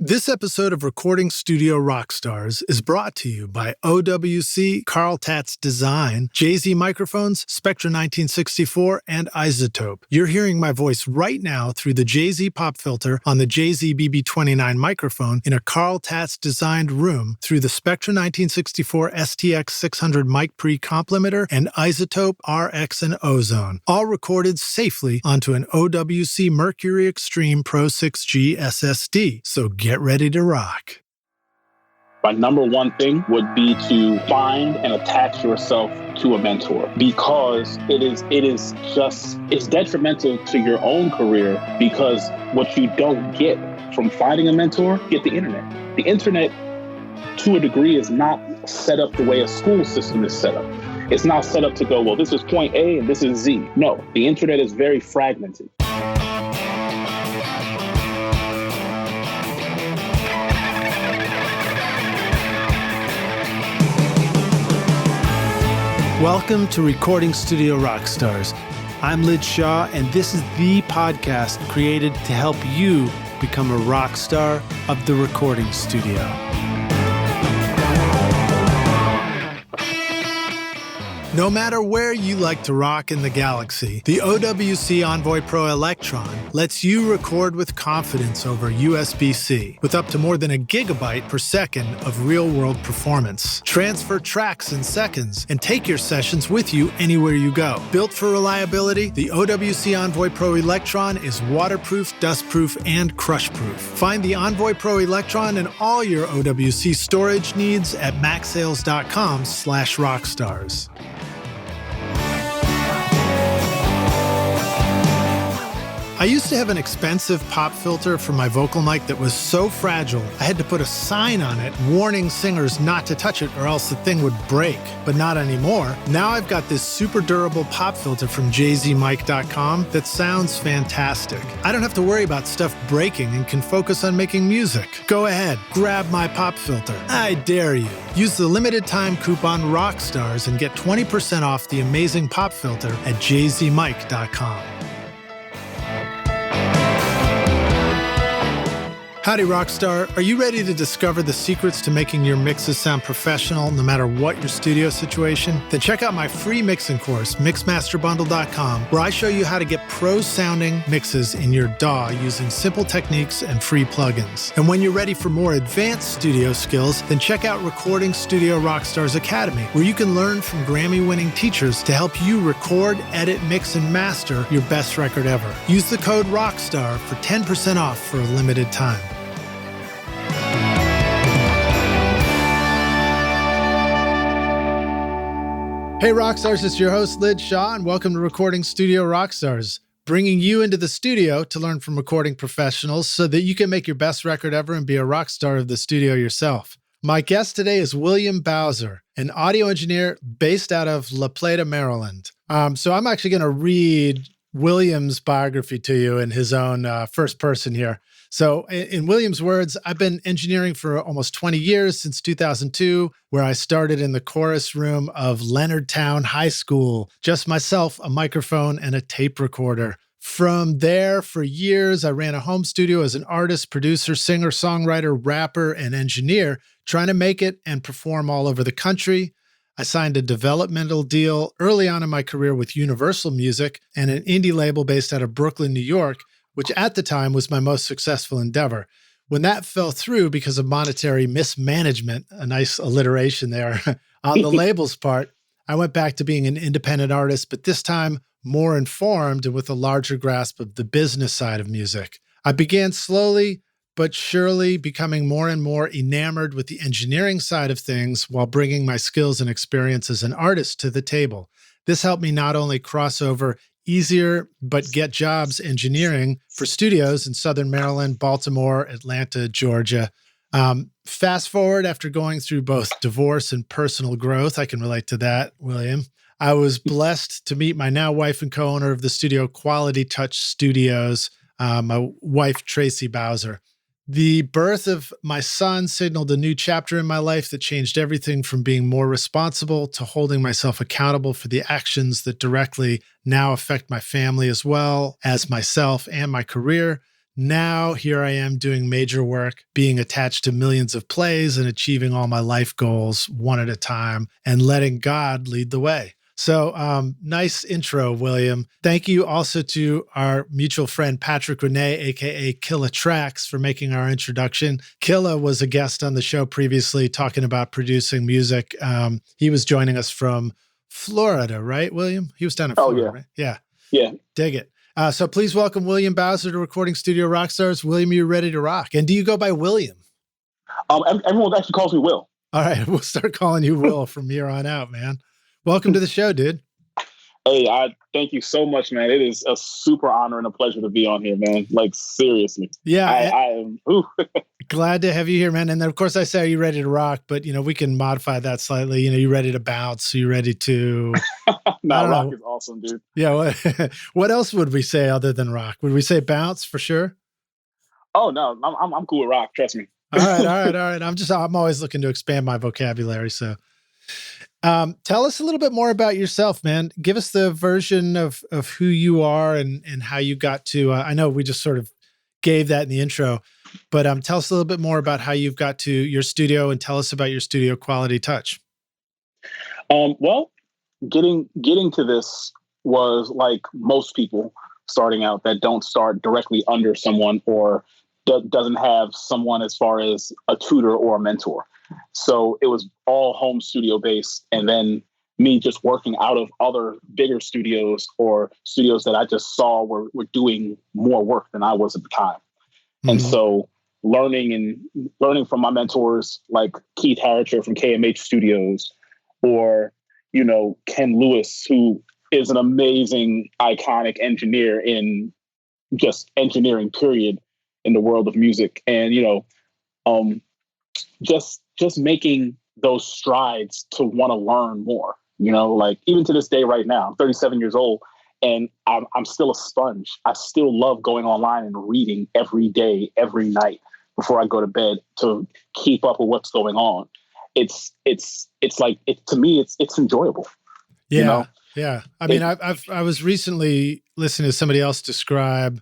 This episode of Recording Studio Rockstars is brought to you by OWC, Carl Tatz Design, Jay-Z Microphones, Spectra 1964, and Isotope. You're hearing my voice right now through the Jay-Z pop filter on the Jay-Z BB29 microphone in a Carl Tatz designed room through the Spectra 1964 STX 600 mic pre-complimenter and Isotope RX and Ozone, all recorded safely onto an OWC Mercury Extreme Pro 6G SSD. So get ready to rock. My number one thing would be to find and attach yourself to a mentor, because it's detrimental to your own career, because what you don't get from finding a mentor, get the internet. The internet, to a degree, is not set up the way a school system is set up. It's not set up to go, well, this is point A and this is Z. No, the internet is very fragmented. Welcome to Recording Studio Rockstars. I'm Uad Ssl, and this is the podcast created to help you become a rock star of the recording studio. No matter where you like to rock in the galaxy, the OWC Envoy Pro Electron lets you record with confidence over USB-C with up to more than a gigabyte per second of real-world performance. Transfer tracks in seconds and take your sessions with you anywhere you go. Built for reliability, the OWC Envoy Pro Electron is waterproof, dustproof, and crushproof. Find the Envoy Pro Electron and all your OWC storage needs at macsales.com/rockstars. I used to have an expensive pop filter for my vocal mic that was so fragile, I had to put a sign on it warning singers not to touch it or else the thing would break. But not anymore. Now I've got this super durable pop filter from jzmic.com that sounds fantastic. I don't have to worry about stuff breaking and can focus on making music. Go ahead, grab my pop filter. I dare you. Use the limited time coupon ROCKSTARS and get 20% off the amazing pop filter at jzmic.com. Howdy, Rockstar. Are you ready to discover the secrets to making your mixes sound professional no matter what your studio situation? Then check out my free mixing course, mixmasterbundle.com, where I show you how to get pro-sounding mixes in your DAW using simple techniques and free plugins. And when you're ready for more advanced studio skills, then check out Recording Studio Rockstars Academy, where you can learn from Grammy-winning teachers to help you record, edit, mix, and master your best record ever. Use the code ROCKSTAR for 10% off for a limited time. Hey Rockstars, it's your host Uad Ssl, and welcome to Recording Studio Rockstars, bringing you into the studio to learn from recording professionals so that you can make your best record ever and be a rock star of the studio yourself. My guest today is William Bowser, an audio engineer based out of Plata Maryland. So I'm actually going to read William's biography to you in his own first person here. So in William's words, I've been engineering for almost 20 years, since 2002, where I started in the chorus room of Leonardtown High School, just myself, a microphone, and a tape recorder. From there, for years, I ran a home studio as an artist, producer, singer, songwriter, rapper, and engineer, trying to make it and perform all over the country. I signed a developmental deal early on in my career with Universal Music and an indie label based out of Brooklyn, New York, which at the time was my most successful endeavor. When that fell through because of monetary mismanagement, a nice alliteration there, on the label's part, I went back to being an independent artist, but this time more informed and with a larger grasp of the business side of music. I began slowly but surely becoming more and more enamored with the engineering side of things while bringing my skills and experience as an artist to the table. This helped me not only cross over easier, but get jobs engineering for studios in Southern Maryland, Baltimore, Atlanta, Georgia. Fast forward, after going through both divorce and personal growth, I can relate to that, William. I was blessed to meet my now wife and co-owner of the studio, Quality Touch Studios, my wife, Tracy Bowser. The birth of my son signaled a new chapter in my life that changed everything from being more responsible to holding myself accountable for the actions that directly now affect my family as well as myself and my career. Now here I am doing major work, being attached to millions of plays and achieving all my life goals one at a time and letting God lead the way. So nice intro, William. Thank you also to our mutual friend, Patrick Renee, aka Killa Tracks, for making our introduction. Killa was a guest on the show previously talking about producing music. He was joining us from Florida, right, William? He was down in Florida, right? Yeah. Yeah. Dig it. So please welcome William Bowser to Recording Studio Rockstars. William, you're ready to rock. And do you go by William? Everyone actually calls me Will. All right, we'll start calling you Will from here on out, man. Welcome to the show, dude. Hey, I thank you so much, man. It is a super honor and a pleasure to be on here, man. Like, seriously. Yeah. I am glad to have you here, man. And then, of course, I say, are you ready to rock? But, we can modify that slightly. You ready to bounce? Are you ready to... No, rock is awesome, dude. Yeah. What else would we say other than rock? Would we say bounce for sure? Oh, no, I'm cool with rock. Trust me. All right. I'm always looking to expand my vocabulary. So tell us a little bit more about yourself, man. Give us the version of who you are and how you got to, I know we just sort of gave that in the intro, but tell us a little bit more about how you've got to your studio and tell us about your studio Quality Touch. Well, getting to this was like most people starting out that don't start directly under someone or doesn't have someone as far as a tutor or a mentor. So it was all home studio based. And then me just working out of other bigger studios or studios that I just saw were doing more work than I was at the time. Mm-hmm. And so learning from my mentors like Keith Harricher from KMH Studios or Ken Lewis, who is an amazing, iconic engineer in just engineering, period, in the world of music. And, just making those strides to want to learn more, like even to this day right now, I'm 37 years old and I'm still a sponge. I still love going online and reading every day, every night before I go to bed to keep up with what's going on. It's like, to me, it's enjoyable. Yeah. Yeah. I mean, I was recently listening to somebody else describe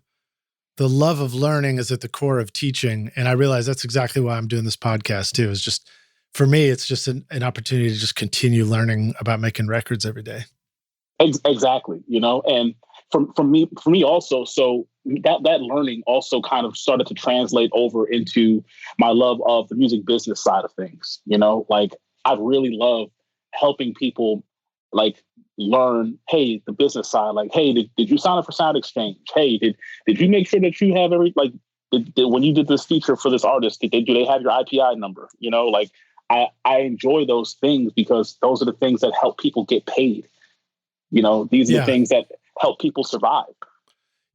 the love of learning is at the core of teaching. And I realize that's exactly why I'm doing this podcast too, is just, for me, it's just an opportunity to just continue learning about making records every day. Exactly. And for me also, so that learning also kind of started to translate over into my love of the music business side of things. Like I really love helping people like learn, hey, the business side, like, hey, did you sign up for Sound Exchange? Hey, did you make sure that you have when you did this feature for this artist, do they have your IPI number? Like I enjoy those things because those are the things that help people get paid. These are the things that help people survive.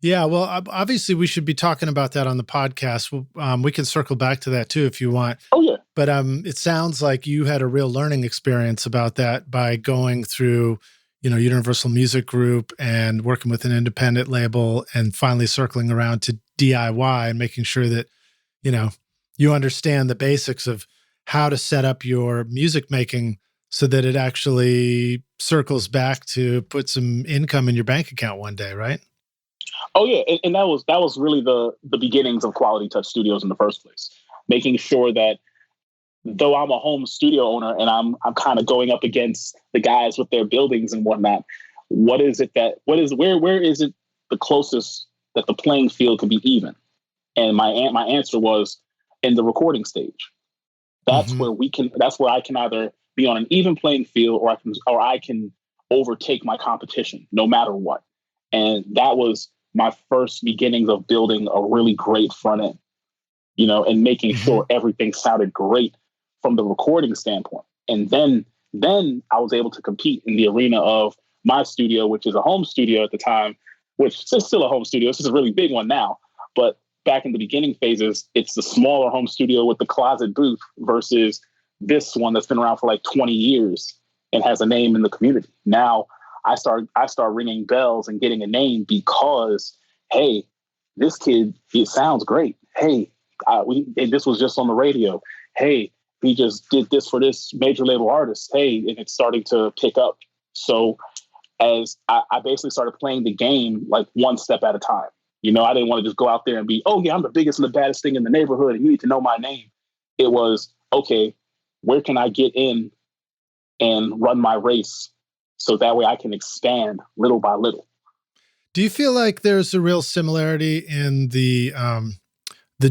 Yeah, well, obviously we should be talking about that on the podcast. We can circle back to that too if you want. Oh yeah. But it sounds like you had a real learning experience about that by going through, Universal Music Group and working with an independent label and finally circling around to DIY and making sure that, you understand the basics of how to set up your music making so that it actually circles back to put some income in your bank account one day, right? Oh yeah, and that was really the beginnings of Quality Touch Studios in the first place. Making sure that though I'm a home studio owner and I'm kind of going up against the guys with their buildings and whatnot, where is it the closest that the playing field could be even? And my answer was in the recording stage. That's mm-hmm. That's where I can either be on an even playing field or I can overtake my competition no matter what. And that was my first beginnings of building a really great front end, and making mm-hmm. sure everything sounded great from the recording standpoint. And then I was able to compete in the arena of my studio, which is a home studio at the time, which is still a home studio. This is a really big one now. But back in the beginning phases, it's the smaller home studio with the closet booth versus this one that's been around for like 20 years and has a name in the community. Now I start ringing bells and getting a name because, hey, this kid, it sounds great. Hey, this was just on the radio. Hey, he just did this for this major label artist. Hey, and it's starting to pick up. So as I basically started playing the game like one step at a time, I didn't want to just go out there and be, oh yeah, I'm the biggest and the baddest thing in the neighborhood and you need to know my name. It was, okay, where can I get in and run my race so that way I can expand little by little. Do you feel like there's a real similarity in the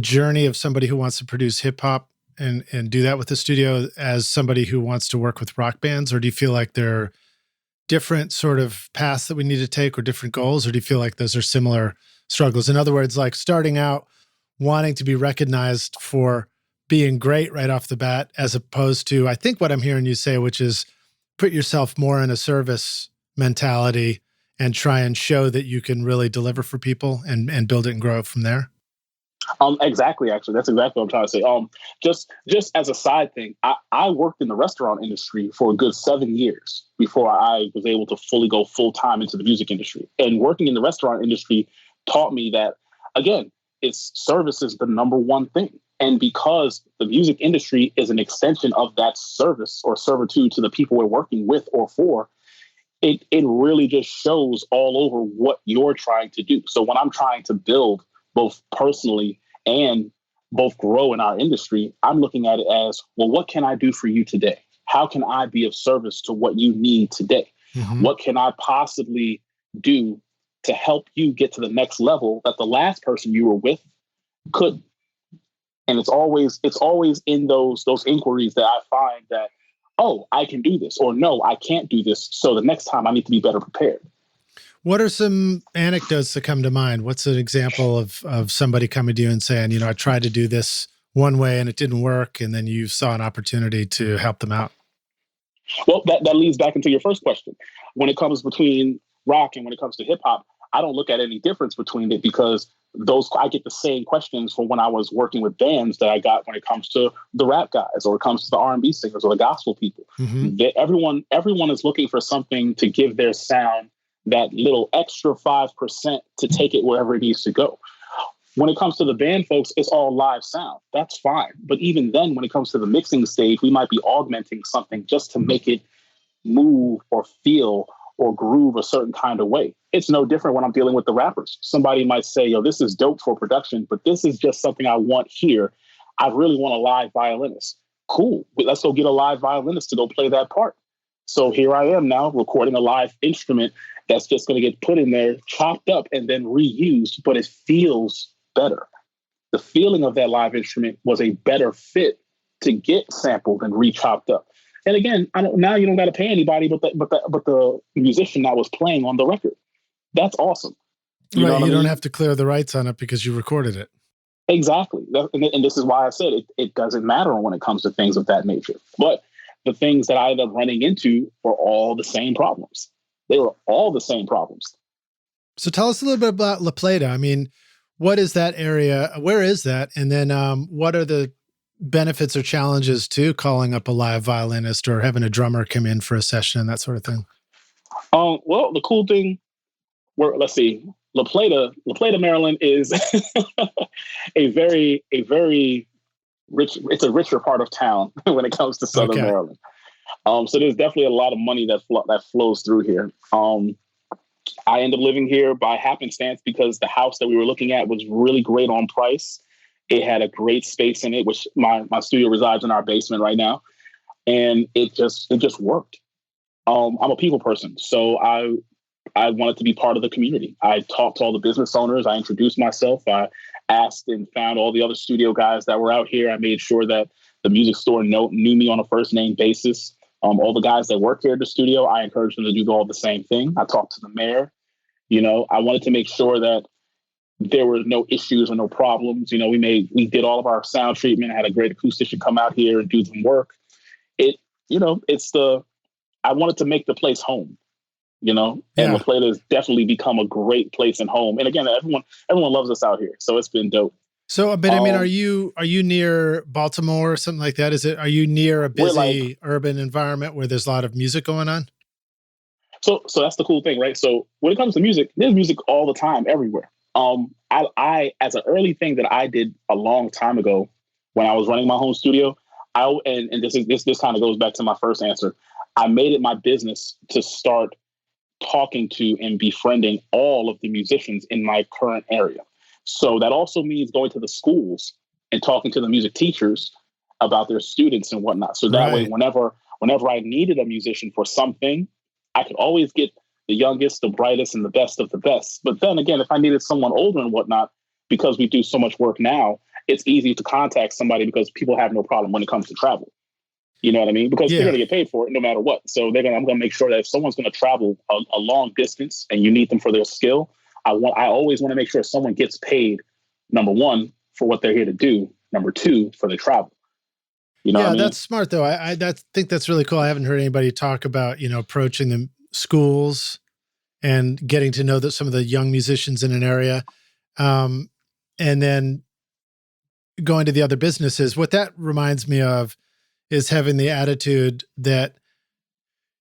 journey of somebody who wants to produce hip hop and do that with the studio as somebody who wants to work with rock bands? Or do you feel like there are different sort of paths that we need to take or different goals? Or do you feel like those are similar struggles? In other words, like starting out wanting to be recognized for being great right off the bat, as opposed to, I think what I'm hearing you say, which is put yourself more in a service mentality and try and show that you can really deliver for people and build it and grow it from there? Exactly. Actually, that's exactly what I'm trying to say. Just as a side thing, I worked in the restaurant industry for a good 7 years before I was able to fully go full time into the music industry. And working in the restaurant industry taught me that, again, service is the number one thing. And because the music industry is an extension of that service or servitude to the people we're working with or for, it really just shows all over what you're trying to do. So when I'm trying to build both personally and both grow in our industry, I'm looking at it as, well, what can I do for you today? How can I be of service to what you need today? Mm-hmm. What can I possibly do to help you get to the next level that the last person you were with couldn't? And it's always in those inquiries that I find that, oh, I can do this, or no, I can't do this. So the next time I need to be better prepared. What are some anecdotes that come to mind? What's an example of somebody coming to you and saying, I tried to do this one way and it didn't work, and then you saw an opportunity to help them out? Well, that leads back into your first question. When it comes between rock and when it comes to hip hop, I don't look at any difference between it, because I get the same questions from when I was working with bands that I got when it comes to the rap guys, or it comes to the R&B singers or the gospel people. Mm-hmm. Everyone is looking for something to give their sound that little extra 5% to take it wherever it needs to go. When it comes to the band folks, it's all live sound. That's fine. But even then, when it comes to the mixing stage, we might be augmenting something just to make it move or feel or groove a certain kind of way. It's no different when I'm dealing with the rappers. Somebody might say, yo, this is dope for production, but this is just something I want here. I really want a live violinist. Cool. Let's go get a live violinist to go play that part. So here I am now recording a live instrument that's just going to get put in there, chopped up, and then reused, but it feels better. The feeling of that live instrument was a better fit to get sampled and re-chopped up. And again, now you don't got to pay anybody but the musician that was playing on the record. That's awesome. You don't have to clear the rights on it because you recorded it. Exactly. And this is why I said it doesn't matter when it comes to things of that nature. But the things that I ended up running into were all the same problems. They were all the same problems. So tell us a little bit about La Plata. I mean, what is that area? Where is that? And then what are the benefits or challenges to calling up a live violinist or having a drummer come in for a session and that sort of thing? Well, the cool thing, let's see, La Plata, Maryland is a very rich. It's a richer part of town when it comes to Southern Maryland. So there's definitely a lot of money that flows through here. I ended up living here by happenstance because the house that we were looking at was really great on price. It had a great space in it, which my studio resides in our basement right now. And it just worked. I'm a people person. So I wanted to be part of the community. I talked to all the business owners. I introduced myself. I asked and found all the other studio guys that were out here. I made sure that the music store knew me on a first name basis. All the guys that work here at the studio, I encouraged them to do all the same thing. I talked to the mayor. I wanted to make sure that there were no issues or no problems. We did all of our sound treatment. I had a great acoustician come out here and do some work. I wanted to make the place home, and La Plata has definitely become a great place and home. And again, everyone loves us out here. So it's been dope. So, but I mean, are you near Baltimore or something like that? Are you near a busy urban environment where there's a lot of music going on? So that's the cool thing, right? So when it comes to music, there's music all the time, everywhere. I as an early thing that I did a long time ago when I was running my home studio, and this kind of goes back to my first answer. I made it my business to start talking to and befriending all of the musicians in my current area. So that also means going to the schools and talking to the music teachers about their students and whatnot. So that way, whenever I needed a musician for something, I could always get the youngest, the brightest, and the best of the best. But then again, if I needed someone older and whatnot, because we do so much work now, it's easy to contact somebody because people have no problem when it comes to travel. You know what I mean? Because they're going to get paid for it no matter what. So I'm going to make sure that if someone's going to travel a long distance and you need them for their skill, I always want to make sure someone gets paid, number one, for what they're here to do. Number two, for the travel. You know what I mean? That's smart though. I think that's really cool. I haven't heard anybody talk about, approaching the schools and getting to know some of the young musicians in an area. And then going to the other businesses. What that reminds me of is having the attitude that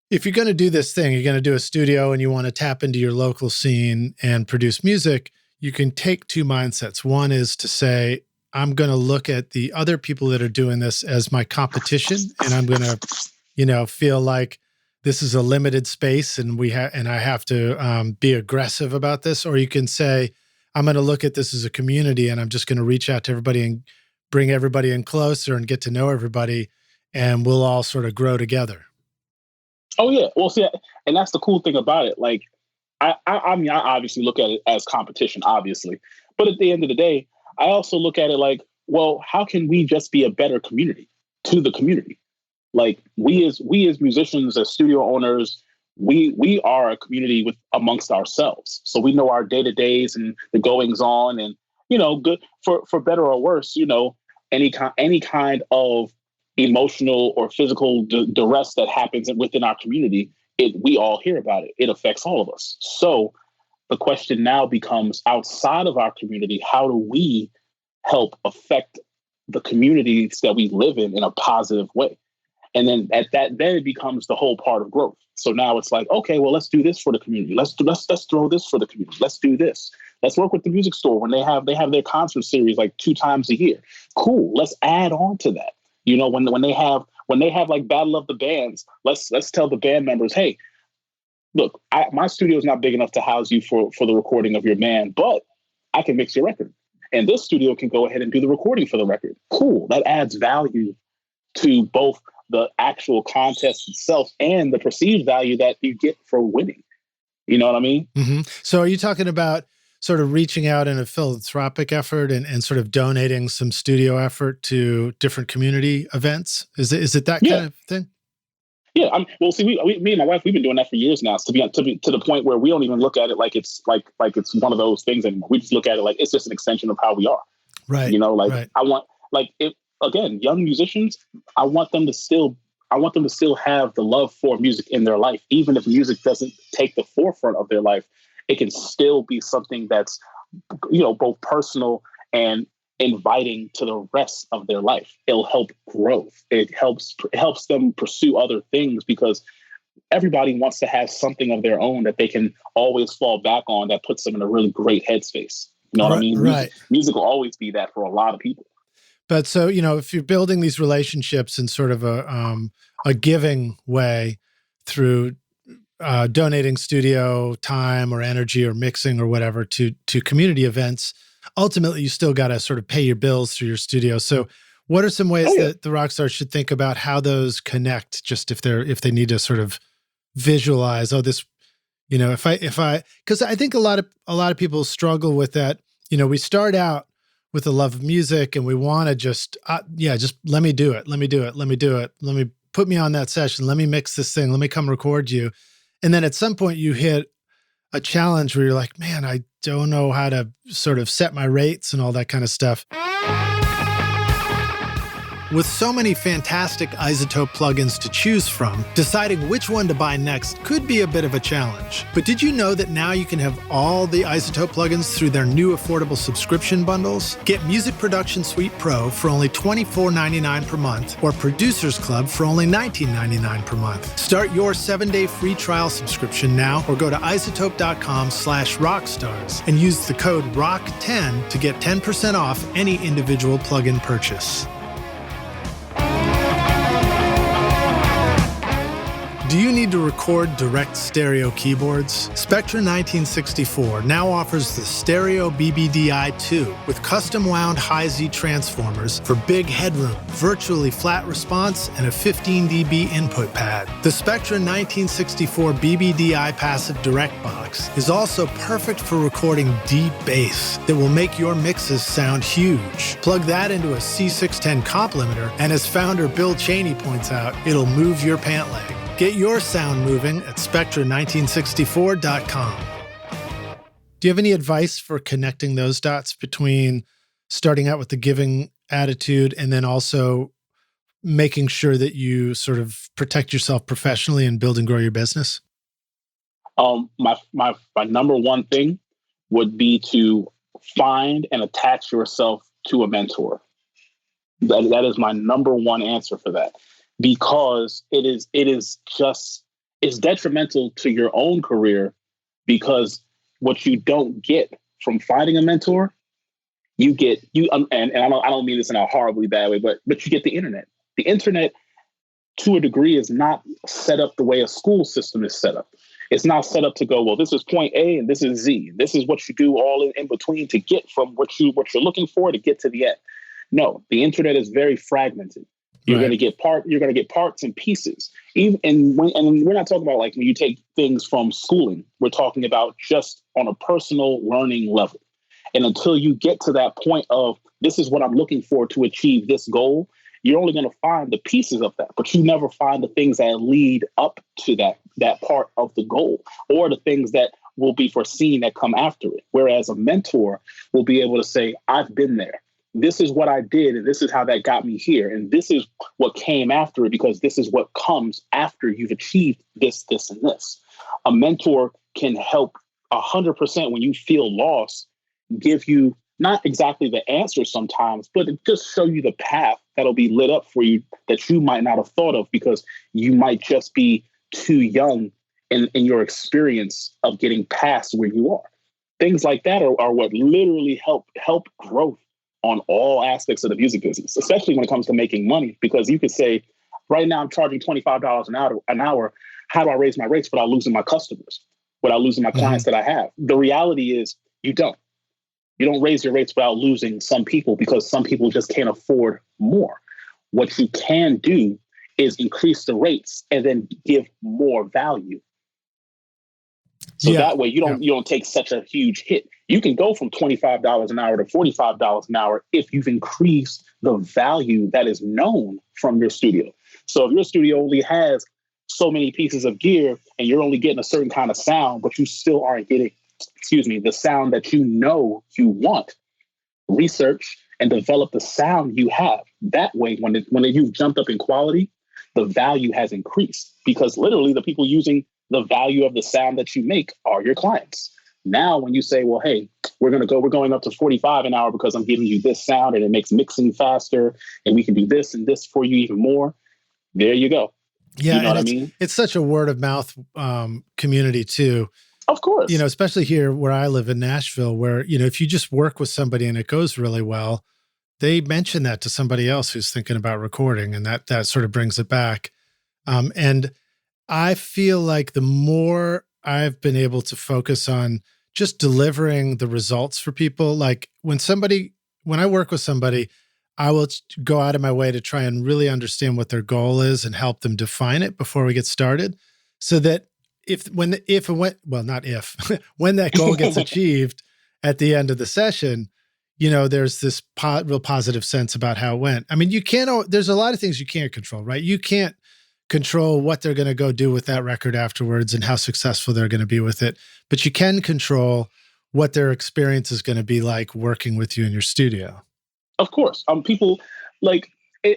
if you're going to do this thing, you're going to do a studio and you want to tap into your local scene and produce music, you can take two mindsets. One is to say, I'm going to look at the other people that are doing this as my competition, and I'm going to, feel like this is a limited space and I have to be aggressive about this. Or you can say, I'm going to look at this as a community and I'm just going to reach out to everybody and bring everybody in closer and get to know everybody, and we'll all sort of grow together. Oh yeah. Well, see, and that's the cool thing about it. Like, I mean, I obviously look at it as competition, obviously, but at the end of the day, I also look at it like, well, how can we just be a better community to the community? Like we as musicians, as studio owners, we are a community amongst ourselves. So we know our day-to-days and the goings on, and good for better or worse, any kind of emotional or physical duress that happens within our community, we all hear about it. It affects all of us. So the question now becomes, outside of our community, how do we help affect the communities that we live in a positive way? And then then it becomes the whole part of growth. So now it's like, okay, well, let's do this for the community. Let's throw this for the community. Let's do this. Let's work with the music store when they have their concert series like 2 times a year. Cool. Let's add on to that. When they have like Battle of the Bands, let's tell the band members, hey, look, my studio is not big enough to house you for the recording of your band, but I can mix your record. And this studio can go ahead and do the recording for the record. Cool. That adds value to both the actual contest itself and the perceived value that you get for winning. You know what I mean? Mm-hmm. So are you talking about sort of reaching out in a philanthropic effort and sort of donating some studio effort to different community events? Is it that kind of thing? Yeah. Well, see, me and my wife, we've been doing that for years now, to the point where we don't even look at it like it's like it's one of those things anymore. We just look at it like it's just an extension of how we are. Right. Right. I want, again, young musicians, I want them to still have the love for music in their life. Even if music doesn't take the forefront of their life, it can still be something that's, both personal and inviting to the rest of their life. It'll help growth. It helps them pursue other things, because everybody wants to have something of their own that they can always fall back on that puts them in a really great headspace. You know what I mean? Right. Music will always be that for a lot of people. But so, if you're building these relationships in sort of a giving way through donating studio time or energy or mixing or whatever to community events, ultimately you still got to sort of pay your bills through your studio. So what are some ways that the rock stars should think about how those connect, just if they need to sort of visualize, this, because I think a lot of people struggle with that. We start out with a love of music and we want to just let me do it. Let me put me on that session. Let me mix this thing. Let me come record you. And then at some point you hit a challenge where you're like, man, I don't know how to sort of set my rates and all that kind of stuff. With so many fantastic iZotope plugins to choose from, deciding which one to buy next could be a bit of a challenge. But did you know that now you can have all the iZotope plugins through their new affordable subscription bundles? Get Music Production Suite Pro for only $24.99 per month, or Producers Club for only $19.99 per month. Start your 7-day free trial subscription now, or go to iZotope.com/rockstars and use the code ROCK10 to get 10% off any individual plugin purchase. Do you need to record direct stereo keyboards? Spectra 1964 now offers the Stereo BBDI-2 with custom wound high-Z transformers for big headroom, virtually flat response, and a 15 dB input pad. The Spectra 1964 BBDI passive direct box is also perfect for recording deep bass that will make your mixes sound huge. Plug that into a C610 complementer, and as founder Bill Cheney points out, it'll move your pant leg. Get your sound moving at spectra1964.com. Do you have any advice for connecting those dots between starting out with the giving attitude and then also making sure that you sort of protect yourself professionally and build and grow your business? My number one thing would be to find and attach yourself to a mentor. That is my number one answer for that. Because it's detrimental to your own career, because what you don't get from finding a mentor, and I don't mean this in a horribly bad way, but you get the internet. The internet, to a degree, is not set up the way a school system is set up. It's not set up to go, well, this is point A and this is Z. This is what you do all in between to get from what you're looking for to get to the end. No, the internet is very fragmented. You're going to get parts and pieces. And we're not talking about like when you take things from schooling. We're talking about just on a personal learning level. And until you get to that point of this is what I'm looking for to achieve this goal, you're only going to find the pieces of that, but you never find the things that lead up to that part of the goal, or the things that will be foreseen that come after it. Whereas a mentor will be able to say, I've been there. This is what I did, and this is how that got me here. And this is what came after it, because this is what comes after you've achieved this, this, and this. A mentor can help 100% when you feel lost, give you not exactly the answer sometimes, but just show you the path that'll be lit up for you that you might not have thought of, because you might just be too young in your experience of getting past where you are. Things like that are what literally help growth on all aspects of the music business, especially when it comes to making money, because you could say, right now I'm charging $25 an hour. How do I raise my rates without losing my customers, without losing my clients that I have? The reality is you don't raise your rates without losing some people, because some people just can't afford more. What you can do is increase the rates and then give more value. So that way you don't take such a huge hit. You can go from $25 an hour to $45 an hour if you've increased the value that is known from your studio. So if your studio only has so many pieces of gear and you're only getting a certain kind of sound, but you still aren't getting, the sound that you know you want, research and develop the sound you have. That way, when you've jumped up in quality, the value has increased, because literally the people using the value of the sound that you make are your clients. Now, when you say, well, hey, we're going up to 45 an hour because I'm giving you this sound and it makes mixing faster and we can do this and this for you even more. There you go. Yeah. You know what I mean? It's such a word of mouth community too. Of course. Especially here where I live in Nashville, where, if you just work with somebody and it goes really well, they mention that to somebody else who's thinking about recording, and that sort of brings it back. And I feel like the more I've been able to focus on just delivering the results for people, like when I work with somebody, I will go out of my way to try and really understand what their goal is and help them define it before we get started, so that when that goal gets achieved at the end of the session, there's this real positive sense about how it went. I mean, there's a lot of things you can't control, right? You can't control what they're going to go do with that record afterwards and how successful they're going to be with it, but you can control what their experience is going to be like working with you in your studio. Of course. People like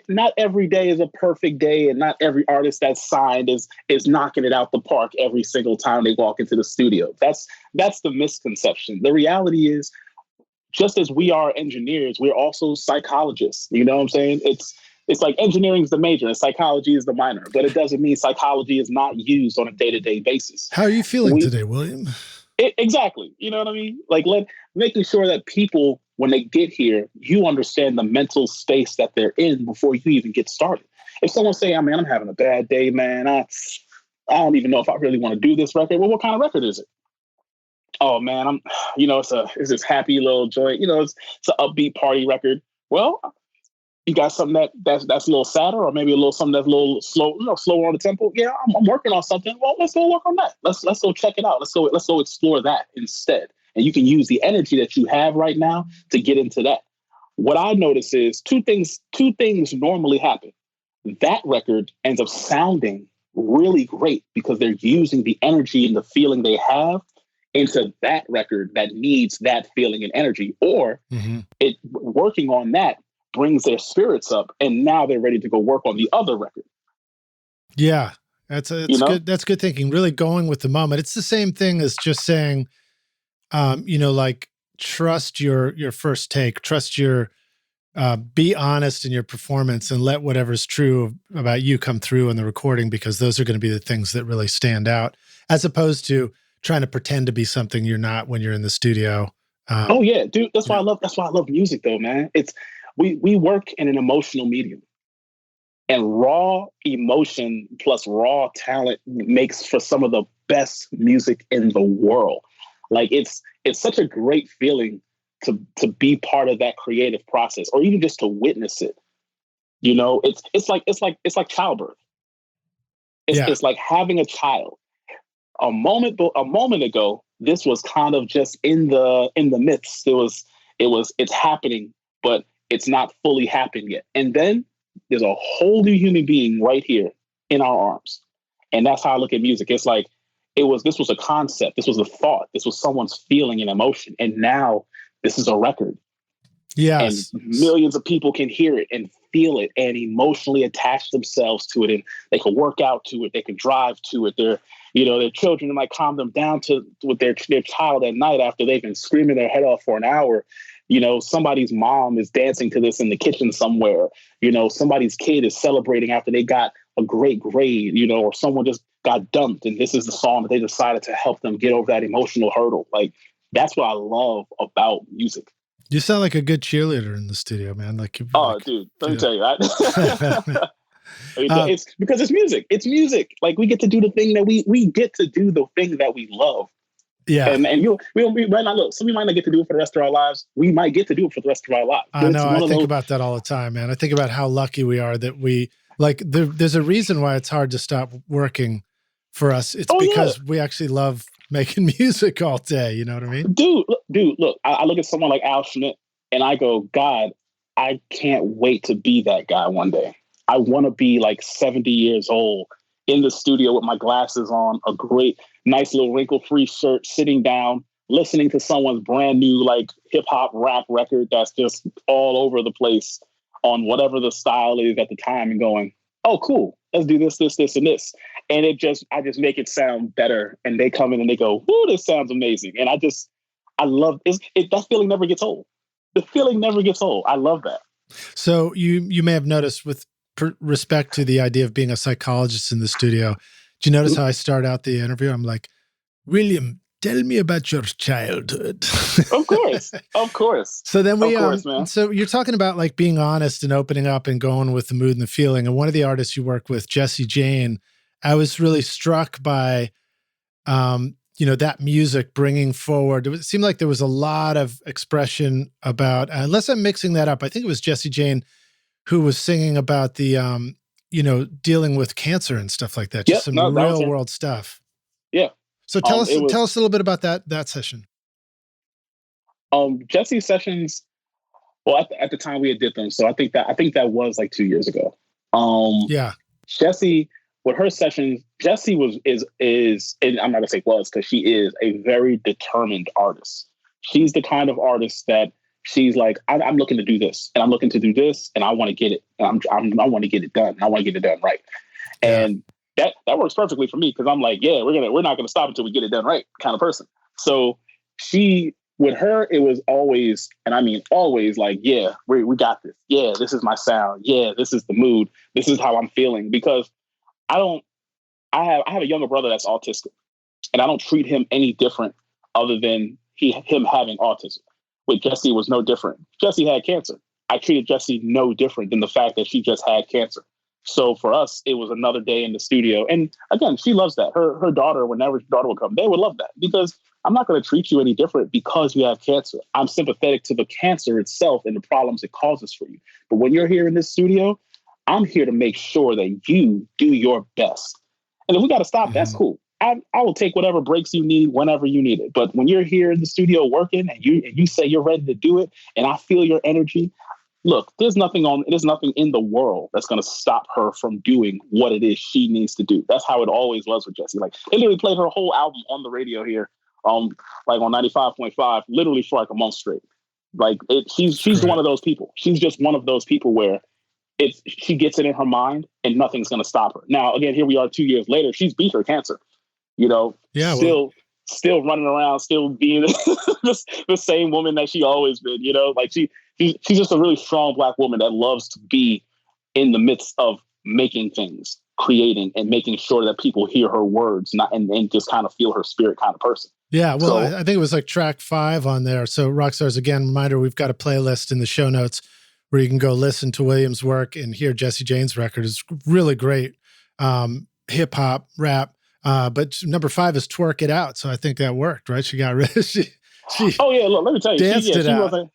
not every day is a perfect day, and not every artist that's signed is knocking it out the park every single time they walk into the studio. That's the misconception. The reality is, just as we are engineers, we're also psychologists. You know what I'm saying? It's like engineering is the major and psychology is the minor, but it doesn't mean psychology is not used on a day-to-day basis. How are you feeling today, William? Exactly. You know what I mean? Like making sure that people, when they get here, you understand the mental space that they're in before you even get started. If someone say, I'm having a bad day, man, I don't even know if I really want to do this record. Well, what kind of record is it? Oh man, it's this happy little joint. It's an upbeat party record. Well, you got something that's a little sadder, or maybe a little something that's a little slow, slower on the tempo. Yeah, I'm working on something. Well, let's go work on that. Let's go check it out. Let's go explore that instead. And you can use the energy that you have right now to get into that. What I notice is two things normally happen. That record ends up sounding really great because they're using the energy and the feeling they have into that record that needs that feeling and energy, or it working on that brings their spirits up, and now they're ready to go work on the other record. Yeah, that's good. That's good thinking. Really going with the moment. It's the same thing as just saying, like trust your first take, trust your, be honest in your performance, and let whatever's true about you come through in the recording, because those are going to be the things that really stand out, as opposed to trying to pretend to be something you're not when you're in the studio. Oh yeah, dude. That's why I love music though, man. We work in an emotional medium, and raw emotion plus raw talent makes for some of the best music in the world. Like it's such a great feeling to be part of that creative process, or even just to witness it. It's like childbirth. It's like having a child. A moment ago, this was kind of just in the midst. It's happening, but it's not fully happened yet. And then there's a whole new human being right here in our arms. And that's how I look at music. It's like this was a concept, this was a thought, this was someone's feeling and emotion. And now this is a record. Yes. And millions of people can hear it and feel it and emotionally attach themselves to it. And they can work out to it. They can drive to it. Their children might calm them down with their child at night after they've been screaming their head off for an hour. Somebody's mom is dancing to this in the kitchen somewhere. Somebody's kid is celebrating after they got a great grade, or someone just got dumped. And this is the song that they decided to help them get over that emotional hurdle. Like, that's what I love about music. You sound like a good cheerleader in the studio, man. Dude, let me tell you, it's because it's music. It's music. Like, we get to do the thing that we get to do the thing that we love. Yeah. And we might not we might not get to do it for the rest of our lives. We might get to do it for the rest of our lives. I know. I think about that all the time, man. I think about how lucky we are that there's a reason why it's hard to stop working for us. It's because we actually love making music all day. You know what I mean? Dude, look, I look at someone like Al Schmidt and I go, God, I can't wait to be that guy one day. I want to be like 70 years old in the studio with my glasses on, a great, nice little wrinkle-free shirt, sitting down, listening to someone's brand new like hip hop rap record that's just all over the place on whatever the style is at the time, and going, oh, cool, let's do this, and this. And I just make it sound better. And they come in and they go, whoo, this sounds amazing. And I love it. That feeling never gets old. The feeling never gets old. I love that. So you may have noticed, with respect to the idea of being a psychologist in the studio, did you notice how I start out the interview? I'm like, William, tell me about your childhood. Of course. So then man. So you're talking about like being honest and opening up and going with the mood and the feeling. And one of the artists you work with, Jessie Jane, I was really struck by, that music bringing forward. It seemed like there was a lot of expression about, unless I'm mixing that up, I think it was Jessie Jane who was singing about the, dealing with cancer and stuff like that. Just some real world stuff. Yeah. So tell us a little bit about that session. Jessie's sessions. Well, at the time we did them, so I think that was like 2 years ago. Yeah. Jessie, with her sessions, Jessie is, and I'm not gonna say was, because she is a very determined artist. She's the kind of artist that she's like, I'm looking to do this, and I'm looking to do this, and I want to get it. And I want to get it done. And I want to get it done right. Yeah. And that works perfectly for me, because I'm like, yeah, we're not gonna stop until we get it done right, kind of person. So with her, it was always, and I mean always, like, yeah, we got this. Yeah, this is my sound. Yeah, this is the mood. This is how I'm feeling. Because I have a younger brother that's autistic, and I don't treat him any different other than him having autism. With Jessie, was no different. Jessie had cancer. I treated Jessie no different than the fact that she just had cancer. So for us, it was another day in the studio. And again, she loves that. Her daughter, whenever her daughter would come, they would love that because I'm not going to treat you any different because you have cancer. I'm sympathetic to the cancer itself and the problems it causes for you. But when you're here in this studio, I'm here to make sure that you do your best. And if we got to stop, that's cool. I will take whatever breaks you need whenever you need it. But when you're here in the studio working and you say you're ready to do it, and I feel your energy, look, there's nothing in the world that's going to stop her from doing what it is she needs to do. That's how it always was with Jessie. Like, they literally played her whole album on the radio here, like on 95.5, literally for like a month straight. Like, she's one of those people. She's just one of those people where she gets it in her mind and nothing's going to stop her. Now, again, here we are 2 years later. She's beat her cancer, still running around, still being the same woman that she always been, like she's just a really strong Black woman that loves to be in the midst of making things, creating, and making sure that people hear her words, and just kind of feel her spirit kind of person. Yeah, well, I think it was like track 5 on there. So Rockstars, again, reminder, we've got a playlist in the show notes where you can go listen to William's work and hear Jessie Jane's record. It's really great hip hop, rap. But number 5 is Twerk It Out. So I think that worked, right? She got rid of she Oh yeah, look, let me tell you. Danced it out.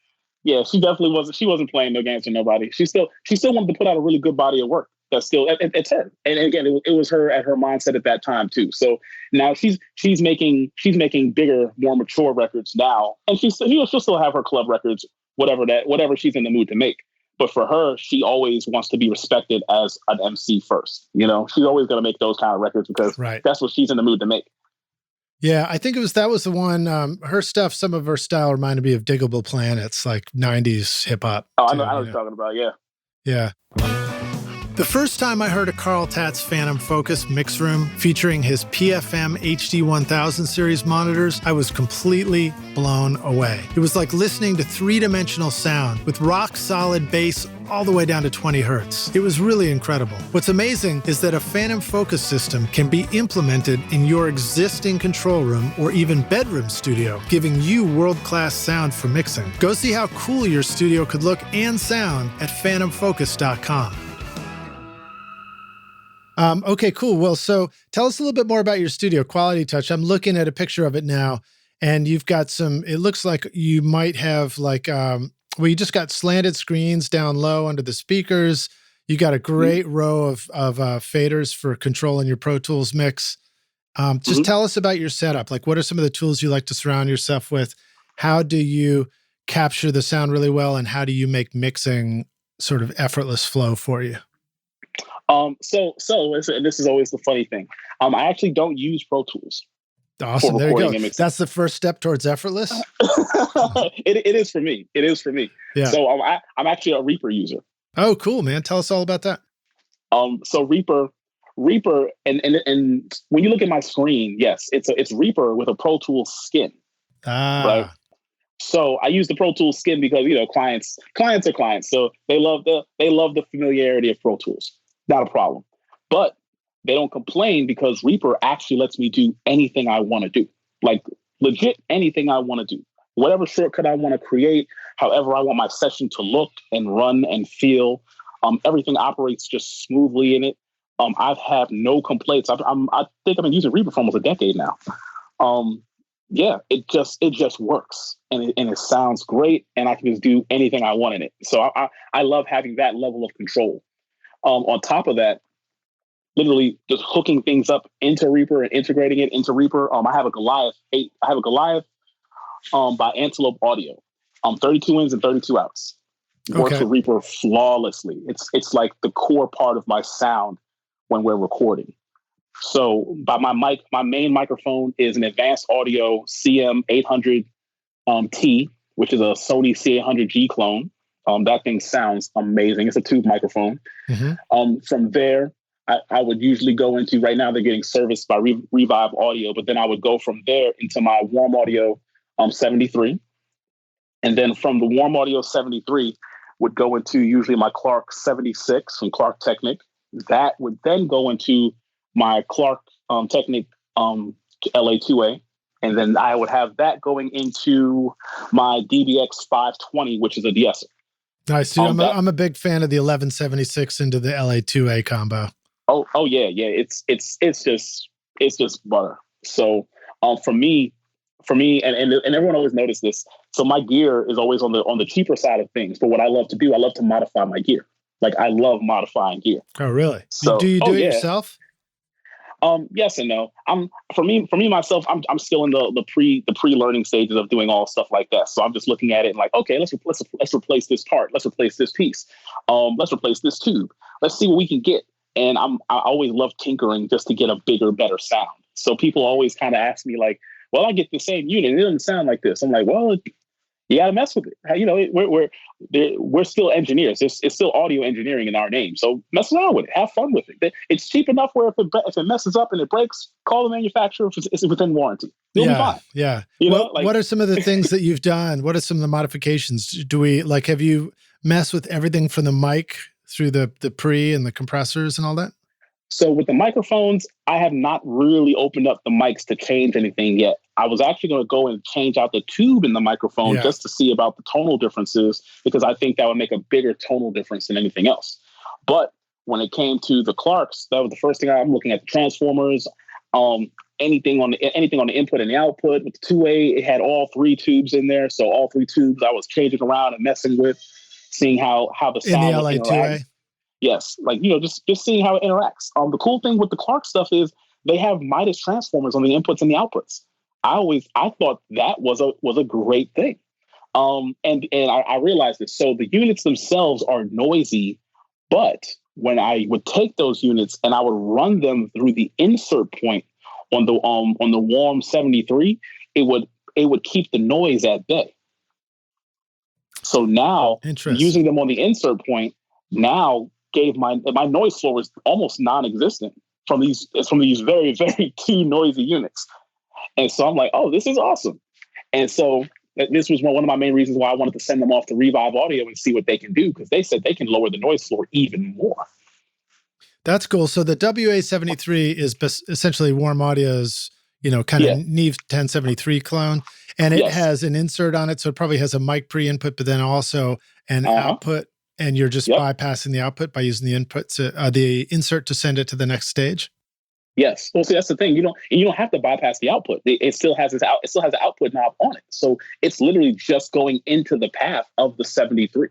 She definitely wasn't. She wasn't playing no games with nobody. She still wanted to put out a really good body of work. That's still, it's her. And again, it was her at her mindset at that time too. So now she's making bigger, more mature records now, and she'll still have her club records, whatever she's in the mood to make. But for her, she always wants to be respected as an MC first. She's always going to make those kind of records because that's what she's in the mood to make. Yeah, I think that was the one, her stuff, some of her style reminded me of Diggable Planets, like 90s hip hop. Oh, I know what you're talking about. Yeah. Yeah. The first time I heard a Carl Tatz Phantom Focus mix room featuring his PFM HD 1000 series monitors, I was completely blown away. It was like listening to three-dimensional sound with rock-solid bass all the way down to 20 hertz. It was really incredible. What's amazing is that a Phantom Focus system can be implemented in your existing control room or even bedroom studio, giving you world-class sound for mixing. Go see how cool your studio could look and sound at phantomfocus.com. Okay, cool. Well, so tell us a little bit more about your studio, Quality Touch. I'm looking at a picture of it now, and you've got it looks like you might have like, you just got slanted screens down low under the speakers. You got a great row of faders for controlling your Pro Tools mix. Just tell us about your setup. Like, what are some of the tools you like to surround yourself with? How do you capture the sound really well, and how do you make mixing sort of effortless flow for you? So this is always the funny thing. I actually don't use Pro Tools. Awesome. There you go. That's the first step towards effortless. It is for me. It is for me. Yeah. So I'm actually a Reaper user. Oh, cool, man. Tell us all about that. So Reaper, and when you look at my screen, yes, it's Reaper with a Pro Tools skin. Right. So I use the Pro Tools skin because clients are clients, so they love the familiarity of Pro Tools. Not a problem. But they don't complain because Reaper actually lets me do anything I want to do. Like, legit anything I want to do. Whatever shortcut I want to create, however I want my session to look and run and feel. Everything operates just smoothly in it. I've had no complaints. I think I've been using Reaper for almost a decade now. It just works. And it sounds great, and I can just do anything I want in it. So I love having that level of control. On top of that, literally just hooking things up into Reaper and integrating it into Reaper. I have a Goliath by Antelope Audio. 32 ins and 32 outs. Works with Reaper flawlessly. It's like the core part of my sound when we're recording. So by my main microphone is an Advanced Audio CM800 T, which is a Sony C800G clone. That thing sounds amazing. It's a tube microphone. From there, I would usually go into, right now they're getting serviced by Revive Audio, but then I would go from there into my Warm Audio 73. And then from the Warm Audio 73 would go into usually my Clark 76 from Clark Technic. That would then go into my Clark Technic LA2A. And then I would have that going into my DBX 520, which is a De-Esser. Nice. Dude, I'm a big fan of the 1176 into the LA2A combo. Oh yeah. It's just butter. So for me, and everyone always noticed this. So my gear is always on the cheaper side of things. But what I love to do, I love to modify my gear. Like I love modifying gear. Oh, really? So do you do it yourself? Yes and no. For me myself, I'm still in the pre-learning stages of doing all stuff like that. So I'm just looking at it and like, okay, let's replace this part, let's replace this piece, let's replace this tube, let's see what we can get. And I always love tinkering just to get a bigger, better sound. So people always kind of ask me like, well, I get the same unit, it doesn't sound like this. I'm like, well, you got to mess with it. You know, we're still engineers. It's still audio engineering in our name. So mess around with it. Have fun with it. It's cheap enough where if it messes up and it breaks, call the manufacturer if it's within warranty. You'll be fine. Yeah. Like, what are some of the things that you've done? What are some of the modifications? Have you messed with everything from the mic through the pre and the compressors and all that? So with the microphones, I have not really opened up the mics to change anything yet. I was actually going to go and change out the tube in the microphone just to see about the tonal differences, because I think that would make a bigger tonal difference than anything else. But when it came to the Clarks, that was the first thing. I'm looking at the transformers, anything on the input and the output. With the 2A, it had all three tubes in there. So all three tubes I was changing around and messing with, seeing how the sound in the LA2A. Yes, like, just seeing how it interacts. The cool thing with the Clark stuff is they have Midas transformers on the inputs and the outputs. I thought that was a great thing. And I realized this. So the units themselves are noisy, but when I would take those units and I would run them through the insert point on the Warm 73, it would keep the noise at bay. So now using them on the insert point now gave my noise floor was almost non-existent from these very, very too noisy units. And so I'm like, oh, this is awesome. And so this was one of my main reasons why I wanted to send them off to Revive Audio and see what they can do, because they said they can lower the noise floor even more. That's cool. So the WA73 is essentially Warm Audio's, kind of Neve 1073 clone, and it has an insert on it. So it probably has a mic pre-input, but then also an output. And you're just bypassing the output by using the input the insert to send it to the next stage. Yes. Well, see, that's the thing. You don't have to bypass the output. It still has an output knob on it. So it's literally just going into the path of the 73.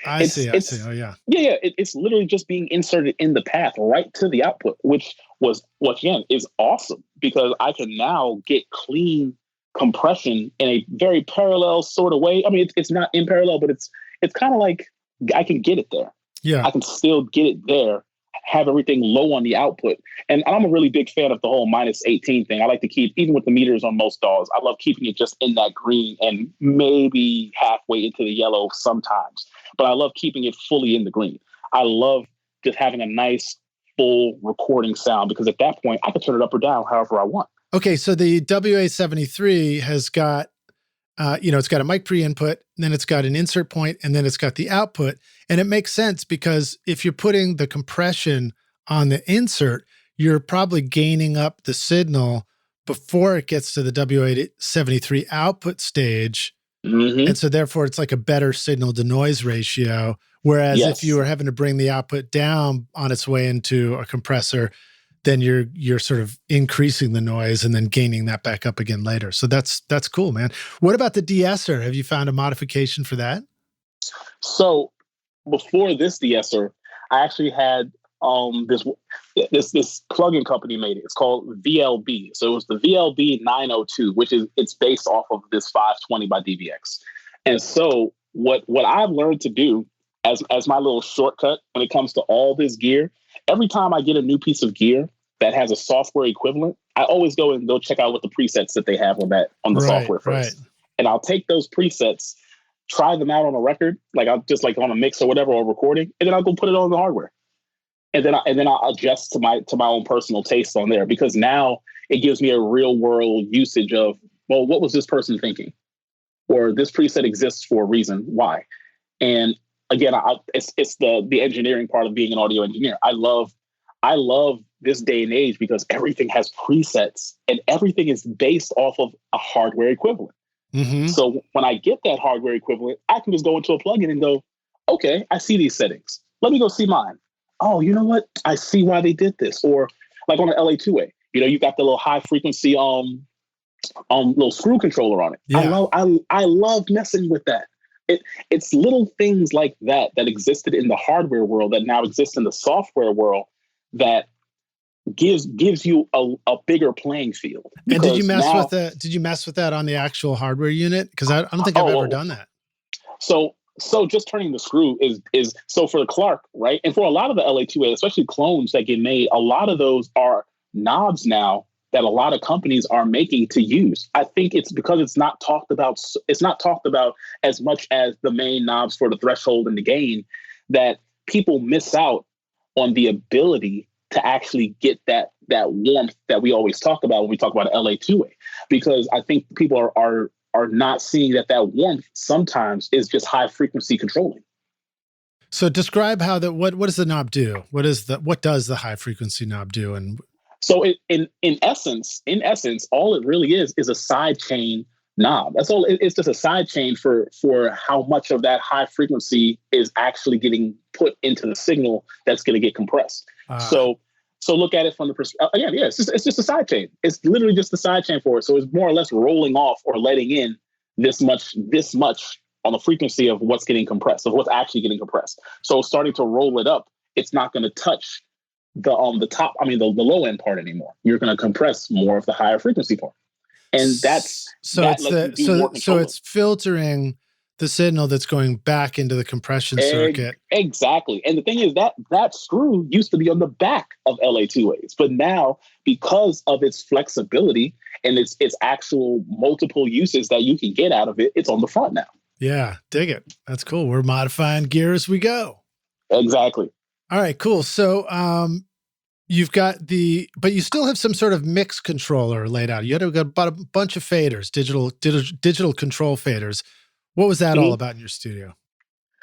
I see. Oh, yeah. Yeah. It's literally just being inserted in the path right to the output, which again is awesome, because I can now get clean compression in a very parallel sort of way. I mean, it's not in parallel, but it's kind of like I can get it there. Yeah. I can still get it there, have everything low on the output. And I'm a really big fan of the whole -18 thing. I like to keep, even with the meters on most DAWs, I love keeping it just in that green and maybe halfway into the yellow sometimes. But I love keeping it fully in the green. I love just having a nice full recording sound, because at that point I can turn it up or down however I want. Okay, so the WA73 has got it's got a mic pre-input, then it's got an insert point, and then it's got the output. And it makes sense, because if you're putting the compression on the insert, you're probably gaining up the signal before it gets to the WA73 output stage. Mm-hmm. And so therefore it's like a better signal to noise ratio. Whereas if you were having to bring the output down on its way into a compressor, then you're sort of increasing the noise and then gaining that back up again later. So that's cool, man. What about the De-Esser? Have you found a modification for that? So before this De-Esser, I actually had this plugin company made it. It's called VLB. So it was the VLB 902, it's based off of this 520 by DVX. And so what I've learned to do as my little shortcut when it comes to all this gear, every time I get a new piece of gear that has a software equivalent, I always go check out what the presets that they have on the software first. Right. And I'll take those presets, try them out on a record, like I'll just like on a mix or whatever, or recording, and then I'll go put it on the hardware. And then I'll adjust to my own personal taste on there, because now it gives me a real world usage of, well, what was this person thinking? Or this preset exists for a reason. Why? And again, it's the engineering part of being an audio engineer. I love this day and age, because everything has presets and everything is based off of a hardware equivalent. Mm-hmm. So when I get that hardware equivalent, I can just go into a plugin and go, okay, I see these settings. Let me go see mine. Oh, you know what? I see why they did this. Or like on the LA2A, you got the little high frequency little screw controller on it. Yeah. I love messing with that. It's little things like that existed in the hardware world that now exist in the software world that gives you a bigger playing field. And did you Because mess now, with that on the actual hardware unit? Because I don't think I've ever done that. So just turning the screw is so for the Clark, right? And for a lot of the LA2A, especially clones that get made, a lot of those are knobs now that a lot of companies are making to use. I think it's because it's not talked about as much as the main knobs for the threshold and the gain, that people miss out on the ability to actually get that warmth that we always talk about when we talk about LA2A. Because I think people are not seeing that warmth sometimes is just high frequency controlling. So describe how what does the knob do? What does the high frequency knob do? And so in essence, all it really is a side chain knob. That's all. It's just a side chain for how much of that high frequency is actually getting put into the signal that's going to get compressed. So look at it from the perspective. Again, yeah, it's just a side chain. It's literally just the side chain for it. So it's more or less rolling off or letting in this much on the frequency of what's getting compressed, of what's actually getting compressed. So starting to roll it up, it's not going to touch the top. I mean, the low end part anymore. You're going to compress more of the higher frequency part, and it's filtering the signal that's going back into the compression circuit. Exactly. And the thing is that screw used to be on the back of LA2As, but now because of its flexibility and its actual multiple uses that you can get out of it, it's on the front now. Yeah, dig it. That's cool. We're modifying gear as we go. Exactly. All right, cool. So you've got but you still have some sort of mix controller laid out. You had about a bunch of faders, digital control faders. What was that all about in your studio?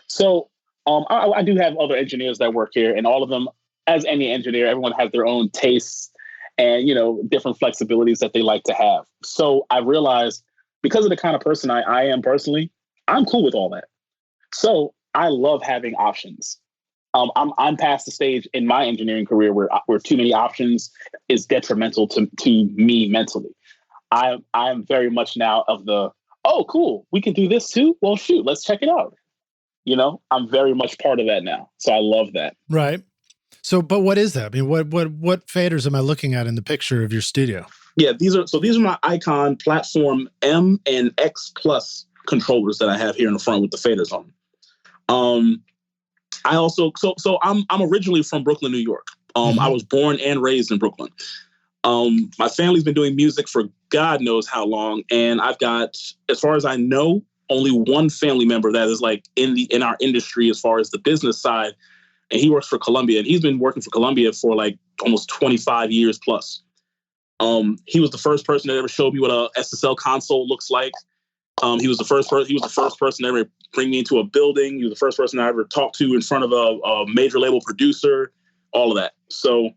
So I do have other engineers that work here, and all of them, as any engineer, everyone has their own tastes and, different flexibilities that they like to have. So I realized, because of the kind of person I am personally, I'm cool with all that. So I love having options. I'm past the stage in my engineering career where too many options is detrimental to me mentally. I'm very much now of the, oh, cool, we can do this too? Well, shoot, let's check it out. I'm very much part of that now. So I love that. Right. So, but what is that? I mean, what faders am I looking at in the picture of your studio? Yeah, these are my Icon Platform M and X Plus controllers that I have here in the front with the faders on. I also, so I'm originally from Brooklyn, New York. I was born and raised in Brooklyn. My family's been doing music for God knows how long. And I've got, as far as I know, only one family member that is like in our industry as far as the business side. And he works for Columbia, and he's been working for Columbia for like almost 25 years plus. He was the first person that ever showed me what a SSL console looks like. He was the first person to ever bring me into a building. He was the first person I ever talked to in front of a major label producer, all of that. So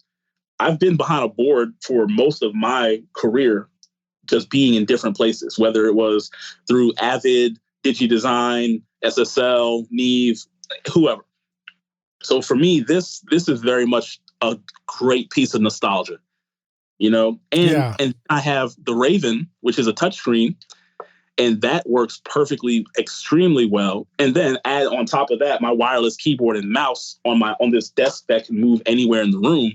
I've been behind a board for most of my career, just being in different places, whether it was through Avid, DigiDesign, SSL, Neve, whoever. So for me, this is very much a great piece of nostalgia, and I have the Raven, which is a touchscreen, and that works perfectly, extremely well. And then add on top of that my wireless keyboard and mouse on this desk that can move anywhere in the room.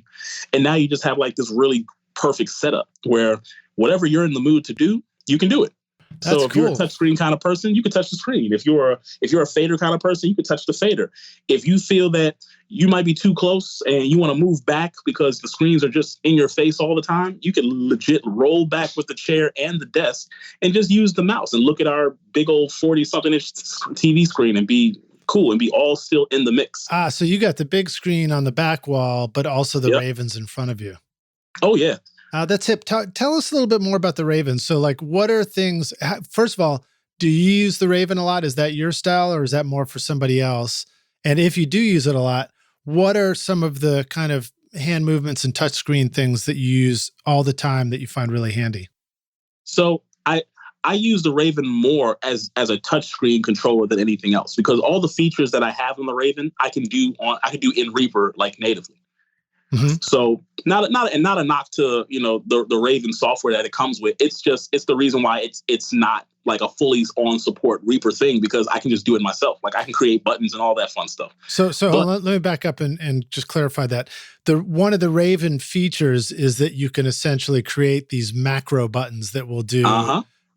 And now you just have like this really perfect setup where whatever you're in the mood to do, you can do it. That's so if you're a touchscreen kind of person, you can touch the screen. If you're a fader kind of person, you can touch the fader. If you feel that you might be too close and you want to move back because the screens are just in your face all the time, you can legit roll back with the chair and the desk and just use the mouse and look at our big old 40-something inch TV screen and be cool and be all still in the mix. So you got the big screen on the back wall, but also the Ravens in front of you. Oh, yeah. That's hip. Tell us a little bit more about the Raven. So like, what are things, first of all, do you use the Raven a lot? Is that your style or is that more for somebody else? And if you do use it a lot, what are some of the kind of hand movements and touchscreen things that you use all the time that you find really handy? So I use the Raven more as a touchscreen controller than anything else, because all the features that I have on the Raven, I can do in Reaper like natively. Mm-hmm. So not a knock to, the Raven software that it comes with. It's the reason why it's not like a fully on support Reaper thing, because I can just do it myself. Like I can create buttons and all that fun stuff. So let me back up and just clarify that. One of the Raven features is that you can essentially create these macro buttons that will do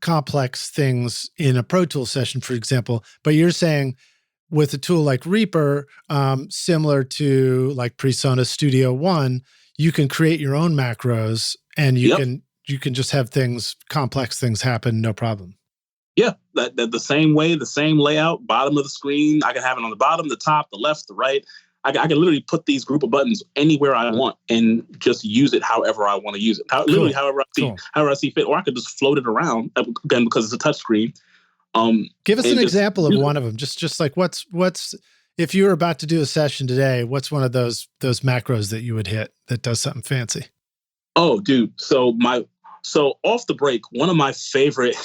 complex things in a Pro Tools session, for example. But you're saying with a tool like Reaper, similar to like Presonus Studio One, you can create your own macros and you can just have complex things happen, no problem. Yeah, that the same way, the same layout, bottom of the screen. I can have it on the bottom, the top, the left, the right. I can literally put these group of buttons anywhere I want and just use it however I want to use it. Literally however I see fit, or I could just float it around, again, because it's a touch screen. Give us an example of one of them. Just like what's if you were about to do a session today, what's one of those macros that you would hit that does something fancy? Oh, dude. So off the break, one of my favorite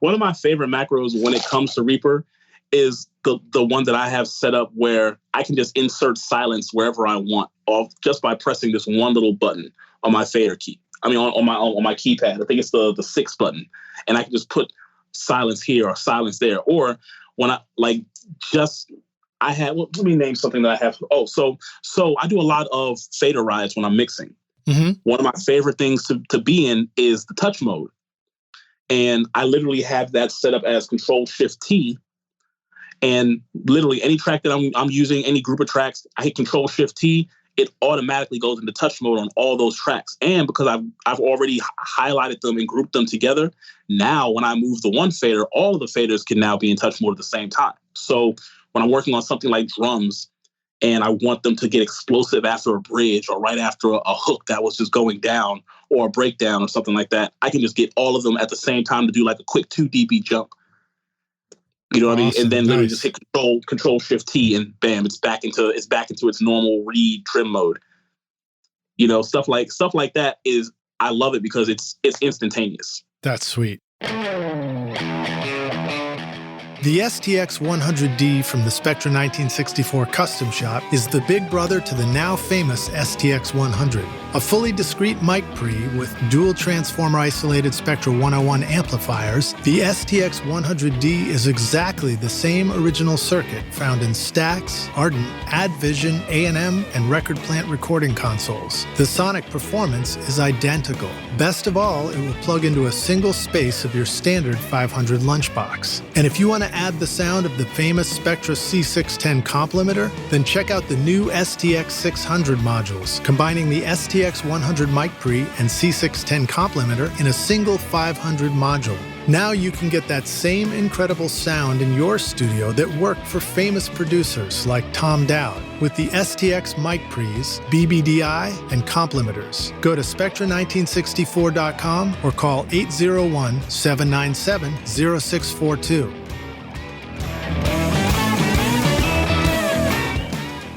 macros when it comes to Reaper is the one that I have set up where I can just insert silence wherever I want, just by pressing this one little button on my fader key. I mean, on my keypad. I think it's the 6 button, and I can just put silence here or silence there. Or when let me name something that I have. Oh, so I do a lot of fader rides when I'm mixing. Mm-hmm. One of my favorite things to be in is the touch mode. And I literally have that set up as Control-Shift-T. And literally any track that I'm using, any group of tracks, I hit Control-Shift-T, it automatically goes into touch mode on all those tracks. And because I've already highlighted them and grouped them together, now when I move the one fader, all of the faders can now be in touch mode at the same time. So when I'm working on something like drums, and I want them to get explosive after a bridge or right after a hook that was just going down, or a breakdown or something like that, I can just get all of them at the same time to do like a quick 2 dB jump. You know what I mean? And then literally just hit Control-Shift-T and bam, it's back into its normal read trim mode. Stuff like that I love it because it's instantaneous. That's sweet. The STX-100D from the Spectra 1964 Custom Shop is the big brother to the now famous STX-100. A fully discrete mic pre with dual transformer isolated Spectra 101 amplifiers, the STX-100D is exactly the same original circuit found in Stax, Ardent, AdVision, A&M, and Record Plant recording consoles. The sonic performance is identical. Best of all, it will plug into a single space of your standard 500 lunchbox. And if you want to add the sound of the famous Spectra C610 complementer, then check out the new STX600 modules, combining the STX100 mic pre and C610 complementer in a single 500 module. Now you can get that same incredible sound in your studio that worked for famous producers like Tom Dowd with the STX mic pre's, BBDI, and complementers. Go to spectra1964.com or call 801-797-0642.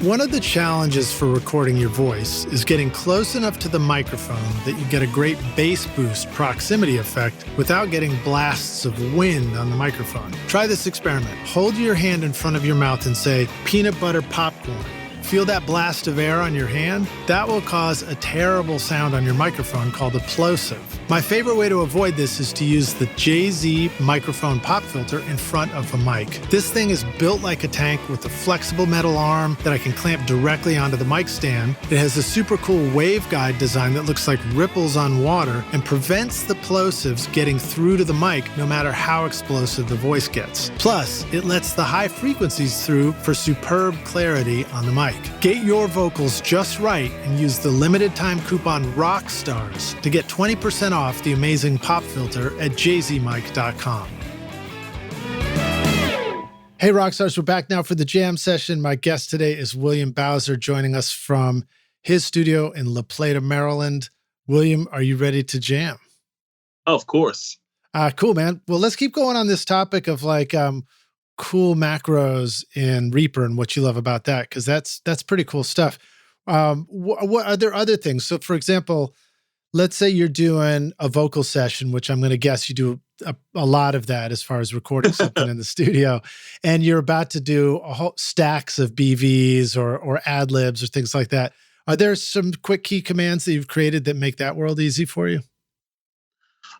One of the challenges for recording your voice is getting close enough to the microphone that you get a great bass boost proximity effect without getting blasts of wind on the microphone. Try this experiment. Hold your hand in front of your mouth and say, peanut butter popcorn. Feel that blast of air on your hand? That will cause a terrible sound on your microphone called a plosive. My favorite way to avoid this is to use the JZ microphone pop filter in front of a mic. This thing is built like a tank with a flexible metal arm that I can clamp directly onto the mic stand. It has a super cool waveguide design that looks like ripples on water and prevents the plosives getting through to the mic no matter how explosive the voice gets. Plus, it lets the high frequencies through for superb clarity on the mic. Get your vocals just right and use the limited time coupon ROCKSTARS to get 20% off the amazing pop filter at jzmic.com. Hey Rockstars, we're back now for the jam session. My guest today is William Bowser, joining us from his studio in La Plata, Maryland. William, are you ready to jam? Oh, of course. Cool, man. Well, let's keep going on this topic of cool macros in Reaper and what you love about that, because that's pretty cool stuff. What are there other things? So, for example, let's say you're doing a vocal session, which I'm going to guess you do a lot of that as far as recording something in the studio, and you're about to do a whole stacks of BVs or ad libs or things like that. Are there some quick key commands that you've created that make that world easy for you?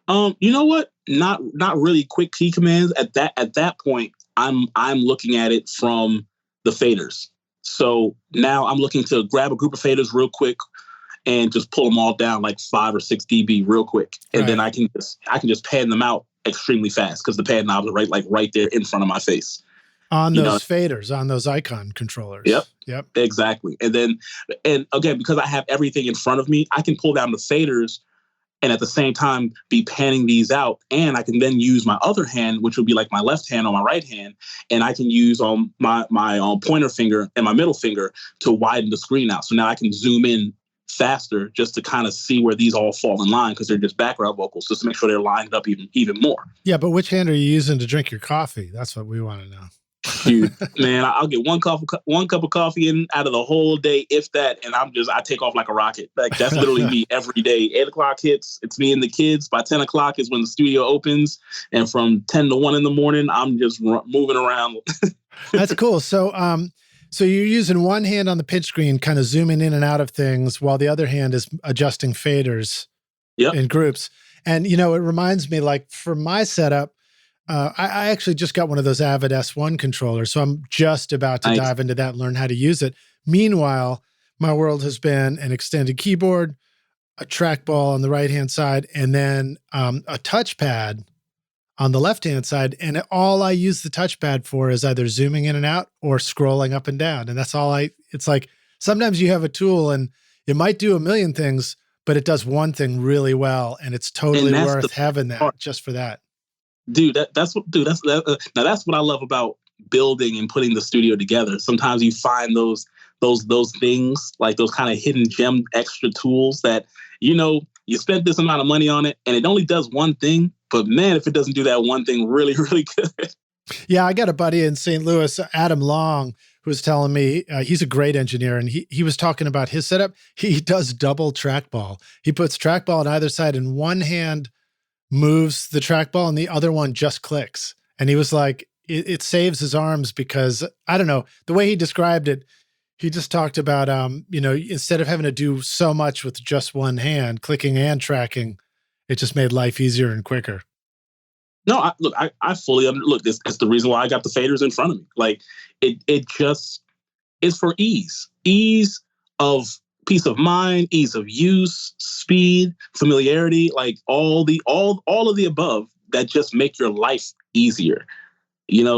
You know what? Not really quick key commands. At that point, I'm looking at it from the faders. So now I'm looking to grab a group of faders real quick and just pull them all down like 5 or 6 dB real quick. And Right. then I can just pan them out extremely fast because the pad knobs are right there in front of my face. On those faders, on those icon controllers. Yep. Exactly. And again, because I have everything in front of me, I can pull down the faders and at the same time be panning these out. And I can then use my other hand, which would be like my left hand or my right hand. And I can use my pointer finger and my middle finger to widen the screen out. So now I can zoom in faster just to kind of see where these all fall in line because they're just background vocals, just to make sure they're lined up even more. Yeah, but which hand are you using to drink your coffee? That's what we want to know. Dude, man, I'll get one cup of coffee in out of the whole day, if that, and I take off like a rocket. Like that's literally me every day. 8 o'clock hits, it's me and the kids. By 10 o'clock is when the studio opens, and from 10 to 1 in the morning, I'm just moving around. That's cool. So, so you're using one hand on the pitch screen, kind of zooming in and out of things, while the other hand is adjusting faders in groups. And it reminds me, like for my setup. I actually just got one of those Avid S1 controllers, so I'm just about to dive into that and learn how to use it. Meanwhile, my world has been an extended keyboard, a trackball on the right-hand side, and then a touchpad on the left-hand side. And all I use the touchpad for is either zooming in and out or scrolling up and down. And that's all it's like sometimes you have a tool and it might do a million things, but it does one thing really well. And it's totally worth having that just for that. Dude, that's what I love about building and putting the studio together. Sometimes you find those things, like those kind of hidden gem extra tools that, you spent this amount of money on it and it only does one thing, but man, if it doesn't do that one thing really, really good. Yeah, I got a buddy in St. Louis, Adam Long, who was telling me he's a great engineer, and he was talking about his setup. He does double trackball. He puts trackball on either side, and one hand moves the trackball and the other one just clicks. And he was like, it saves his arms because, I don't know, the way he described it, he just talked about, instead of having to do so much with just one hand, clicking and tracking, it just made life easier and quicker. No, I fully look. This is the reason why I got the faders in front of me. Like it just is for ease of peace of mind, ease of use, speed, familiarity, like all of the above that just make your life easier.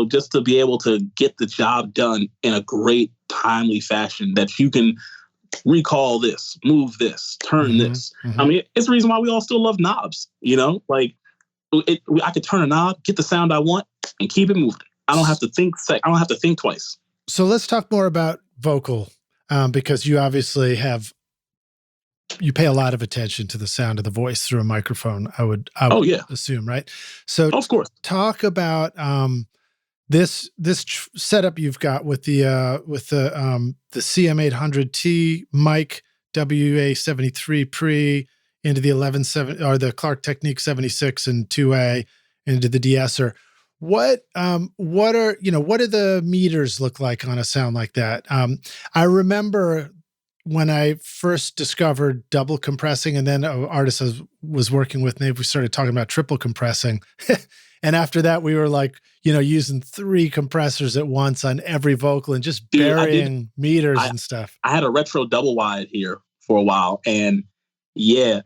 Just to be able to get the job done in a great, timely fashion that you can recall this, move this, turn this. I mean, it's the reason why we all still love knobs. Like I could turn a knob, get the sound I want, and keep it moving. I don't have to think. I don't have to think twice. So let's talk more about vocal. Because you obviously you pay a lot of attention to the sound of the voice through a microphone, I would assume, right? So of course, talk about this setup you've got with the CM800T mic, WA73 pre into the 11.7 or the Clark Technique 76 and 2A into the De-Esser. What do the meters look like on a sound like that? I remember when I first discovered double compressing, and then an artist I was working with, maybe we started talking about triple compressing. And after that, we were like, using 3 compressors at once on every vocal and just burying meters and stuff. I had a retro double wide here for a while, and yeah,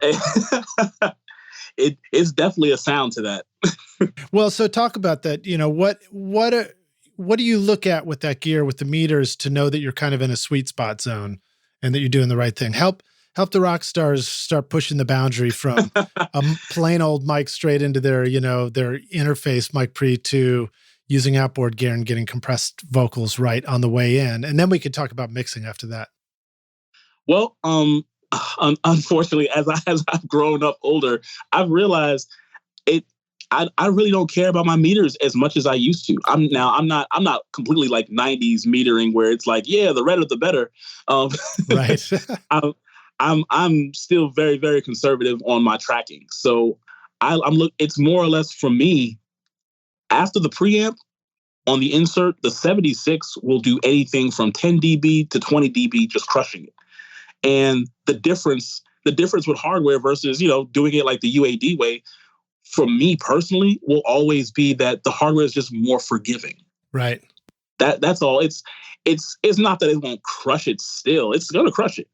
it's definitely a sound to that. Well, so talk about that. What do you look at with that gear, with the meters, to know that you're kind of in a sweet spot zone and that you're doing the right thing? Help the rock stars start pushing the boundary from a plain old mic straight into their interface mic pre to using outboard gear and getting compressed vocals right on the way in. And then we could talk about mixing after that. Well, unfortunately, as I've grown up older, I've realized I really don't care about my meters as much as I used to. I'm not completely like 90s metering where it's like, yeah, the redder the better. Right. I'm still very, very conservative on my tracking. So it's more or less for me, after the preamp on the insert, the 76 will do anything from 10 dB to 20 dB, just crushing it. And the difference with hardware versus, doing it like the UAD way, for me personally, will always be that the hardware is just more forgiving. Right. That's all. It's not that it won't crush it still. It's going to crush it.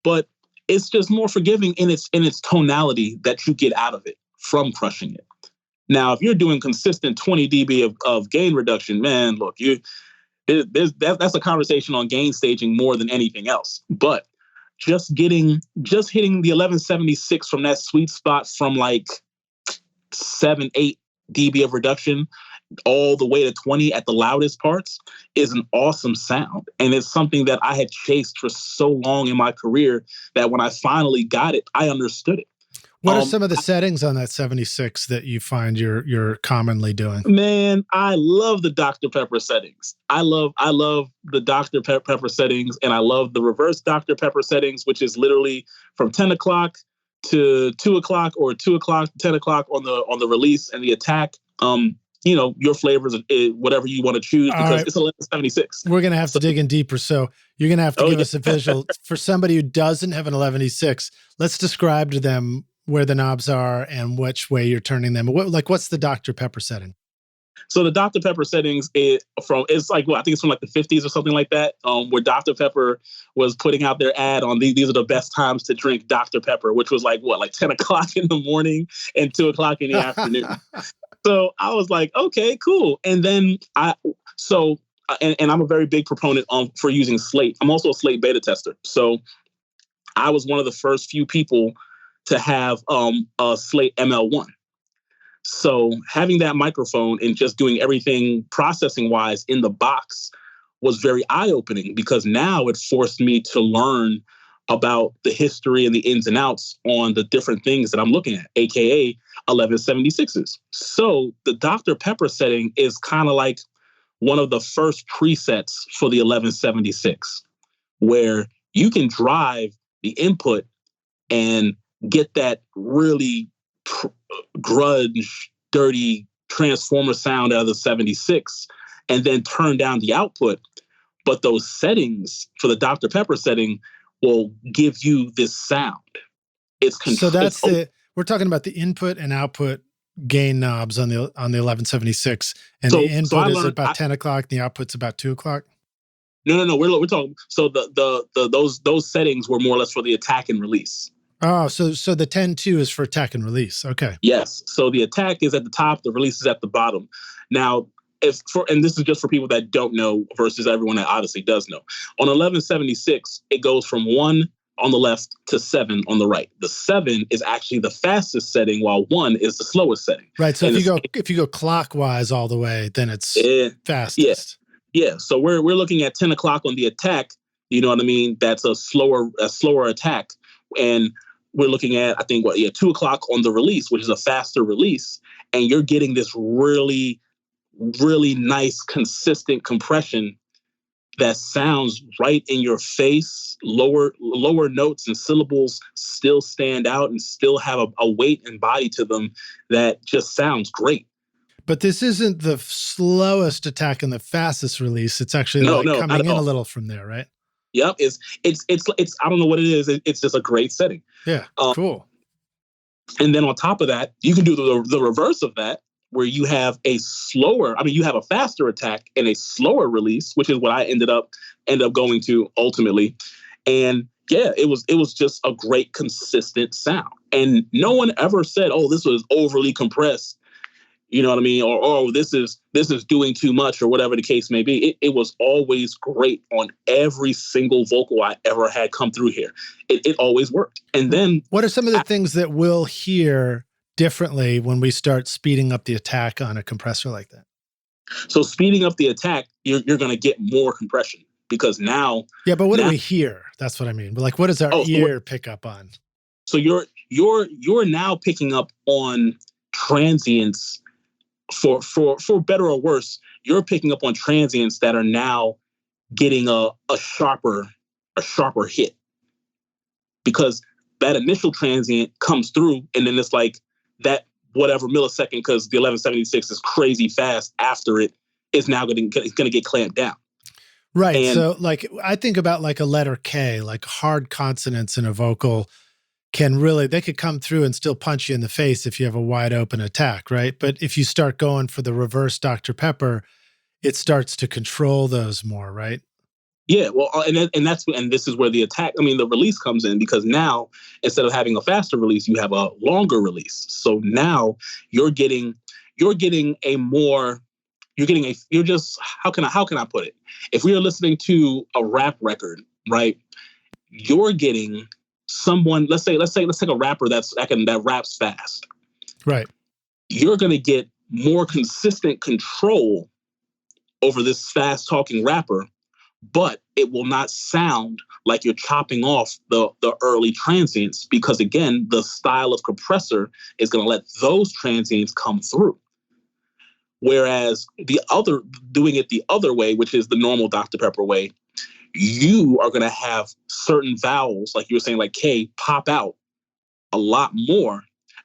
But it's just more forgiving in its tonality that you get out of it from crushing it. Now, if you're doing consistent 20 dB of gain reduction, man, look, that's a conversation on gain staging more than anything else. But just hitting the 1176 from that sweet spot from like 7-8 dB of reduction all the way to 20 at the loudest parts is an awesome sound. And it's something that I had chased for so long in my career that when I finally got it, I understood it. What are some of the settings on that 76 that you find you're commonly doing? Man, I love the Dr. Pepper settings. I love the Dr. Pepper settings, and I love the reverse Dr. Pepper settings, which is literally from 10 o'clock to 2 o'clock or 2 o'clock, 10 o'clock on the release and the attack. Your flavors, whatever you want to choose, because it's 1176. We're going to have to dig in deeper. So you're going to have to give us a visual. For somebody who doesn't have an 1176, let's describe to them where the knobs are and which way you're turning them. What's the Dr. Pepper setting? So the Dr. Pepper settings I think it's from like the 50s or something like that, where Dr. Pepper was putting out their ad on these are the best times to drink Dr. Pepper, which was like 10 o'clock in the morning and 2 o'clock in the afternoon. So I was like, okay, cool. And then and I'm a very big proponent for using Slate. I'm also a Slate beta tester. So I was one of the first few people to have a Slate ML1. So having that microphone and just doing everything processing wise in the box was very eye-opening, because now it forced me to learn about the history and the ins and outs on the different things that I'm looking at, aka 1176s. So the Dr. Pepper setting is kind of like one of the first presets for the 1176, where you can drive the input and get that really grunge, dirty transformer sound out of the 76 and then turn down the output. But those settings for the Dr. Pepper setting will give you this sound. So we're talking about the input and output gain knobs on the 1176, and the input is about 10 o'clock and the output's about 2 o'clock. No. We're talking. So those settings were more or less for the attack and release. Oh, so the 10-2 is for attack and release. Okay. Yes. So the attack is at the top, the release is at the bottom. Now, and this is just for people that don't know versus everyone that obviously does know. On 1176, it goes from 1 on the left to 7 on the right. The 7 is actually the fastest setting, while 1 is the slowest setting. Right. So if you go clockwise all the way, then it's fastest. Yeah. So we're looking at 10 o'clock on the attack. You know what I mean? That's a slower attack. And we're looking at, I think, 2 o'clock on the release, which is a faster release. And you're getting this really, really nice, consistent compression that sounds right in your face. Lower notes and syllables still stand out and still have a weight and body to them that just sounds great. But this isn't the slowest attack and the fastest release. It's actually coming in a little from there, right? Yep. It's I don't know what it is. It's just a great setting. Yeah. Cool. And then on top of that, you can do the reverse of that, where you have you have a faster attack and a slower release, which is what I end up going to ultimately. And yeah, it was just a great consistent sound. And no one ever said, oh, this was overly compressed. You know what I mean? Or, oh, this is doing too much, or whatever the case may be. It was always great on every single vocal I ever had come through here. It always worked. And then what are some of the things that we'll hear differently when we start speeding up the attack on a compressor like that? So speeding up the attack, you're going to get more compression, because now. Yeah, but what do we hear? That's what I mean. But like, what does our ear pick up on? So you're now picking up on transients. For better or worse, you're picking up on transients that are now getting a sharper hit. because that initial transient comes through, and then it's like that whatever millisecond, because the 1176 is crazy fast after it, is now going to get clamped down. Right. And So like I think about like a letter K, like hard consonants in a vocal they could come through and still punch you in the face if you have a wide open attack, right? But if you start going for the reverse Dr. Pepper, it starts to control those more, right? yeah, well, and this is where the release comes in, because now instead of having a faster release, you have a longer release. So now you're getting how can I put it? If we are listening to a rap record, right? You're getting someone, let's take a rapper that raps fast. Right. You're going to get more consistent control over this fast talking rapper, but it will not sound like you're chopping off the early transients, because again, the style of compressor is going to let those transients come through. Whereas doing it the other way, which is the normal Dr. Pepper way, you are going to have certain vowels, like you were saying, like K, pop out a lot more,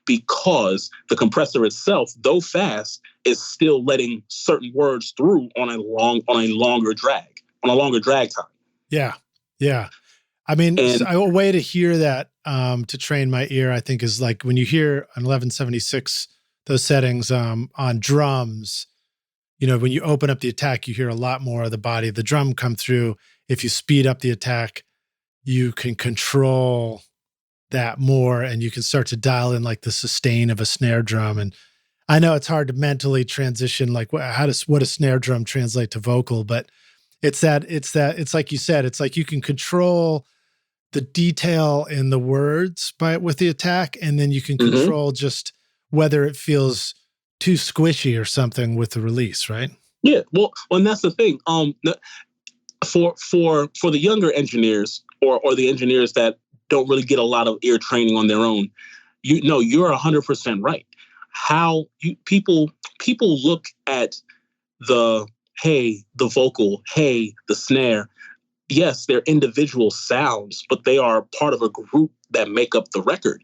because the compressor itself, though fast, is still letting certain words through on a longer drag time. Yeah. Yeah. I mean, And a way to hear that, to train my ear, I think, is like when you hear an 1176, those settings on drums, when you open up the attack, you hear a lot more of the body of the drum come through. If you speed up the attack, you can control that more, and you can start to dial in like the sustain of a snare drum. And I know it's hard to mentally transition, like what a snare drum translate to vocal, but it's like you said, it's like you can control the detail in the words with the attack, and then you can control just whether it feels too squishy or something with the release, right? Yeah, well, and that's the thing. For the younger engineers, or the engineers that don't really get a lot of ear training on their own, you're 100% right. How people look at the vocal, the snare. Yes, they're individual sounds, but they are part of a group that make up the record.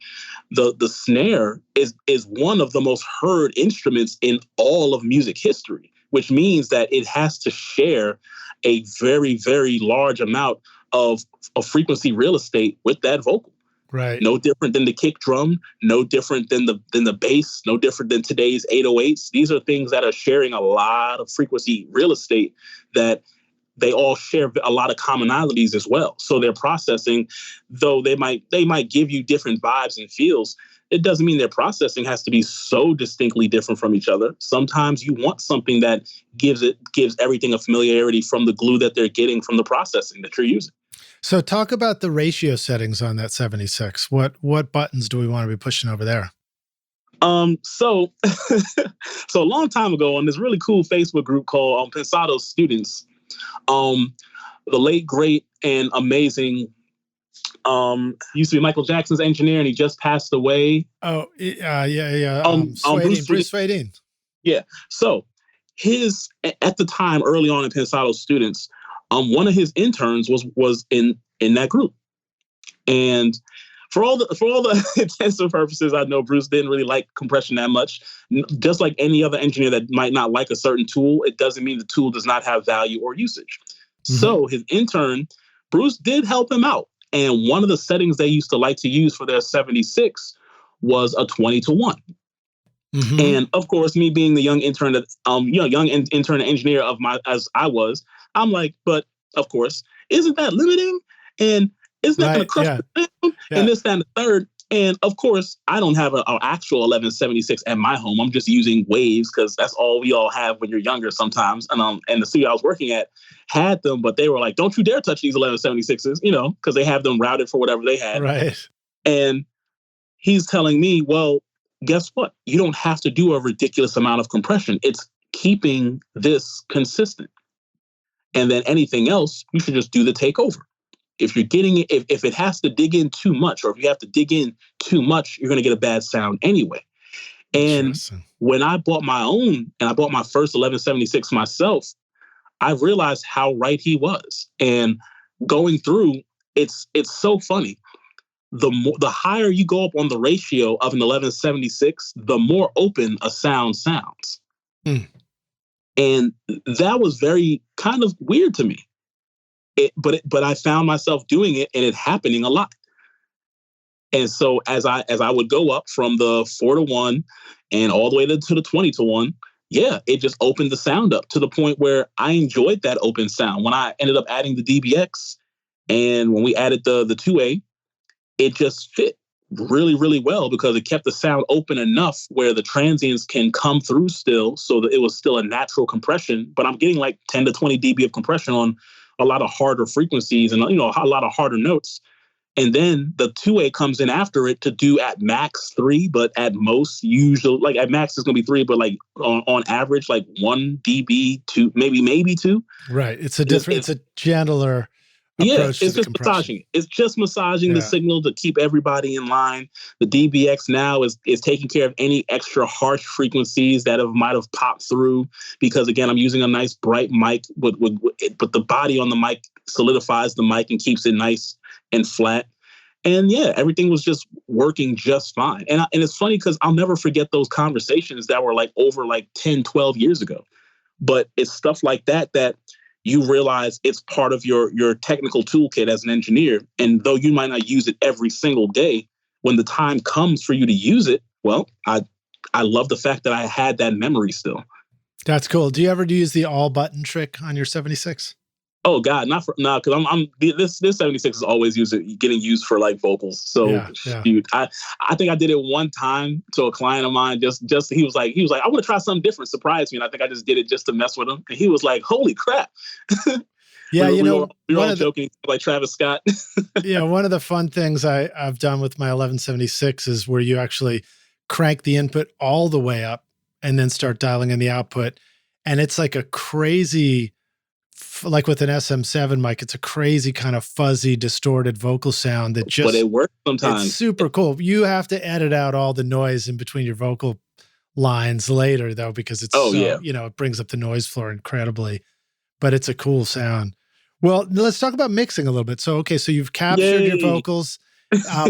The snare is one of the most heard instruments in all of music history, which means that it has to share a very, very large amount of frequency real estate with that vocal. Right. No different than the kick drum, no different than the bass, no different than today's 808s. These are things that are sharing a lot of frequency real estate, that they all share a lot of commonalities as well. So their processing, though they might give you different vibes and feels, it doesn't mean their processing has to be so distinctly different from each other. Sometimes you want something that gives everything a familiarity from the glue that they're getting from the processing that you're using. So talk about the ratio settings on that 76. What buttons do we want to be pushing over there? So a long time ago, on this really cool Facebook group called Pensado Students, the late, great, and amazing used to be Michael Jackson's engineer, and he just passed away. Oh, yeah. Bruce Swedien. Yeah. So at the time, early on in Pensado Students, one of his interns was in that group. And for all the intents and purposes, I know Bruce didn't really like compression that much. Just like any other engineer that might not like a certain tool, it doesn't mean the tool does not have value or usage. Mm-hmm. So his intern, Bruce, did help him out. And one of the settings they used to like to use for their 76 was a 20-1. Mm-hmm. And of course, me being the young intern intern engineer as I was, I'm like, but of course, isn't that limiting? And isn't that going to crush the sound? Yeah. And this, that, and the third. And of course, I don't have an actual 1176 at my home. I'm just using waves, because that's all we all have when you're younger sometimes. And the studio I was working at had them, but they were like, don't you dare touch these 1176s, because they have them routed for whatever they had. Right. And he's telling me, well, guess what? You don't have to do a ridiculous amount of compression. It's keeping this consistent. And then anything else, you should just do the takeover. If you're getting it, if it has to dig in too much, or if you have to dig in too much, you're going to get a bad sound anyway. And when I bought my own, and I bought my first 1176 myself, I realized how right he was. And going through, it's so funny. the higher you go up on the ratio of an 1176, the more open a sound sounds. Mm. And that was very kind of weird to me. But I found myself doing it and it happening a lot. And so as I would go up from the 4-to-1 and all the way to the 20-to-1, yeah, it just opened the sound up to the point where I enjoyed that open sound. When I ended up adding the DBX and when we added the 2A, it just fit really, really well because it kept the sound open enough where the transients can come through still, so that it was still a natural compression. But I'm getting like 10 to 20 dB of compression on a lot of harder frequencies and, you know, a lot of harder notes. And then the 2A comes in after it to do at max 3, but at most, usually, like at max, it's going to be 3, but like on average, like 1 dB, 2, maybe 2. Right. It's a gentler approach to the compression. Massaging. It's just massaging the signal to keep everybody in line. The DBX now is taking care of any extra harsh frequencies that might have popped through because, again, I'm using a nice bright mic, but the body on the mic solidifies the mic and keeps it nice and flat. And yeah, everything was just working just fine. And it's funny because I'll never forget those conversations that were like over like 10, 12 years ago. But it's stuff like that you realize it's part of your technical toolkit as an engineer. And though you might not use it every single day, when the time comes for you to use it, well, I love the fact that I had that memory still. That's cool. Do you ever use the all button trick on your 76? Oh God, because this 76 is always getting used for like vocals. So shoot, I think I did it one time to a client of mine. Just he was like, I want to try something different, surprise me. And I think I just did it just to mess with him. And he was like, holy crap. Yeah, we were all joking like Travis Scott. Yeah, one of the fun things I've done with my 1176 is where you actually crank the input all the way up and then start dialing in the output. And it's like a crazy, like with an SM7 mic, it's a crazy kind of fuzzy, distorted vocal sound that just— but it works sometimes. It's super cool. You have to edit out all the noise in between your vocal lines later, though, because it's it brings up the noise floor incredibly. But it's a cool sound. Well, let's talk about mixing a little bit. So, okay, so you've captured your vocals.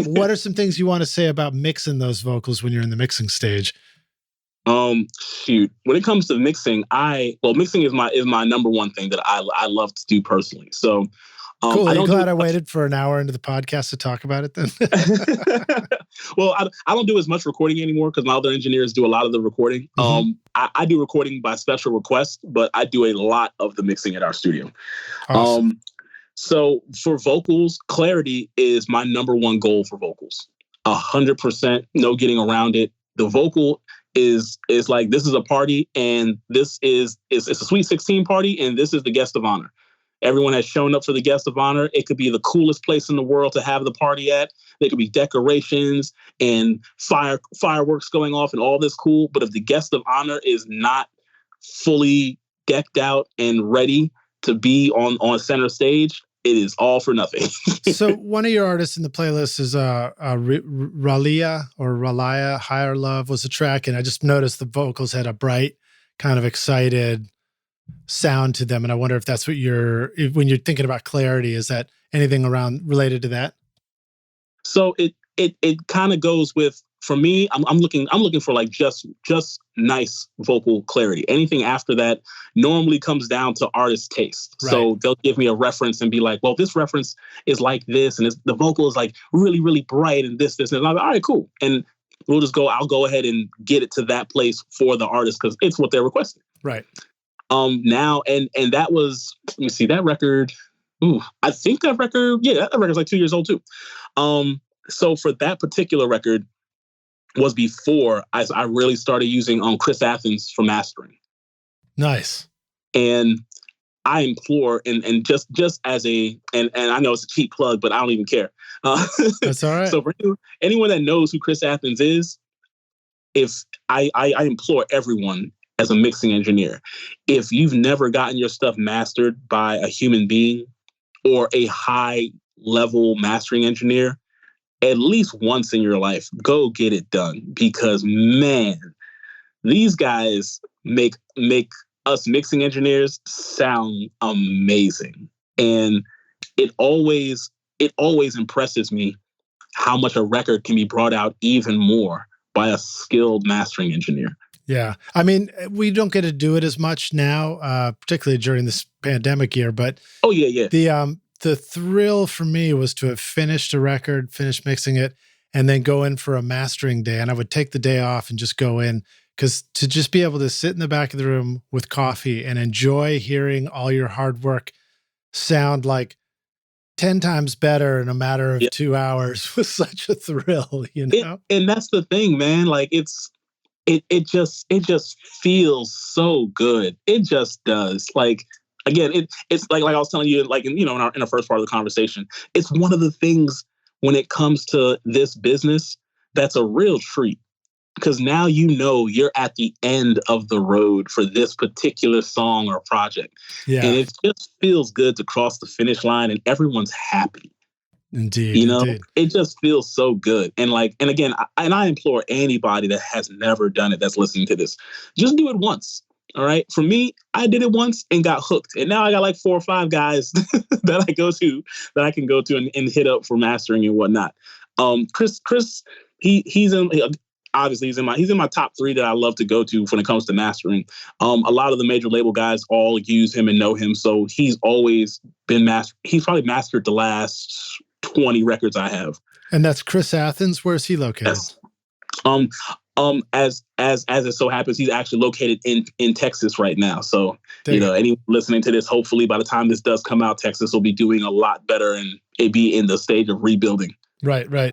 What are some things you want to say about mixing those vocals when you're in the mixing stage? Shoot. When it comes to mixing, mixing is my number one thing that I love to do personally. So, cool. Are you glad I waited for an hour into the podcast to talk about it then? Well, I don't do as much recording anymore because my other engineers do a lot of the recording. Mm-hmm. I do recording by special request, but I do a lot of the mixing at our studio. Awesome. So for vocals, clarity is my number one goal for vocals. 100%, no getting around it. The vocal is like, this is a party and it's a Sweet 16 party and this is the guest of honor. Everyone has shown up for the guest of honor. It could be the coolest place in the world to have the party at. There could be decorations and fireworks going off and all this cool. But if the guest of honor is not fully decked out and ready to be on center stage, it is all for nothing. So one of your artists in the playlist is Ralia, Higher Love was the track. And I just noticed the vocals had a bright, kind of excited sound to them. And I wonder if that's what when you're thinking about clarity, is that anything related to that? So it kind of goes with, for me, I'm looking for like just nice vocal clarity. Anything after that normally comes down to artist taste. Right. So they'll give me a reference and be like, well, this reference is like this, and the vocal is like really, really bright and this, and I'm like, all right, cool. And I'll go ahead and get it to that place for the artist because it's what they're requesting. Right. Now, and that was, let me see, that record, I think that record's like 2 years old too. So for that particular record was before I really started using Chris Athens for mastering. Nice. And I implore, and just as and I know it's a cheap plug, but I don't even care. That's all right. So for anyone that knows who Chris Athens is, if I implore everyone as a mixing engineer, if you've never gotten your stuff mastered by a human being or a high level mastering engineer, at least once in your life, go get it done. Because man, these guys make us mixing engineers sound amazing. And it always impresses me how much a record can be brought out even more by a skilled mastering engineer. Yeah. I mean, we don't get to do it as much now, particularly during this pandemic year, but oh yeah. The thrill for me was to have finished a record, finished mixing it, and then go in for a mastering day. And I would take the day off and just go in, because to just be able to sit in the back of the room with coffee and enjoy hearing all your hard work sound like 10 times better in a matter of 2 hours was such a thrill, you know? And that's the thing, man. Like it just feels so good. It just does. Like, again, it's like I was telling you, like, in the first part of the conversation, it's one of the things when it comes to this business that's a real treat, because now you're at the end of the road for this particular song or project. Yeah. And it just feels good to cross the finish line and everyone's happy. Indeed. Indeed. It just feels so good. And again, I implore anybody that has never done it, that's listening to this, just do it once. All right. For me, I did it once and got hooked. And now I got like 4 or 5 guys that I can go to and hit up for mastering and whatnot. Chris, he's in my top 3 that I love to go to when it comes to mastering. A lot of the major label guys all use him and know him. So he's always been he's probably mastered the last 20 records I have. And that's Chris Athens. Where is he located? Yes. As it so happens, he's actually located in Texas right now. So, anyone listening to this, hopefully by the time this does come out, Texas will be doing a lot better and it be in the stage of rebuilding. Right.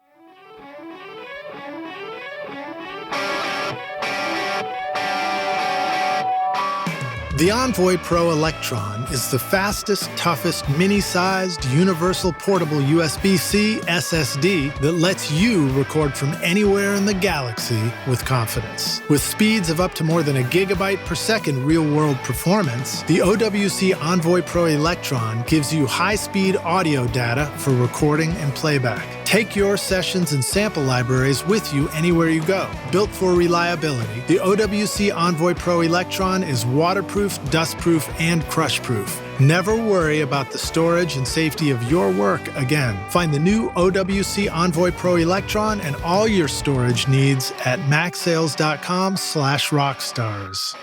The Envoy Pro Electron is the fastest, toughest, mini-sized, universal portable USB-C SSD that lets you record from anywhere in the galaxy with confidence. With speeds of up to more than 1 gigabyte per second real-world performance, the OWC Envoy Pro Electron gives you high-speed audio data for recording and playback. Take your sessions and sample libraries with you anywhere you go. Built for reliability, the OWC Envoy Pro Electron is waterproof, dustproof, and crushproof. Never worry about the storage and safety of your work again. Find the new OWC Envoy Pro Electron and all your storage needs at macsales.com/rockstars.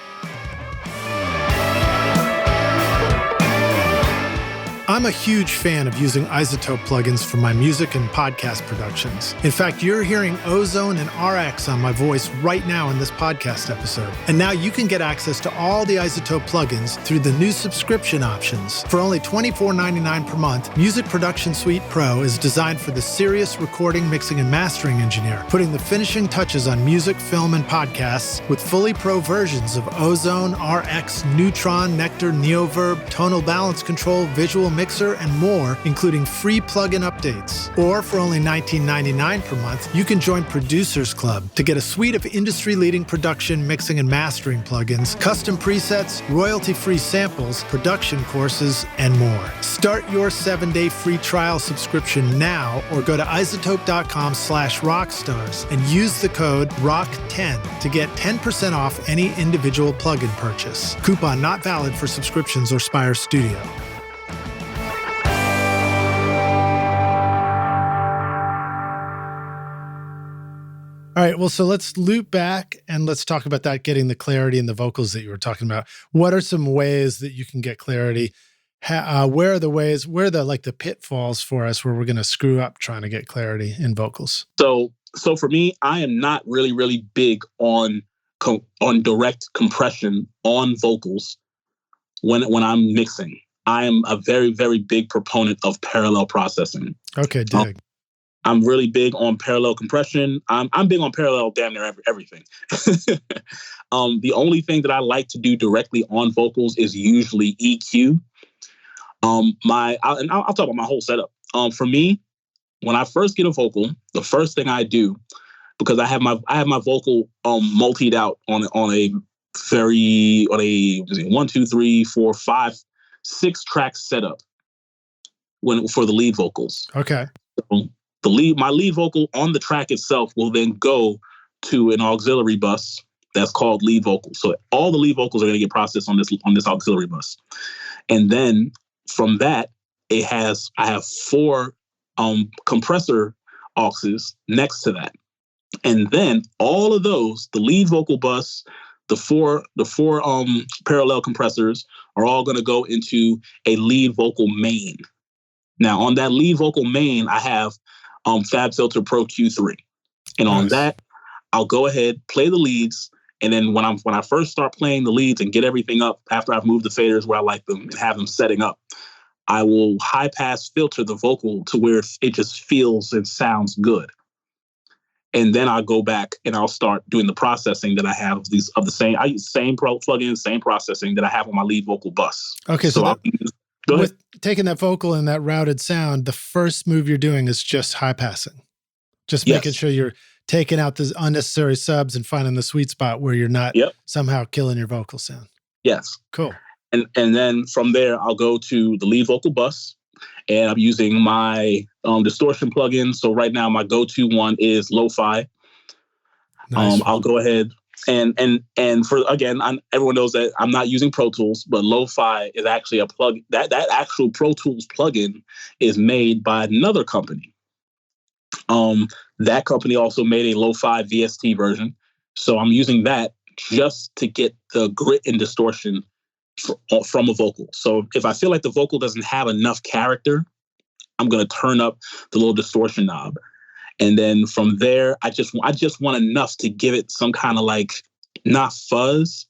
I'm a huge fan of using iZotope plugins for my music and podcast productions. In fact, you're hearing Ozone and RX on my voice right now in this podcast episode. And now you can get access to all the iZotope plugins through the new subscription options. For only $24.99 per month, Music Production Suite Pro is designed for the serious recording, mixing, and mastering engineer, putting the finishing touches on music, film, and podcasts with fully pro versions of Ozone, RX, Neutron, Nectar, Neoverb, tonal balance control, visual mixer, and more, including free plugin updates. Or for only $19.99 per month, you can join Producers Club to get a suite of industry-leading production, mixing, and mastering plugins, custom presets, royalty-free samples, production courses, and more. Start your 7-day free trial subscription now, or go to iZotope.com/rockstars and use the code ROCK10 to get 10% off any individual plugin purchase. Coupon not valid for subscriptions or Spire Studio. All right, well, so let's loop back and let's talk about that, getting the clarity in the vocals that you were talking about. What are some ways that you can get clarity? Where are the ways, where are the pitfalls for us where we're going to screw up trying to get clarity in vocals? So for me, I am not really big on direct compression on vocals when I'm mixing. I am a very, very big proponent of parallel processing. Okay, dig. I'm really big on parallel compression. I'm big on parallel damn near everything. The only thing that I like to do directly on vocals is usually EQ. I'll talk about my whole setup. For me, when I first get a vocal, the first thing I do, because I have my vocal multied out on a 1, 2, 3, 4, 5, 6 track setup for the lead vocals. Okay. So my lead vocal on the track itself will then go to an auxiliary bus that's called lead vocal. So all the lead vocals are going to get processed on this auxiliary bus. And then from that, I have 4 compressor auxes next to that. And then all of those, the lead vocal bus, the four parallel compressors are all going to go into a lead vocal main. Now on that lead vocal main, I have FabFilter Pro Q3. And on that, I'll go ahead, play the leads. And then when I first start playing the leads and get everything up after I've moved the faders where I like them and have them setting up, I will high pass filter the vocal to where it just feels and sounds good. And then I'll go back and I'll start doing the processing that I have I use the same plugins, same processing that I have on my lead vocal bus. Okay, so go ahead. Taking that vocal and that routed sound, the first move you're doing is just high passing. Just making sure you're taking out the unnecessary subs and finding the sweet spot where you're not somehow killing your vocal sound. Yes. Cool. And then from there, I'll go to the lead vocal bus. And I'm using my distortion plugin. So right now, my go-to one is Lo-Fi. Nice. I'll go ahead and for again, everyone knows that I'm not using Pro Tools, but Lo-Fi is actually a plug. That actual Pro Tools plugin is made by another company. That company also made a Lo-Fi VST version. So I'm using that just to get the grit and distortion from a vocal. So if I feel like the vocal doesn't have enough character, I'm going to turn up the little distortion knob. And then from there, I just want enough to give it some kind of like, not fuzz,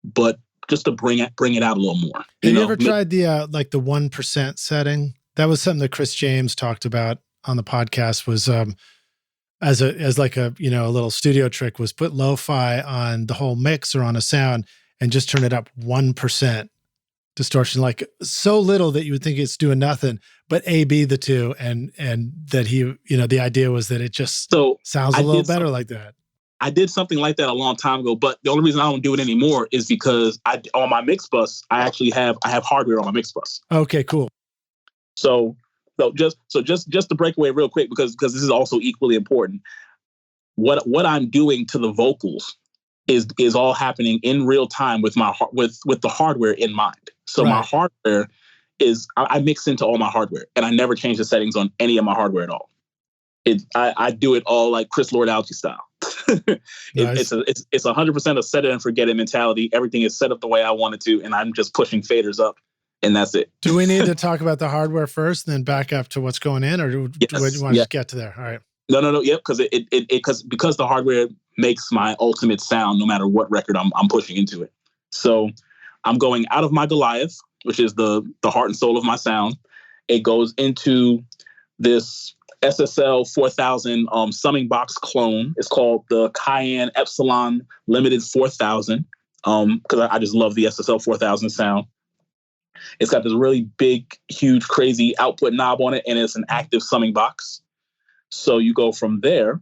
but just to bring it out a little more. Have you ever tried the like the 1% setting? That was something that Chris James talked about on the podcast, was as like a, you know, a little studio trick, was put lo-fi on the whole mix or on a sound and just turn it up 1% distortion, like so little that you would think it's doing nothing, but A/B the two, and that he, you know, the idea was that it just sounds a little better like that. I did something like that a long time ago, but the only reason I don't do it anymore is because on my mix bus, I have hardware on my mix bus. Okay, cool. So just to break away real quick, because this is also equally important. What I'm doing to the vocals is all happening in real time with the hardware in mind. So my hardware is, I mix into all my hardware, and I never change the settings on any of my hardware at all. I do it all like Chris Lord-Alge style. Nice. It's 100% a set it and forget it mentality. Everything is set up the way I want it to, and I'm just pushing faders up, and that's it. Do we need to talk about the hardware first, and then back up to what's going in, or do you want to just get to there? All right. No. Yep, because the hardware makes my ultimate sound no matter what record I'm pushing into it. So I'm going out of my Goliath, which is the heart and soul of my sound. It goes into this SSL 4000 summing box clone. It's called the Cayenne Epsilon Limited 4000 because I just love the SSL 4000 sound. It's got this really big, huge, crazy output knob on it, and it's an active summing box. So you go from there,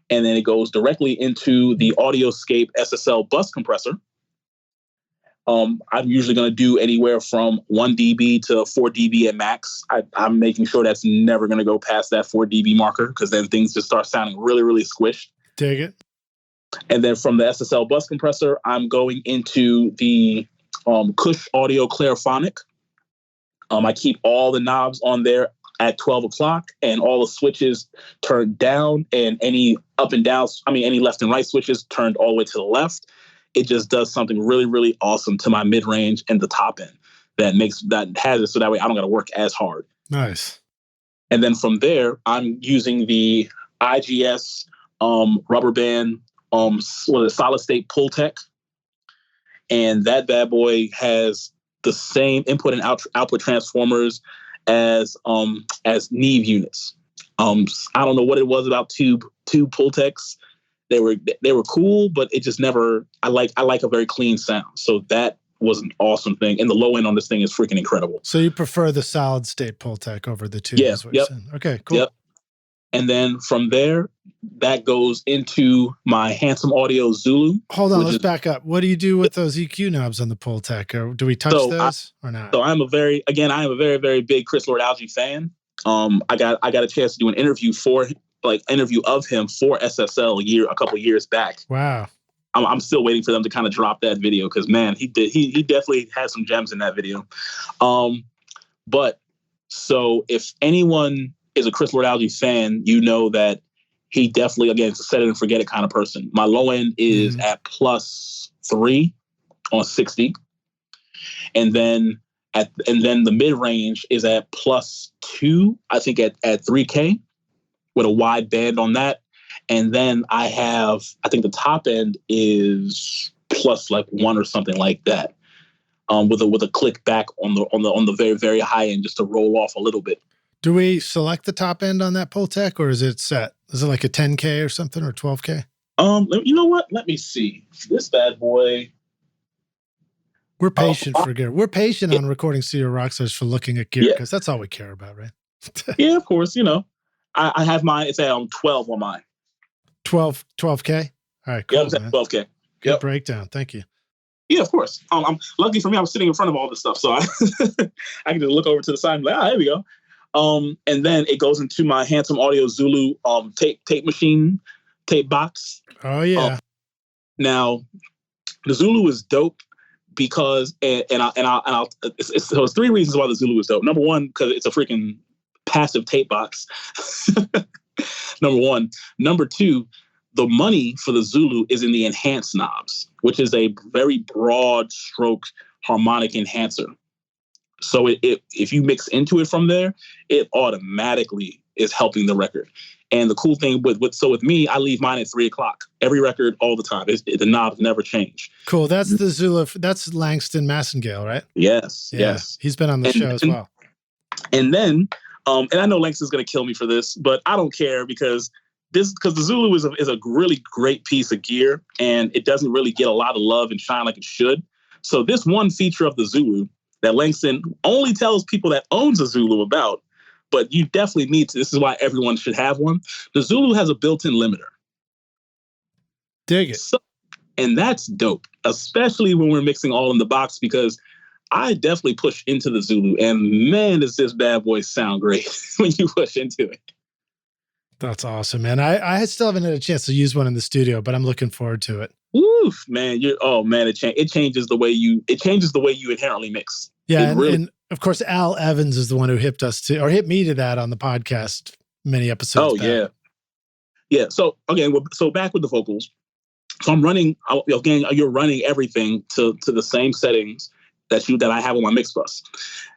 and then it goes directly into the Audioscape SSL bus compressor. I'm usually going to do anywhere from 1 dB to 4 dB at max. I'm making sure that's never going to go past that 4 dB marker, because then things just start sounding really, really squished. Dig it. And then from the SSL bus compressor, I'm going into the Cush Audio Clairphonic. I keep all the knobs on there at 12 o'clock, and all the switches turned down, and any up and down, any left and right switches turned all the way to the left. It just does something really, really awesome to my mid-range and the top end that has it so that way I don't got to work as hard. Nice. And then from there, I'm using the IGS rubber band solid state Pultec, and that bad boy has the same input and output transformers as Neve units. I don't know what it was about tube Pultecs. They were cool, but it just never. I like a very clean sound, so that was an awesome thing. And the low end on this thing is freaking incredible. So you prefer the solid state Pultec over the tube? Yeah. Yep. Okay. Cool. Yep. And then from there, that goes into my Handsome Audio Zulu. Hold on, let's back up. What do you do with those EQ knobs on the Pultec? Or do we touch those or not? So I am a very, very big Chris Lord-Alge fan. I got a chance to do an interview of him for SSL a couple years back. Wow. I'm still waiting for them to kind of drop that video, because man, he definitely had some gems in that video. But so if anyone is a Chris Lord-Alge fan, you know that he definitely, again, is a set it and forget it kind of person. My low end is at +3 on 60. And then the mid range is at +2, I think at 3K with a wide band on that. And then I think the top end is +1 or something like that. With a click back on the very, very high end just to roll off a little bit. Do we select the top end on that Pultec, or is it set? Is it like a 10K or something, or 12K? You know what? Let me see. This bad boy. We're patient for gear. We're patient on Recording Studio Rockstars for looking at gear because that's all we care about, right? Yeah, of course. You know, I have mine. It's at 12 on mine. 12K. All right, cool. Yeah, it's at 12K. Good breakdown. Thank you. Yeah, of course. I'm lucky for me. I was sitting in front of all this stuff, so I can just look over to the side and be like, here we go. And then it goes into my Handsome Audio Zulu tape machine, tape box. Oh yeah. Now, the Zulu is dope because it's 3 reasons why the Zulu is dope. Number one, because it's a freaking passive tape box. Number one. Number two, the money for the Zulu is in the enhance knobs, which is a very broad stroke harmonic enhancer. So if you mix into it from there, it automatically is helping the record. And the cool thing with me, I leave mine at 3:00 every record all the time. The knobs never change. Cool. That's the Zulu. That's Langston Massengale, right? Yes. Yeah. Yes. He's been on the show as well. And then, and I know Langston's going to kill me for this, but I don't care because the Zulu is a really great piece of gear, and it doesn't really get a lot of love and shine like it should. So this one feature of the Zulu that Langston only tells people that owns a Zulu about, but you definitely need to. This is why everyone should have one. The Zulu has a built-in limiter. Dig it. And that's dope, especially when we're mixing all in the box, because I definitely push into the Zulu, and man, does this bad boy sound great when you push into it. That's awesome, man. I still haven't had a chance to use one in the studio, but I'm looking forward to it. Woof, man. It changes the way you inherently mix. Yeah. And of course, Al Evans is the one who hit me to that on the podcast many episodes back. Yeah. Yeah. So again, so back with the vocals. So I'm running, again, you're running everything to the same settings that I have on my mix bus.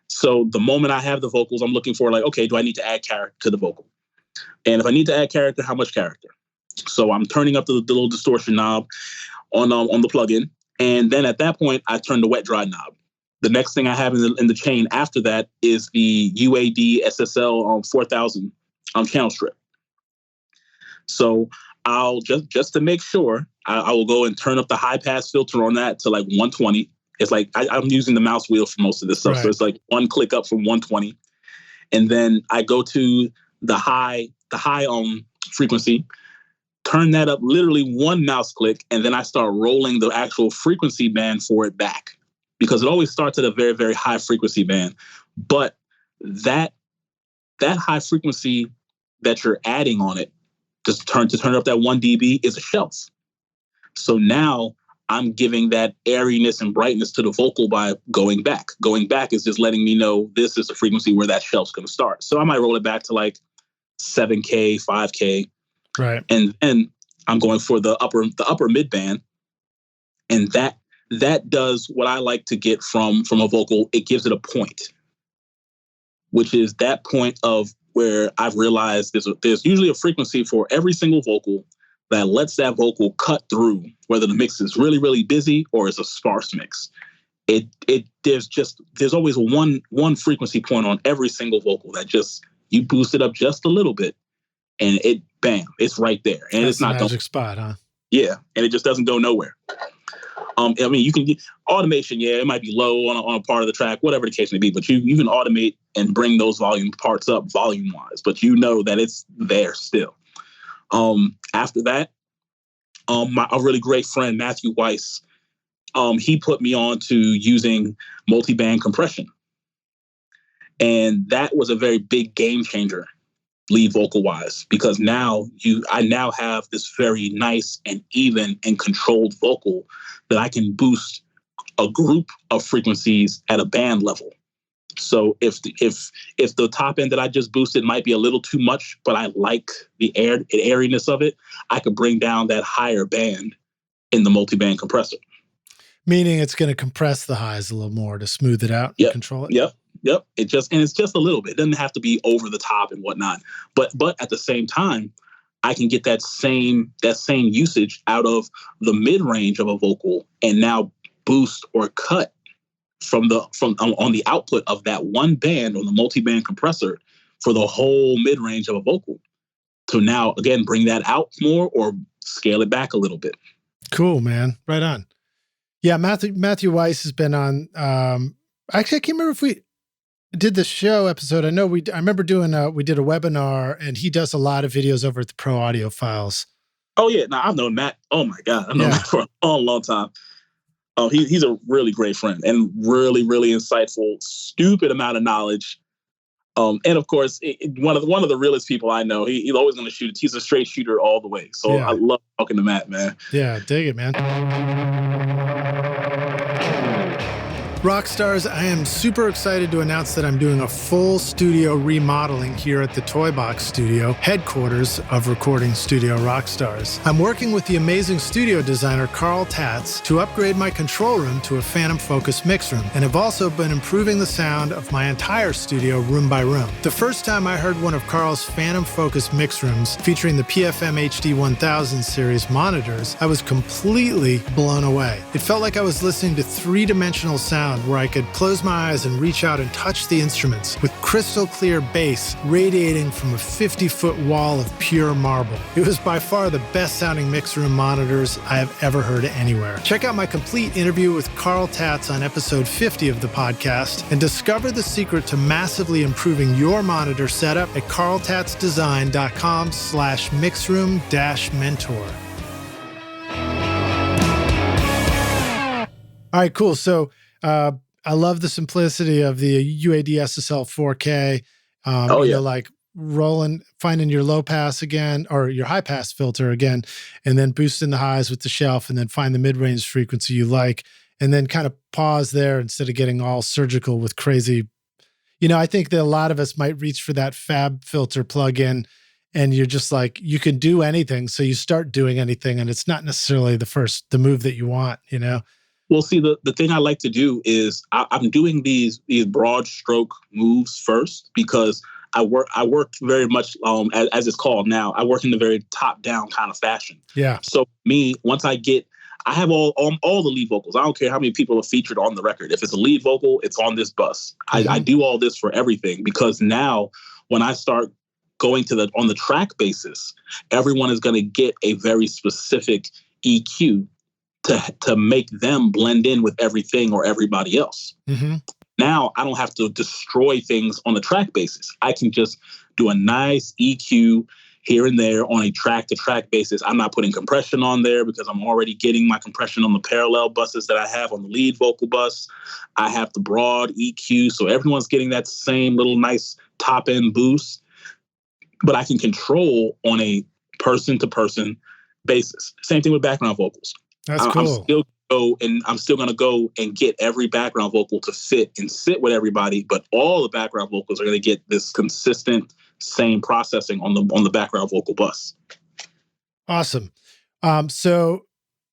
So the moment I have the vocals, I'm looking for okay, do I need to add character to the vocal? And if I need to add character, how much character? So I'm turning up the little distortion knob on the plugin. And then at that point, I turn the wet dry knob. The next thing I have in the chain after that is the Uad Ssl 4000 channel strip. So I'll just to make sure, I will go and turn up the high pass filter on that to 120. It's I'm using the mouse wheel for most of this stuff. Right. So it's one click up from 120. And then I go to the high frequency, turn that up literally one mouse click, and then I start rolling the actual frequency band for it back, because it always starts at a very, very high frequency band. But that high frequency that you're adding on it, just turn up that 1 dB, is a shelf. So now I'm giving that airiness and brightness to the vocal by going back. Going back is just letting me know this is the frequency where that shelf's going to start. So I might roll it back to 7K, 5K. Right. And then I'm going for the upper mid band. And that does what I like to get from a vocal. It gives it a point, which is that point of where I've realized there's usually a frequency for every single vocal that lets that vocal cut through, whether the mix is really, really busy or it's a sparse mix. There's always one frequency point on every single vocal that just, you boost it up just a little bit, and it's right there. And that's it's not a magic spot, huh? Yeah, and it just doesn't go nowhere. You can get automation. Yeah, it might be low on a part of the track, whatever the case may be, but you can automate and bring those volume parts up volume wise, but that it's there still. After that, a really great friend, Matthew Weiss, he put me on to using multi-band compression. And that was a very big game changer, lead vocal wise, because I now have this very nice and even and controlled vocal that I can boost a group of frequencies at a band level. So if the top end that I just boosted might be a little too much, but I like the airiness of it, I could bring down that higher band in the multi-band compressor. Meaning it's going to compress the highs a little more to smooth it out and control it. Yep. It's just a little bit. It doesn't have to be over the top and whatnot. But at the same time, I can get that same usage out of the mid range of a vocal and now boost or cut from on the output of that one band on the multi-band compressor for the whole mid range of a vocal. So now again, bring that out more or scale it back a little bit. Cool, man. Right on. Yeah, Matthew Weiss has been on. Actually, I can't remember if we did the show episode. I know I remember we did a webinar, and he does a lot of videos over at the Pro Audio Files. Oh yeah, no, I've known Matt. Oh my God, I've known Matt for a long, long time. Oh, he's a really great friend and really, really insightful. Stupid amount of knowledge. And of course, one of the realest people I know. He's always going to shoot. He's a straight shooter all the way. So I love talking to Matt, man. Yeah, dig it, man. Rockstars, I am super excited to announce that I'm doing a full studio remodeling here at the Toy Box Studio, headquarters of Recording Studio Rockstars. I'm working with the amazing studio designer Carl Tatz to upgrade my control room to a Phantom Focus mix room, and have also been improving the sound of my entire studio room by room. The first time I heard one of Carl's Phantom Focus mix rooms featuring the PFM HD 1000 series monitors, I was completely blown away. It felt like I was listening to three-dimensional sound where I could close my eyes and reach out and touch the instruments with crystal clear bass radiating from a 50-foot wall of pure marble. It was by far the best sounding mix room monitors I have ever heard anywhere. Check out my complete interview with Carl Tatz on episode 50 of the podcast and discover the secret to massively improving your monitor setup at carltatzdesign.com/mixroom-mentor. All right, cool. So I love the simplicity of the Uad Ssl 4K. Like finding your low pass again, or your high pass filter again, and then boosting the highs with the shelf, and then find the mid-range frequency you like, and then kind of pause there instead of getting all surgical with crazy. I think that a lot of us might reach for that Fab filter plugin, and you're just like, you can do anything. So you start doing anything, and it's not necessarily the move that you want, Well, see, the thing I like to do is I'm doing these broad stroke moves first because I work very much as it's called now. I work in the very top down kind of fashion. Yeah. So once I have all the lead vocals. I don't care how many people are featured on the record. If it's a lead vocal, it's on this bus. Mm-hmm. I do all this for everything because now when I start going on the track basis, everyone is going to get a very specific EQ to make them blend in with everything or everybody else. Mm-hmm. Now I don't have to destroy things on the track basis. I can just do a nice EQ here and there on a track-to-track basis. I'm not putting compression on there because I'm already getting my compression on the parallel buses that I have on the lead vocal bus. I have the broad EQ, so everyone's getting that same little nice top-end boost. But I can control on a person-to-person basis. Same thing with background vocals. That's cool. I'm still going to go and get every background vocal to fit and sit with everybody, but all the background vocals are going to get this consistent same processing on the background vocal bus. Awesome. So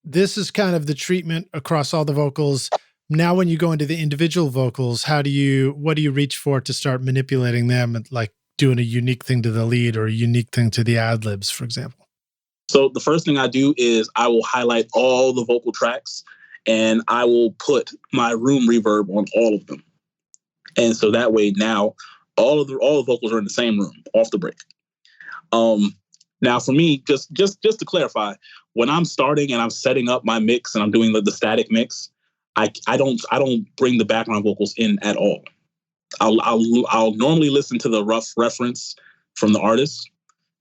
this is kind of the treatment across all the vocals. Now, when you go into the individual vocals, what do you reach for to start manipulating them and like doing a unique thing to the lead or a unique thing to the ad libs, for example? So the first thing I do is I will highlight all the vocal tracks and I will put my room reverb on all of them. And so that way now all the vocals are in the same room off the break. Now for me, just to clarify, when I'm starting and I'm setting up my mix and I'm doing the static mix, I don't bring the background vocals in at all. I'll normally listen to the rough reference from the artist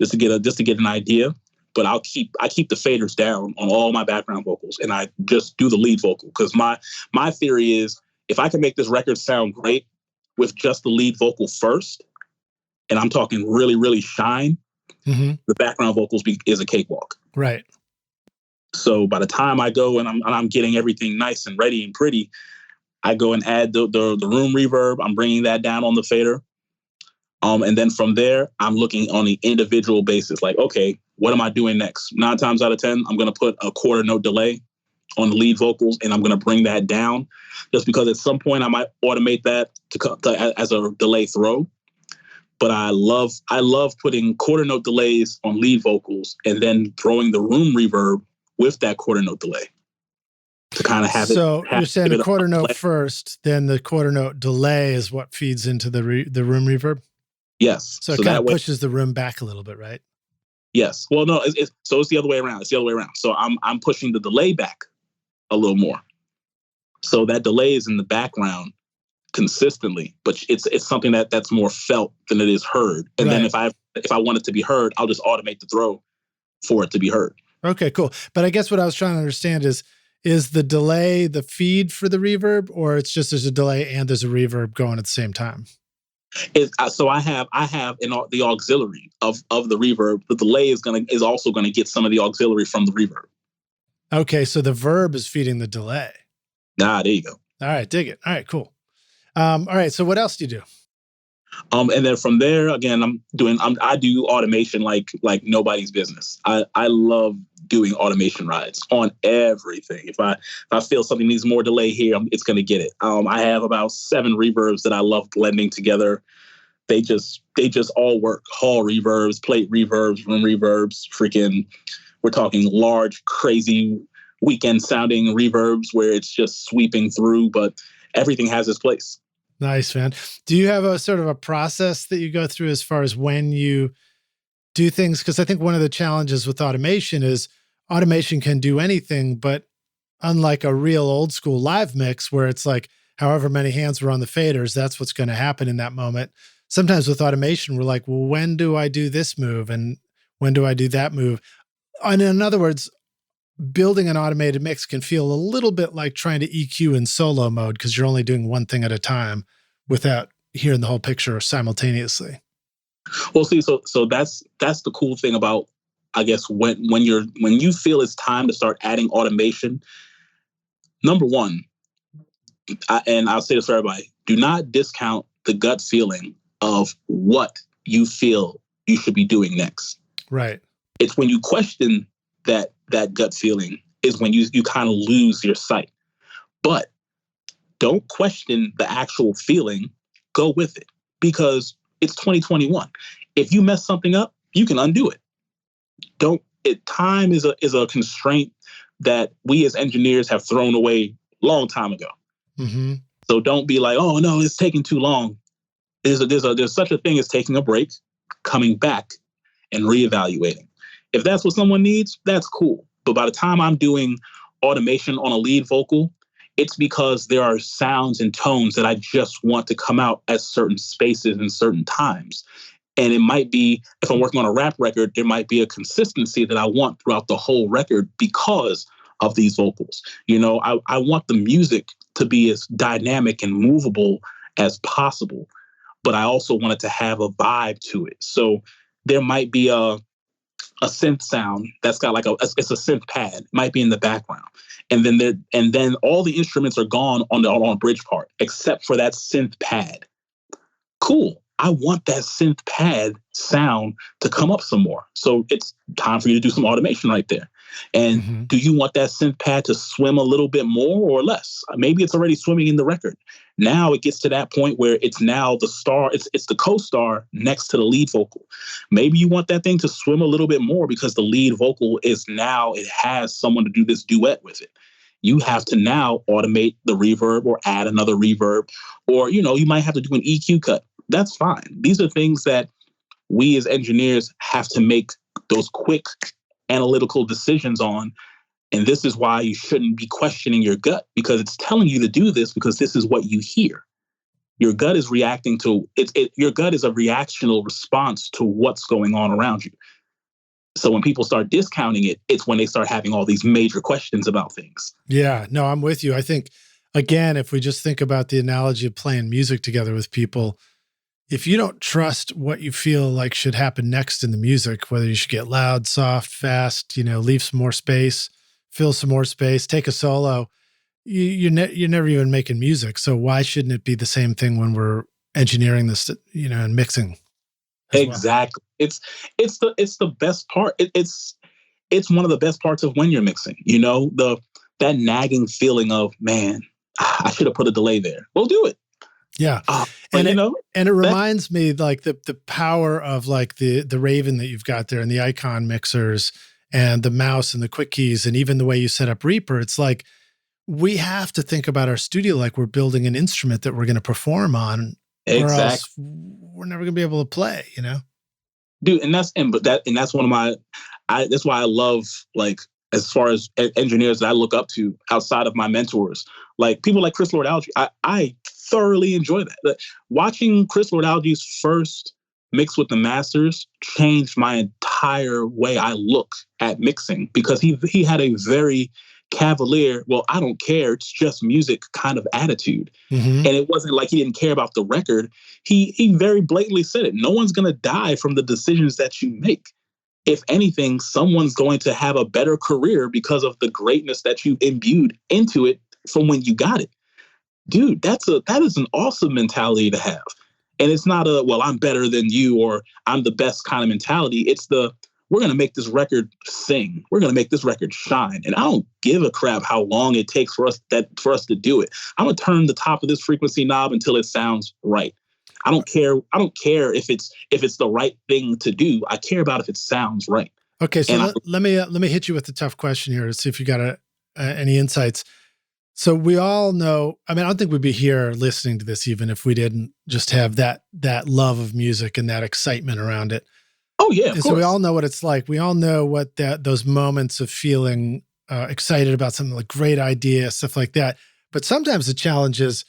just to get an idea. But I keep the faders down on all my background vocals, and I just do the lead vocal because my theory is if I can make this record sound great with just the lead vocal first, and I'm talking really, really shine, mm-hmm. the background vocals is a cakewalk. Right. So by the time I go and I'm getting everything nice and ready and pretty, I go and add the room reverb. I'm bringing that down on the fader. And then from there, I'm looking on the individual basis. Like, okay, what am I doing next? 9 times out of 10, I'm going to put a quarter note delay on the lead vocals, and I'm going to bring that down just because at some point I might automate that as a delay throw. But I love putting quarter note delays on lead vocals and then throwing the room reverb with that quarter note delay to kind of have it. So you're saying the quarter note first, then the quarter note delay is what feeds into the room reverb? Yes. So it kind of pushes the room back a little bit, right? Yes. Well, no, it's the other way around. It's the other way around. So I'm pushing the delay back a little more. So that delay is in the background consistently, but it's something that's more felt than it is heard. And then if I want it to be heard, I'll just automate the throw for it to be heard. Okay, cool. But I guess what I was trying to understand is the delay the feed for the reverb, or it's just there's a delay and there's a reverb going at the same time? So I have the auxiliary of the reverb. The delay is also gonna get some of the auxiliary from the reverb. Okay, so the verb is feeding the delay. There you go. All right, dig it. All right, cool. All right, so what else do you do? And then from there, again, I do automation like nobody's business. I love doing automation rides on everything. If I feel something needs more delay here, it's going to get it. I have about 7 reverbs that I love blending together. They just all work. Hall reverbs, plate reverbs, room reverbs, we're talking large, crazy weekend sounding reverbs where it's just sweeping through, but everything has its place. Nice, man. Do you have a sort of a process that you go through as far as when you do things? Because I think one of the challenges with automation is automation can do anything, but unlike a real old school live mix where it's like however many hands were on the faders, that's what's going to happen in that moment. Sometimes with automation, we're like, well, when do I do this move? And when do I do that move? And in other words, building an automated mix can feel a little bit like trying to EQ in solo mode because you're only doing one thing at a time without hearing the whole picture simultaneously. Well, see, so that's the cool thing about, I guess, when you feel it's time to start adding automation. Number one, and I'll say this for everybody, do not discount the gut feeling of what you feel you should be doing next. Right. It's when you question that gut feeling is when you kind of lose your sight. But don't question the actual feeling. Go with it because it's 2021. If you mess something up, you can undo it. Time is a constraint that we as engineers have thrown away a long time ago. Mm-hmm. So don't be like, oh no, it's taking too long. There's such a thing as taking a break, coming back, and reevaluating. If that's what someone needs, that's cool. But by the time I'm doing automation on a lead vocal, it's because there are sounds and tones that I just want to come out at certain spaces and certain times. And it might be, if I'm working on a rap record, there might be a consistency that I want throughout the whole record because of these vocals. I want the music to be as dynamic and movable as possible, but I also want it to have a vibe to it. So there might be a synth sound that's got it's a synth pad, it might be in the background. And then all the instruments are gone on the bridge part, except for that synth pad. Cool. I want that synth pad sound to come up some more. So it's time for you to do some automation right there. And do you want that synth pad to swim a little bit more or less? Maybe it's already swimming in the record. Now it gets to that point where it's now the star, it's the co-star next to the lead vocal. Maybe you want that thing to swim a little bit more because the lead vocal it has someone to do this duet with it. You have to now automate the reverb or add another reverb, or, you might have to do an EQ cut. That's fine. These are things that we as engineers have to make those quick analytical decisions on. And this is why you shouldn't be questioning your gut, because it's telling you to do this because this is what you hear. Your gut is reacting to it. Your gut is a reactional response to what's going on around you. So when people start discounting it, it's when they start having all these major questions about things. Yeah, no, I'm with you. I think, again, if we just think about the analogy of playing music together with people, if you don't trust what you feel like should happen next in the music, whether you should get loud, soft, fast, leave some more space, fill some more space, take a solo, you're never even making music. So why shouldn't it be the same thing when we're engineering this, and mixing as well? Exactly. It's the best part. It's one of the best parts of when you're mixing. That nagging feeling of, man, I should have put a delay there. We'll do it. Yeah. But and it reminds me like the power of like the Raven that you've got there and the icon mixers and the mouse and the quick keys and even the way you set up Reaper. It's like, we have to think about our studio like we're building an instrument that we're going to perform on, or else we're never going to be able to play, Dude, and that's one of my, that's why I love, like, as far as engineers that I look up to outside of my mentors, like people like Chris Lord-Alge. I thoroughly enjoy that. Watching Chris Lord-Alge's first mix with the masters changed my entire way I look at mixing, because he had a very cavalier, well, I don't care, it's just music kind of attitude. Mm-hmm. And it wasn't like he didn't care about the record. He very blatantly said it. No one's going to die from the decisions that you make. If anything, someone's going to have a better career because of the greatness that you imbued into it from when you got it. Dude, that is an awesome mentality to have. And it's not well, I'm better than you or I'm the best kind of mentality. It's we're going to make this record sing. We're going to make this record shine. And I don't give a crap how long it takes for us to do it. I'm going to turn the top of this frequency knob until it sounds right. I don't care. I don't care if it's the right thing to do. I care about if it sounds right. Okay, so let me hit you with the tough question here to see if you got any insights. So we all know, I mean, I don't think we'd be here listening to this even if we didn't just have that love of music and that excitement around it. Oh yeah, of and course. So we all know what it's like. We all know what those moments of feeling excited about something, like great idea, stuff like that. But sometimes the challenge is,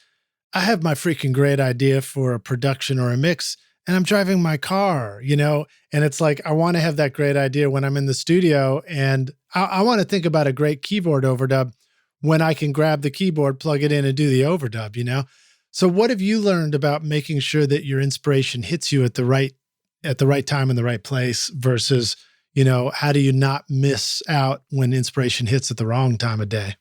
I have my freaking great idea for a production or a mix, and I'm driving my car, and it's like, I want to have that great idea when I'm in the studio, and I want to think about a great keyboard overdub when I can grab the keyboard, plug it in, and do the overdub, So what have you learned about making sure that your inspiration hits you at the right time in the right place versus, how do you not miss out when inspiration hits at the wrong time of day?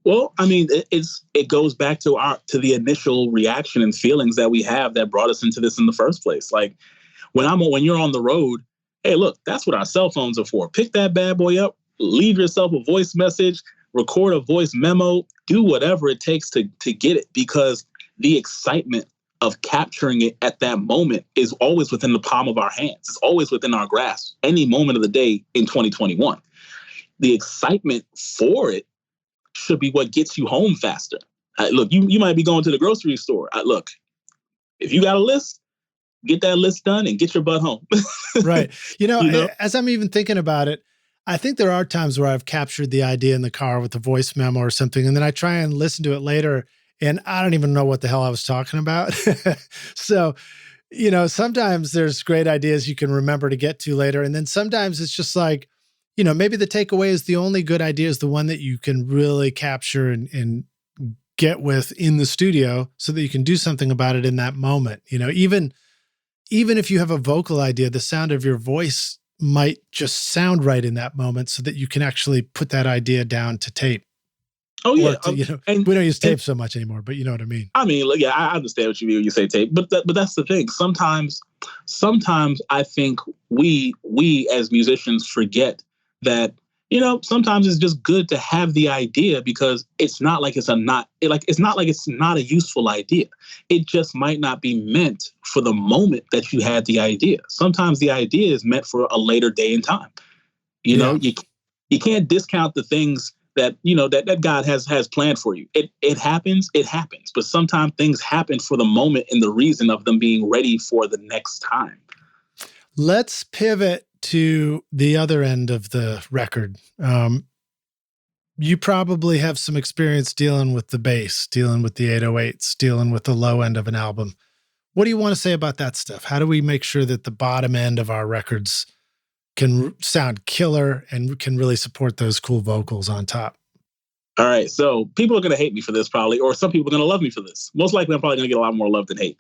Well, I mean, it goes back to the initial reaction and feelings that we have that brought us into this in the first place. Like when you're on the road, hey, look, that's what our cell phones are for. Pick that bad boy up, leave yourself a voice message, record a voice memo, do whatever it takes to get it, because the excitement of capturing it at that moment is always within the palm of our hands. It's always within our grasp, any moment of the day in 2021. The excitement for it should be what gets you home faster. Look, you might be going to the grocery store. Look, if you got a list, get that list done and get your butt home. Right. As I'm even thinking about it, I think there are times where I've captured the idea in the car with a voice memo or something, and then I try and listen to it later, and I don't even know what the hell I was talking about. So, sometimes there's great ideas you can remember to get to later, and then sometimes it's just like, maybe the takeaway is the only good idea is the one that you can really capture and get with in the studio so that you can do something about it in that moment. Even if you have a vocal idea, the sound of your voice might just sound right in that moment so that you can actually put that idea down to tape. Oh yeah. We don't use tape so much anymore, but you know what I mean? I mean, yeah, I understand what you mean when you say tape, but that's the thing. Sometimes I think we as musicians forget that, sometimes it's just good to have the idea, because it's not like it's not a useful idea. It just might not be meant for the moment that you had the idea. Sometimes the idea is meant for a later day and time. You can't discount the things that, that God has planned for you. It happens. But sometimes things happen for the moment and the reason of them being ready for the next time. Let's pivot to the other end of the record. You probably have some experience dealing with the bass, dealing with the 808s, dealing with the low end of an album. What do you want to say about that stuff? How do we make sure that the bottom end of our records can sound killer and can really support those cool vocals on top? All right. So people are going to hate me for this probably, or some people are going to love me for this. Most likely I'm probably going to get a lot more love than hate.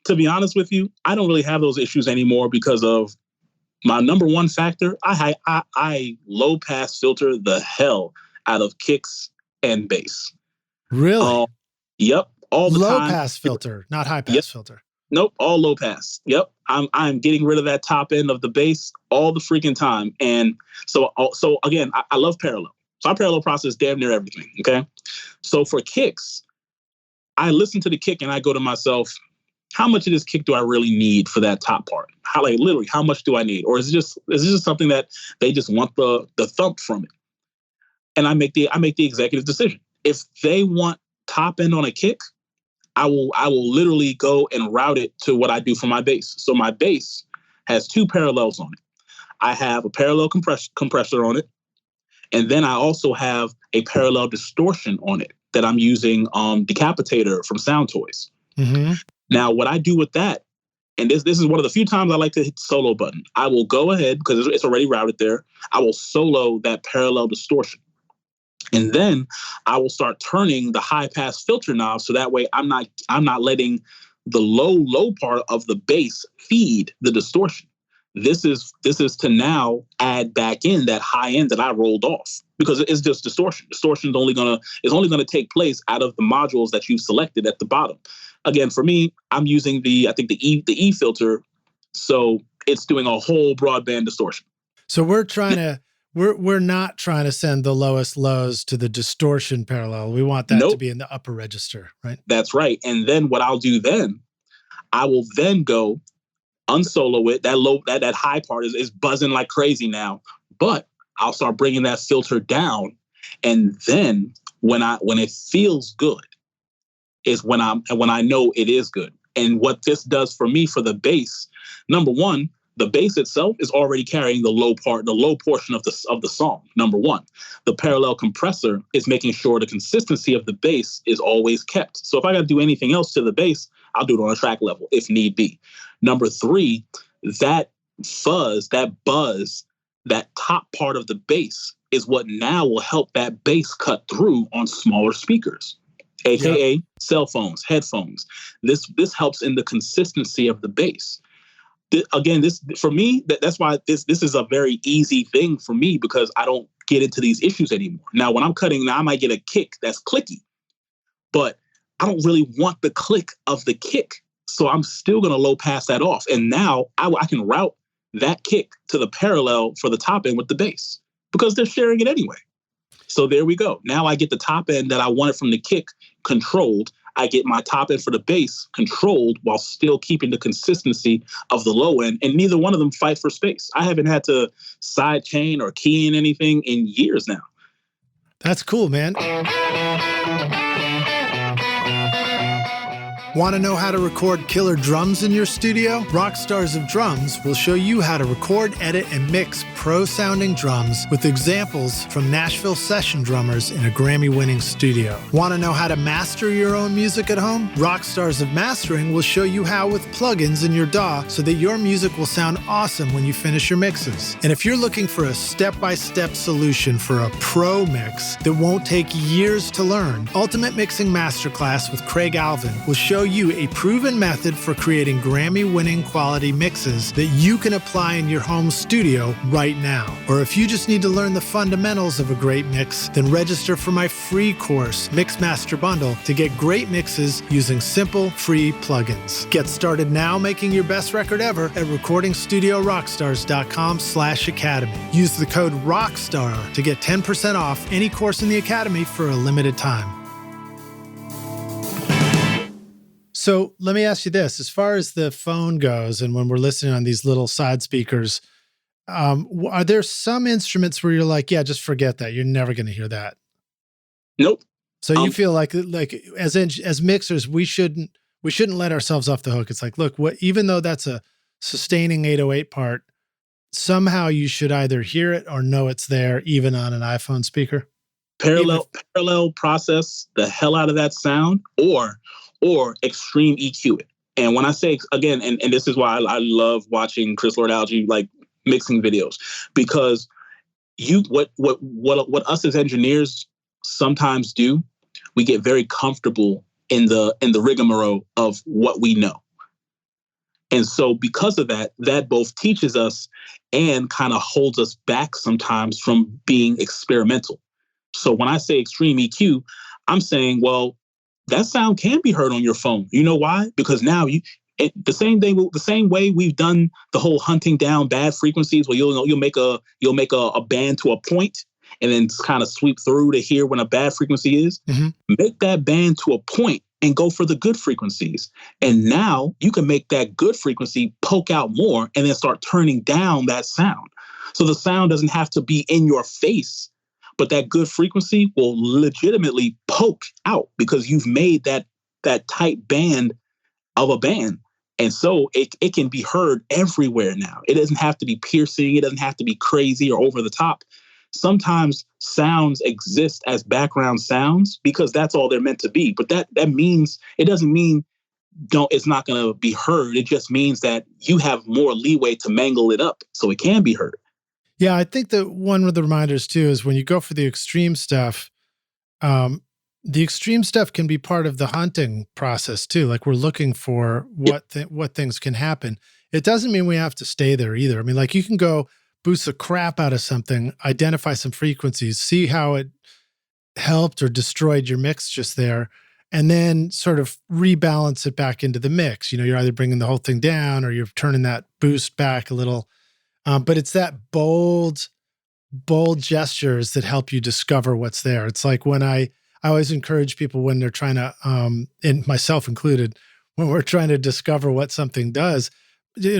To be honest with you, I don't really have those issues anymore because of my number one factor. I low pass filter the hell out of kicks and bass. Really? Yep, all the Low time. pass filter, not high Yep. pass filter. Nope, all low pass. Yep, I'm getting rid of that top end of the bass all the freaking time. And so again, I love parallel. So I parallel process damn near everything. Okay, so for kicks, I listen to the kick and I go to myself, how much of this kick do I really need for that top part? How, like, literally, how much do I need? Or is it just something that they just want the thump from it? And I make the executive decision. If they want top end on a kick, I will literally go and route it to what I do for my bass. So my bass has two parallels on it. I have a parallel compressor on it, and then I also have a parallel distortion on it that I'm using Decapitator from Sound Toys. Mm-hmm. Now, what I do with that, and this is one of the few times I like to hit the solo button. I will go ahead, because it's already routed there, I will solo that parallel distortion. And then I will start turning the high pass filter knob, so that way I'm not letting the low part of the bass feed the distortion. This is to now add back in that high end that I rolled off, because it's just distortion. Distortion is only gonna take place out of the modules that you've selected at the bottom. Again, for me, I'm using the E filter, so it's doing a whole broadband distortion. So we're not trying to send the lowest lows to the distortion parallel. We want that to be in the upper register, right? That's right. And then what I'll do then, I will then go unsolo it. That high part is buzzing like crazy now, but I'll start bringing that filter down. And then when it feels good is when I know it is good. And what this does for me for the bass, number one, the bass itself is already carrying the low portion of the song. Number one, the parallel compressor is making sure the consistency of the bass is always kept. So if I got to do anything else to the bass, I'll do it on a track level if need be. Number three, that fuzz, that buzz, that top part of the bass is what now will help that bass cut through on smaller speakers, aka cell phones, headphones. This helps in the consistency of the bass. Again, this for me, that's why this is a very easy thing for me, because I don't get into these issues anymore. Now, when I'm cutting, I might get a kick that's clicky, but I don't really want the click of the kick. So I'm still going to low pass that off. And now I can route that kick to the parallel for the top end with the bass, because they're sharing it anyway. So there we go. Now I get the top end that I wanted from the kick controlled. I get my top end for the bass controlled while still keeping the consistency of the low end, and neither one of them fight for space. I haven't had to side chain or key in anything in years now. That's cool, man. Want to know how to record killer drums in your studio? Rockstars of Drums will show you how to record, edit, and mix pro-sounding drums with examples from Nashville session drummers in a Grammy-winning studio. Want to know how to master your own music at home? Rockstars of Mastering will show you how with plugins in your DAW so that your music will sound awesome when you finish your mixes. And if you're looking for a step-by-step solution for a pro mix that won't take years to learn, Ultimate Mixing Masterclass with Craig Alvin will show you a proven method for creating Grammy-winning quality mixes that you can apply in your home studio right now. Or if you just need to learn the fundamentals of a great mix, then register for my free course, Mixmaster Bundle, to get great mixes using simple, free plugins. Get started now making your best record ever at recordingstudiorockstars.com/academy. Use the code ROCKSTAR to get 10% off any course in the Academy for a limited time. So let me ask you this, as far as the phone goes, and when we're listening on these little side speakers, are there some instruments where you're like, yeah, just forget that. You're never going to hear that? Nope. So you feel like as mixers, we shouldn't let ourselves off the hook. It's like, look, even though that's a sustaining 808 part, somehow you should either hear it or know it's there, even on an iPhone speaker. Parallel process the hell out of that sound, or extreme EQ it. And when I say, again, and this is why I love watching Chris Lord-Alge like mixing videos, because what us as engineers sometimes do, we get very comfortable in the rigmarole of what we know. And so because of that both teaches us and kind of holds us back sometimes from being experimental. So when I say extreme EQ, I'm saying, well, that sound can be heard on your phone. You know why? Because now the same way we've done the whole hunting down bad frequencies, where you'll make a band to a point and then kind of sweep through to hear when a bad frequency is. Mm-hmm. Make that band to a point and go for the good frequencies. And now you can make that good frequency poke out more and then start turning down that sound. So the sound doesn't have to be in your face, but that good frequency will legitimately poke out because you've made that tight band of a band. And so it can be heard everywhere now. It doesn't have to be piercing. It doesn't have to be crazy or over the top. Sometimes sounds exist as background sounds because that's all they're meant to be. But that means, it doesn't mean it's not going to be heard. It just means that you have more leeway to mangle it up so it can be heard. Yeah, I think that one of the reminders too is when you go for the extreme stuff, the extreme stuff can be part of the hunting process too. Like we're looking for what things can happen. It doesn't mean we have to stay there either. I mean, like you can go boost the crap out of something, identify some frequencies, see how it helped or destroyed your mix just there, and then sort of rebalance it back into the mix. You know, you're either bringing the whole thing down or you're turning that boost back a little. But it's that bold gestures that help you discover what's there. It's like when I always encourage people when they're trying to, and myself included, when we're trying to discover what something does,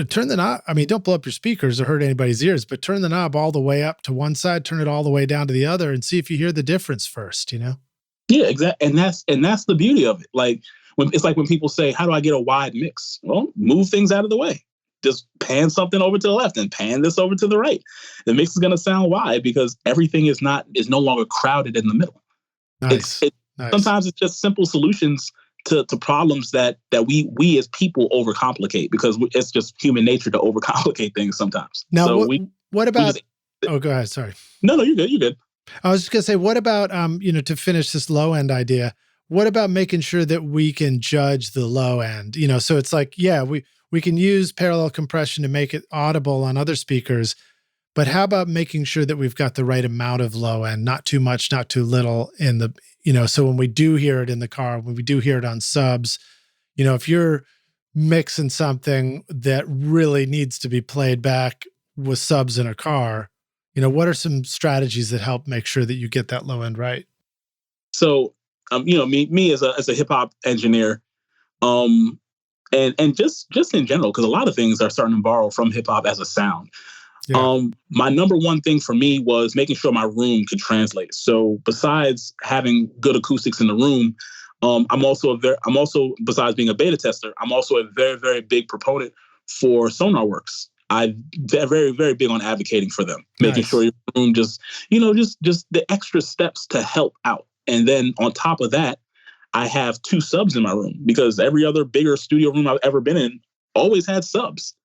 turn the knob. I mean, don't blow up your speakers or hurt anybody's ears, but turn the knob all the way up to one side, turn it all the way down to the other, and see if you hear the difference first, you know? Yeah, exactly. And that's the beauty of it. Like it's like when people say, how do I get a wide mix? Well, move things out of the way. Just pan something over to the left and pan this over to the right. The mix is going to sound wide because everything is no longer crowded in the middle. Nice. Nice. Sometimes it's just simple solutions to problems that we as people overcomplicate because it's just human nature to overcomplicate things sometimes. Now, so what about? Oh, go ahead. Sorry. No, you're good. You're good. I was just gonna say, what about to finish this low end idea? What about making sure that we can judge the low end? You know, so it's like, yeah, we can use parallel compression to make it audible on other speakers, but how about making sure that we've got the right amount of low end, not too much, not too little in the, so when we do hear it in the car, when we do hear it on subs, if you're mixing something that really needs to be played back with subs in a car, what are some strategies that help make sure that you get that low end right? So, me as a hip hop engineer, and just in general, because a lot of things are starting to borrow from hip hop as a sound. Yeah. My number one thing for me was making sure my room could translate. So besides having good acoustics in the room, I'm also besides being a beta tester, I'm also a very, very big proponent for Sonarworks. I'm very, very big on advocating for them, making sure your room just the extra steps to help out. And then on top of that, I have 2 subs in my room because every other bigger studio room I've ever been in always had subs.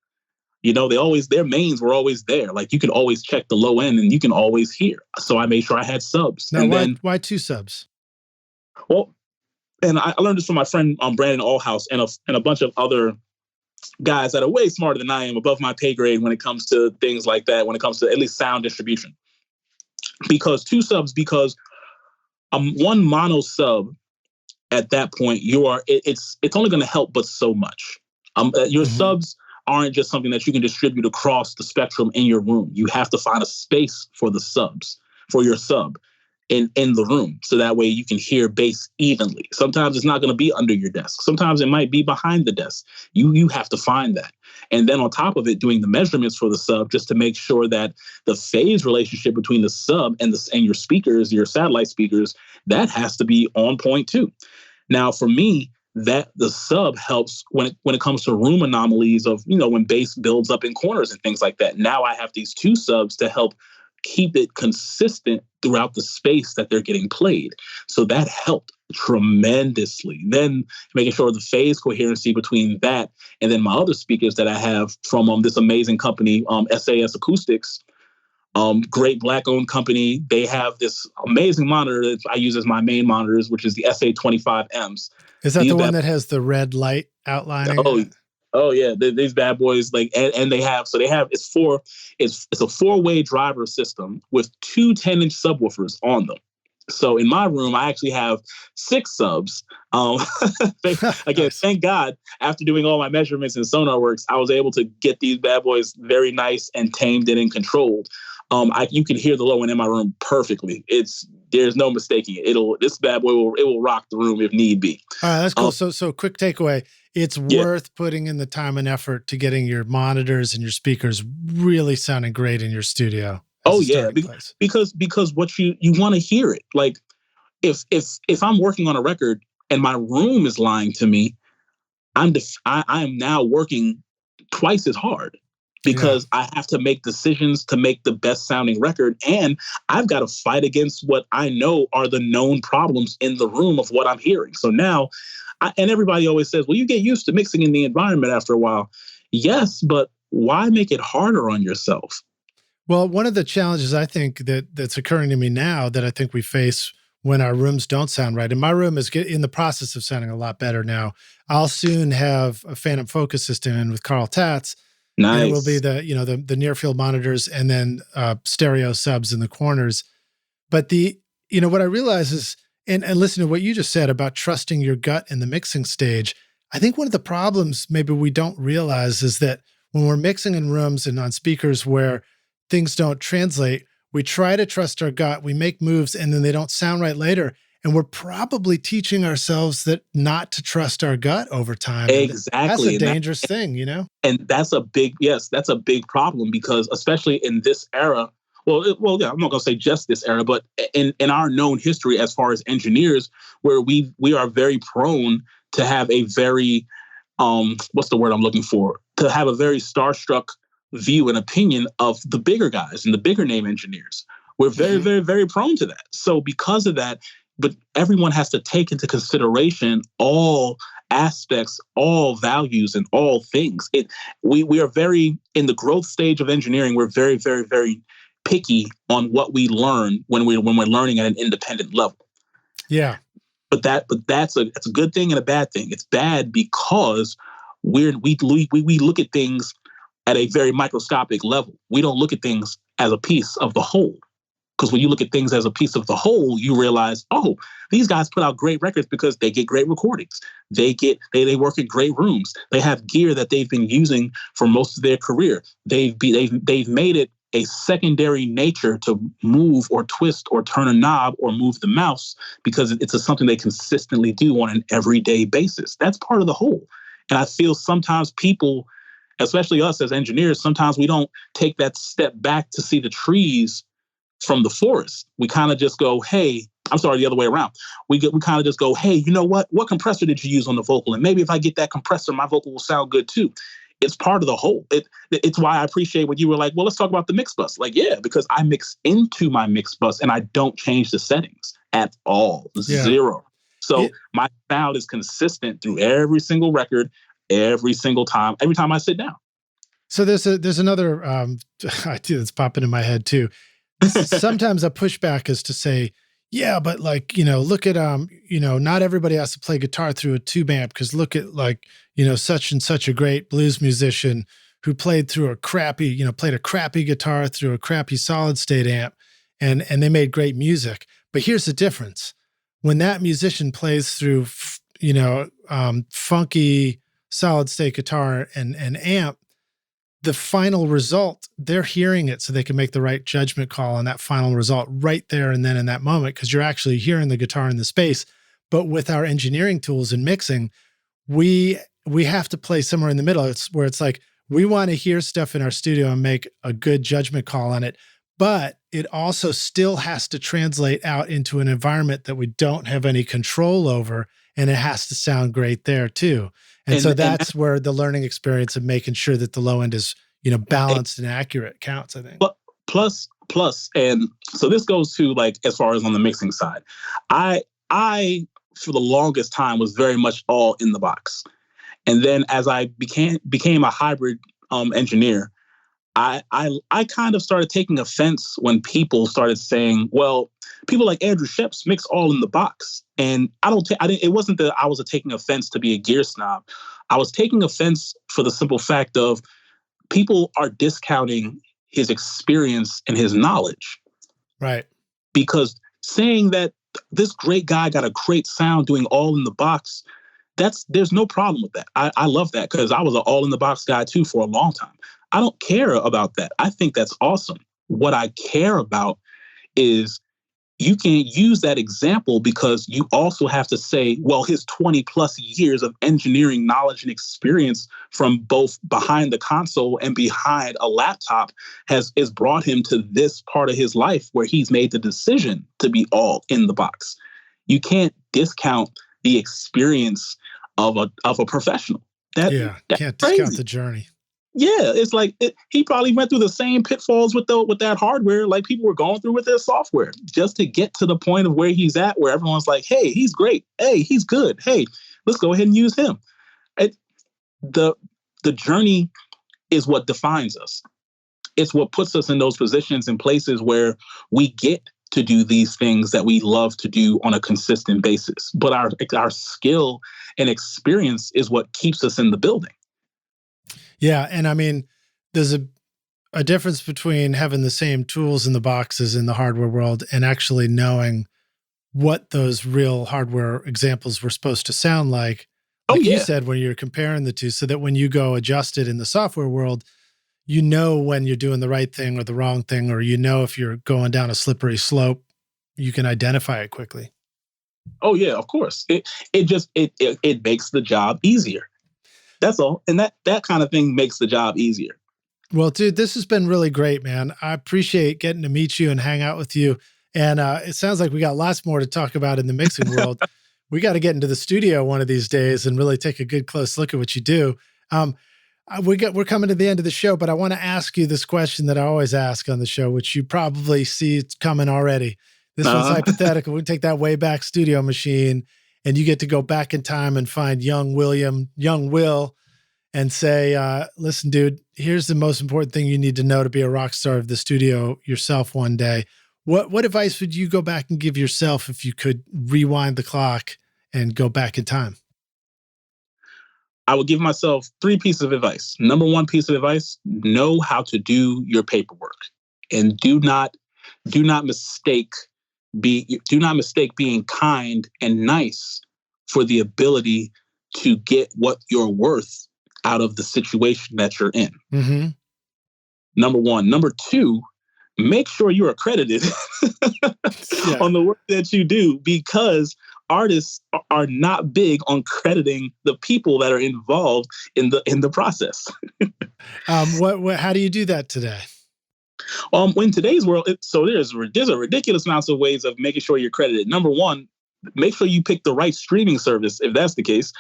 Their mains were always there. Like you can always check the low end and you can always hear. So I made sure I had subs. Now, and why 2 subs? Well, and I learned this from my friend Brandon Allhouse and a bunch of other guys that are way smarter than I am, above my pay grade when it comes to things like that, when it comes to at least sound distribution. Because 2 subs, because one mono sub at that point, it's only going to help but so much. Your subs aren't just something that you can distribute across the spectrum in your room. You have to find a space for the subs, for your sub in the room. So that way you can hear bass evenly. Sometimes it's not going to be under your desk. Sometimes it might be behind the desk. You have to find that. And then on top of it, doing the measurements for the sub, just to make sure that the phase relationship between the sub and your speakers, your satellite speakers, that has to be on point too. Now, for me, that the sub helps when it comes to room anomalies of, when bass builds up in corners and things like that. Now I have these 2 subs to help keep it consistent throughout the space that they're getting played. So that helped tremendously. Then making sure the phase coherency between that and then my other speakers that I have from this amazing company, SAS Acoustics, great Black-owned company. They have this amazing monitor that I use as my main monitors, which is the SA25Ms. Is that the one that has the red light outlining? Oh yeah, these bad boys and they have it's a 4-way driver system with 2 10-inch subwoofers on them. So in my room, I actually have 6 subs. Um, again, Nice. thank God, after doing all my measurements in SonarWorks, I was able to get these bad boys very nice and tamed and controlled. You can hear the low end in my room perfectly. There's no mistaking it. This bad boy will rock the room if need be. All right, that's cool. So quick takeaway. It's worth putting in the time and effort to getting your monitors and your speakers really sounding great in your studio. Oh yeah, because what you want to hear it. Like if I'm working on a record and my room is lying to me, I am now working twice as hard because I have to make decisions to make the best sounding record. And I've got to fight against what I know are the known problems in the room of what I'm hearing. So now, and everybody always says, well, you get used to mixing in the environment after a while. Yes, but why make it harder on yourself? Well, one of the challenges I think that's occurring to me now that I think we face when our rooms don't sound right, and my room is in the process of sounding a lot better now. I'll soon have a Phantom Focus system in with Carl Tatz. Nice. And it will be the near field monitors and then stereo subs in the corners. But what I realize is, and listen to what you just said about trusting your gut in the mixing stage. I think one of the problems maybe we don't realize is that when we're mixing in rooms and on speakers where things don't translate, we try to trust our gut, we make moves, and then they don't sound right later. And we're probably teaching ourselves that not to trust our gut over time. Exactly. That's a dangerous thing, And that's a big problem because especially in this era, I'm not going to say just this era, but in our known history as far as engineers, where we are very prone to have a very, what's the word I'm looking for? To have a very starstruck view and opinion of the bigger guys and the bigger name engineers. We're very, very, very prone to that. So because of that, but everyone has to take into consideration all aspects, all values, and all things. We are very, in the growth stage of engineering, we're very, very, very picky on what we learn when we're learning at an independent level. Yeah. But that's a good thing and a bad thing. It's bad because we look at things at a very microscopic level. We don't look at things as a piece of the whole. Because when you look at things as a piece of the whole, you realize, oh, these guys put out great records because they get great recordings. They work in great rooms. They have gear that they've been using for most of their career. They've made it a secondary nature to move or twist or turn a knob or move the mouse because it's something they consistently do on an everyday basis. That's part of the whole. And I feel sometimes people, especially us as engineers, sometimes we don't take that step back to see the trees from the forest. We kind of just go, hey, I'm sorry, the other way around. We kind of just go, hey, you know what? What compressor did you use on the vocal? And maybe if I get that compressor, my vocal will sound good too. It's part of the whole. It's why I appreciate when you were like, well, let's talk about the mix bus. Like, yeah, because I mix into my mix bus and I don't change the settings at all. Yeah. Zero. So my sound is consistent through every single record, every single time, every time I sit down. So there's another idea that's popping in my head too. Sometimes a pushback is to say, yeah, but like, look at, not everybody has to play guitar through a tube amp because look at like, such and such a great blues musician who played through played a crappy guitar through a crappy solid state amp and they made great music. But here's the difference. When that musician plays through, funky solid state guitar and amp, the final result, they're hearing it so they can make the right judgment call on that final result right there and then in that moment, because you're actually hearing the guitar in the space. But with our engineering tools and mixing, we have to play somewhere in the middle. It's where it's like, we want to hear stuff in our studio and make a good judgment call on it, but it also still has to translate out into an environment that we don't have any control over, and it has to sound great there too. And so that's where the learning experience of making sure that the low end is, balanced and accurate counts, I think. Plus, and so this goes to like, as far as on the mixing side, I for the longest time was very much all in the box. And then as I became a hybrid engineer, I kind of started taking offense when people started saying, well, people like Andrew Sheps mix all in the box. And it wasn't that I was taking offense to be a gear snob. I was taking offense for the simple fact of people are discounting his experience and his knowledge. Right. Because saying that this great guy got a great sound doing all in the box, there's no problem with that. I love that because I was an all in the box guy too for a long time. I don't care about that. I think that's awesome. What I care about is you can use that example because you also have to say, well, his 20 plus years of engineering knowledge and experience from both behind the console and behind a laptop has brought him to this part of his life where he's made the decision to be all in the box. You can't discount the experience of a professional. Can't discount the journey. Yeah, it's like he probably went through the same pitfalls with that hardware like people were going through with their software just to get to the point of where he's at, where everyone's like, hey, he's great. Hey, he's good. Hey, let's go ahead and use him. The journey is what defines us. It's what puts us in those positions and places where we get to do these things that we love to do on a consistent basis. But our skill and experience is what keeps us in the building. Yeah. And I mean, there's a difference between having the same tools in the boxes in the hardware world and actually knowing what those real hardware examples were supposed to sound like. Like you said, when you're comparing the two, so that when you go adjust it in the software world, you know when you're doing the right thing or the wrong thing, or you know if you're going down a slippery slope, you can identify it quickly. Oh yeah, of course. It makes the job easier. That's all. And that kind of thing makes the job easier. Well, dude, this has been really great, man. I appreciate getting to meet you and hang out with you. And it sounds like we got lots more to talk about in the mixing world. We got to get into the studio one of these days and really take a good close look at what you do. We're coming to the end of the show, but I want to ask you this question that I always ask on the show, which you probably see it's coming already. This one's hypothetical. We take that way back studio machine and you get to go back in time and find young Will, and say, listen, dude, here's the most important thing you need to know to be a rock star of the studio yourself one day. What advice would you go back and give yourself if you could rewind the clock and go back in time? I would give myself 3 pieces of advice. Number 1 piece of advice, know how to do your paperwork, and do not mistake being kind and nice for the ability to get what you're worth out of the situation that you're in. Mm-hmm. Number 1. Number 2, make sure you're accredited on the work that you do, because artists are not big on crediting the people that are involved in the process. How do you do that today? In today's world, there's a ridiculous amounts of ways of making sure you're credited. Number 1, make sure you pick the right streaming service, if that's the case.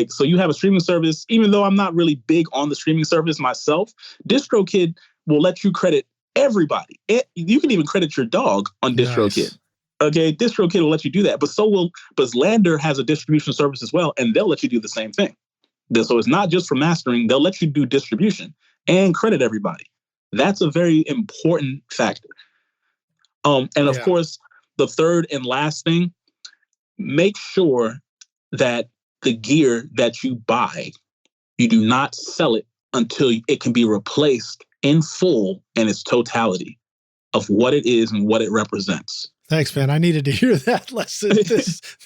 So you have a streaming service, even though I'm not really big on the streaming service myself, DistroKid will let you credit everybody. You can even credit your dog on DistroKid. Nice. Okay, DistroKid will let you do that, but Lander has a distribution service as well, and they'll let you do the same thing. So it's not just for mastering, they'll let you do distribution and credit everybody. That's a very important factor. Of course, the third and last thing, make sure that the gear that you buy, you do not sell it until it can be replaced in full in its totality of what it is and what it represents. Thanks, man. I needed to hear that lesson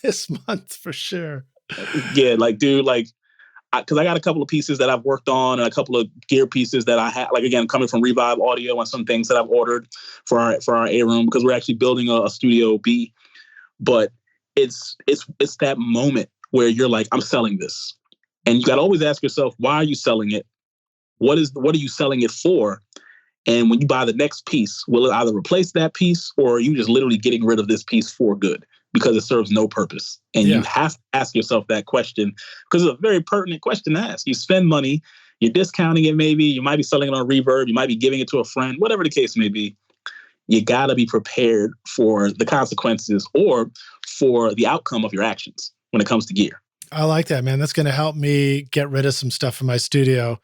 this month for sure. Yeah, because I got a couple of pieces that I've worked on and a couple of gear pieces that I have, again, coming from Revive Audio and some things that I've ordered for our A room, because we're actually building a Studio B. But it's that moment where you're like, I'm selling this. And you got to always ask yourself, why are you selling it? What are you selling it for? And when you buy the next piece, will it either replace that piece, or are you just literally getting rid of this piece for good because it serves no purpose? And you have to ask yourself that question, because it's a very pertinent question to ask. You spend money, you're discounting it maybe, you might be selling it on Reverb, you might be giving it to a friend, whatever the case may be. You got to be prepared for the consequences or for the outcome of your actions when it comes to gear. I like that, man. That's going to help me get rid of some stuff in my studio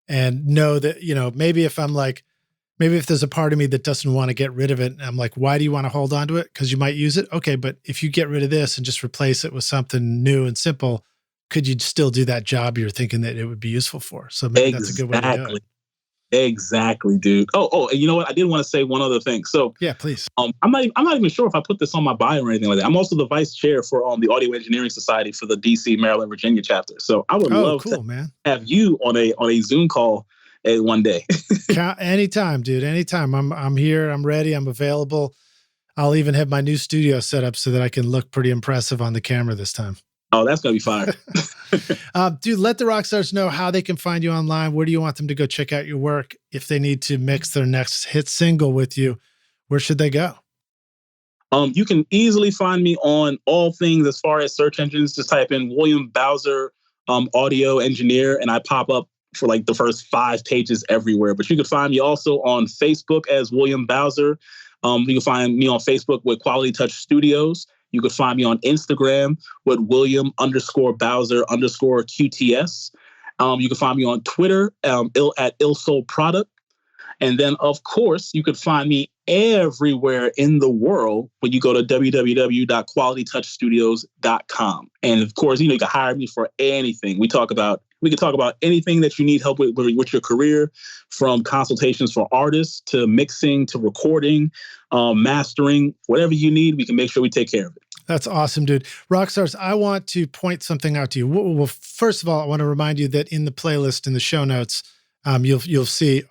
and know that, maybe if there's a part of me that doesn't want to get rid of it, I'm like, why do you want to hold on to it? Because you might use it. Okay, but if you get rid of this and just replace it with something new and simple, could you still do that job you're thinking that it would be useful for? So maybe that's a good way to do it. Exactly, dude. And you know what? I did want to say one other thing. So, Yeah, please. I'm not even sure if I put this on my bio or anything like that. I'm also the vice chair for the Audio Engineering Society for the DC, Maryland, Virginia chapter. So I would love cool, to man. have you on a Zoom call one day. Anytime, dude. Anytime. I'm here. I'm ready. I'm available. I'll even have my new studio set up so that I can look pretty impressive on the camera this time. Oh, that's going to be fire. Dude, let the rock stars know how they can find you online. Where do you want them to go check out your work? If they need to mix their next hit single with you, where should they go? You can easily find me on all things as far as search engines. Just type in William Bowser audio engineer, and I pop up for like the first 5 pages everywhere. But you can find me also on Facebook as William Bowser. You can find me on Facebook with Quality Touch Studios. You can find me on Instagram with William_Bowser_QTS. You can find me on Twitter at Ssl Product. And then, of course, you could find me everywhere in the world when you go to www.qualitytouchstudios.com. And of course, you can hire me for anything. We can talk about anything that you need help with your career, from consultations for artists to mixing to recording, mastering, whatever you need, we can make sure we take care of it. That's awesome, dude. Rockstars, I want to point something out to you. Well, first of all, I want to remind you that in the playlist, in the show notes, you'll see,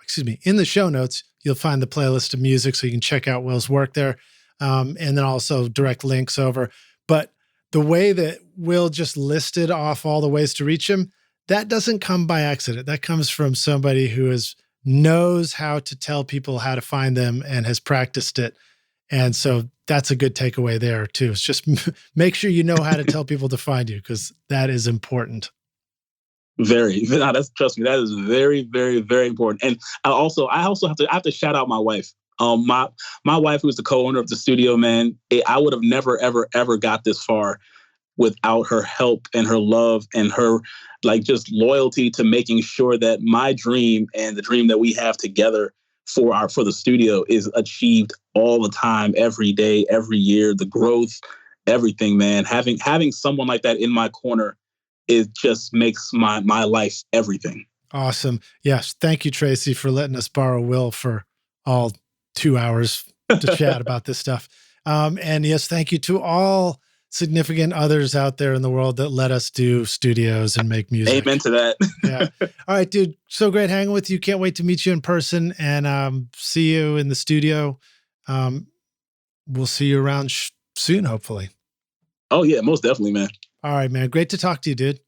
in the show notes, you'll find the playlist of music so you can check out Will's work there. And then also direct links over. But the way that Will just listed off all the ways to reach him, that doesn't come by accident. That comes from somebody who knows how to tell people how to find them and has practiced it. And so that's a good takeaway there too. It's just make sure you know how to tell people to find you, because that is important. Trust me, that is very, very, very important. And I also have to shout out my wife. My wife, who's the co-owner of the studio, man, I would have never, ever, ever got this far without her help and her love and her just loyalty to making sure that my dream and the dream that we have together for the studio is achieved all the time, every day, every year, the growth, everything, man. Having someone like that in my corner, it just makes my life everything. Awesome. Yes. Thank you, Tracy, for letting us borrow Will for all 2 hours to chat about this stuff. And yes, thank you to all significant others out there in the world that let us do studios and make music. Amen to that. Yeah. All right, dude. So great hanging with you. Can't wait to meet you in person and see you in the studio. We'll see you around soon, hopefully. Oh, yeah, most definitely, man. All right, man. Great to talk to you, dude.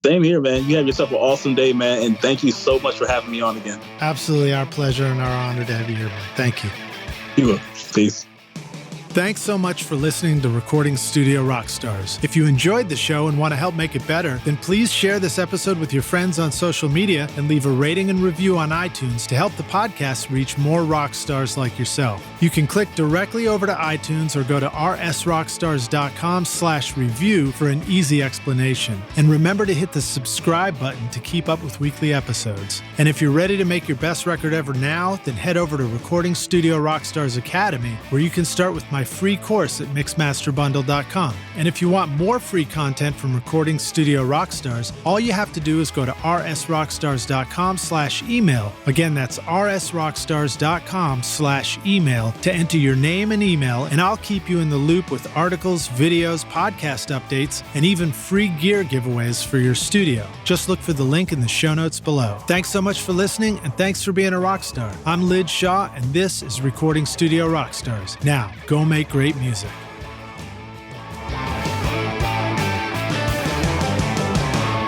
Same here, man. You have yourself an awesome day, man. And thank you so much for having me on again. Absolutely. Our pleasure and our honor to have you here, man. Thank you. You will. Peace. Thanks so much for listening to Recording Studio Rockstars. If you enjoyed the show and want to help make it better, then please share this episode with your friends on social media and leave a rating and review on iTunes to help the podcast reach more rock stars like yourself. You can click directly over to iTunes or go to rsrockstars.com/review for an easy explanation. And remember to hit the subscribe button to keep up with weekly episodes. And if you're ready to make your best record ever now, then head over to Recording Studio Rockstars Academy, where you can start with my free course at mixmasterbundle.com. And if you want more free content from Recording Studio Rockstars, all you have to do is go to rsrockstars.com/email. Again, that's rsrockstars.com/email to enter your name and email, and I'll keep you in the loop with articles, videos, podcast updates, and even free gear giveaways for your studio. Just look for the link in the show notes below. Thanks so much for listening, and thanks for being a rock star. I'm Lid Shaw, and this is Recording Studio Rockstars. Now, go make great music.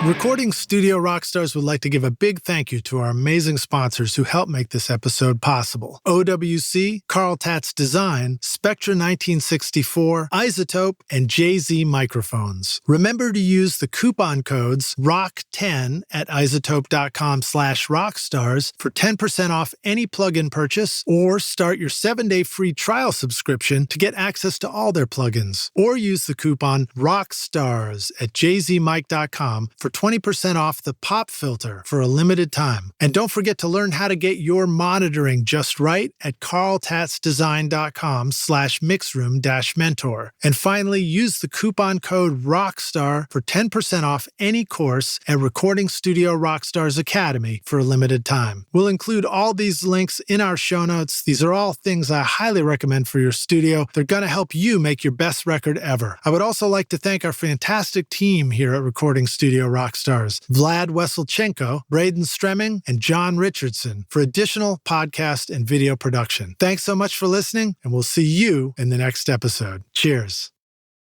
Recording Studio Rockstars would like to give a big thank you to our amazing sponsors who help make this episode possible. OWC, Carl Tatz Design, Spectra 1964, Isotope, and JZ Microphones. Remember to use the coupon codes ROCK10 at isotope.com/rockstars for 10% off any plugin purchase, or start your 7-day free trial subscription to get access to all their plugins. Or use the coupon ROCKSTARS at jzmic.com for 20% off the pop filter for a limited time. And don't forget to learn how to get your monitoring just right at carltatzdesign.com/mixroom-mentor. And finally, use the coupon code ROCKSTAR for 10% off any course at Recording Studio Rockstars Academy for a limited time. We'll include all these links in our show notes. These are all things I highly recommend for your studio. They're going to help you make your best record ever. I would also like to thank our fantastic team here at Recording Studio Rockstars, Vlad Weselchenko, Braden Stremming, and John Richardson, for additional podcast and video production. Thanks so much for listening, and we'll see you in the next episode. Cheers.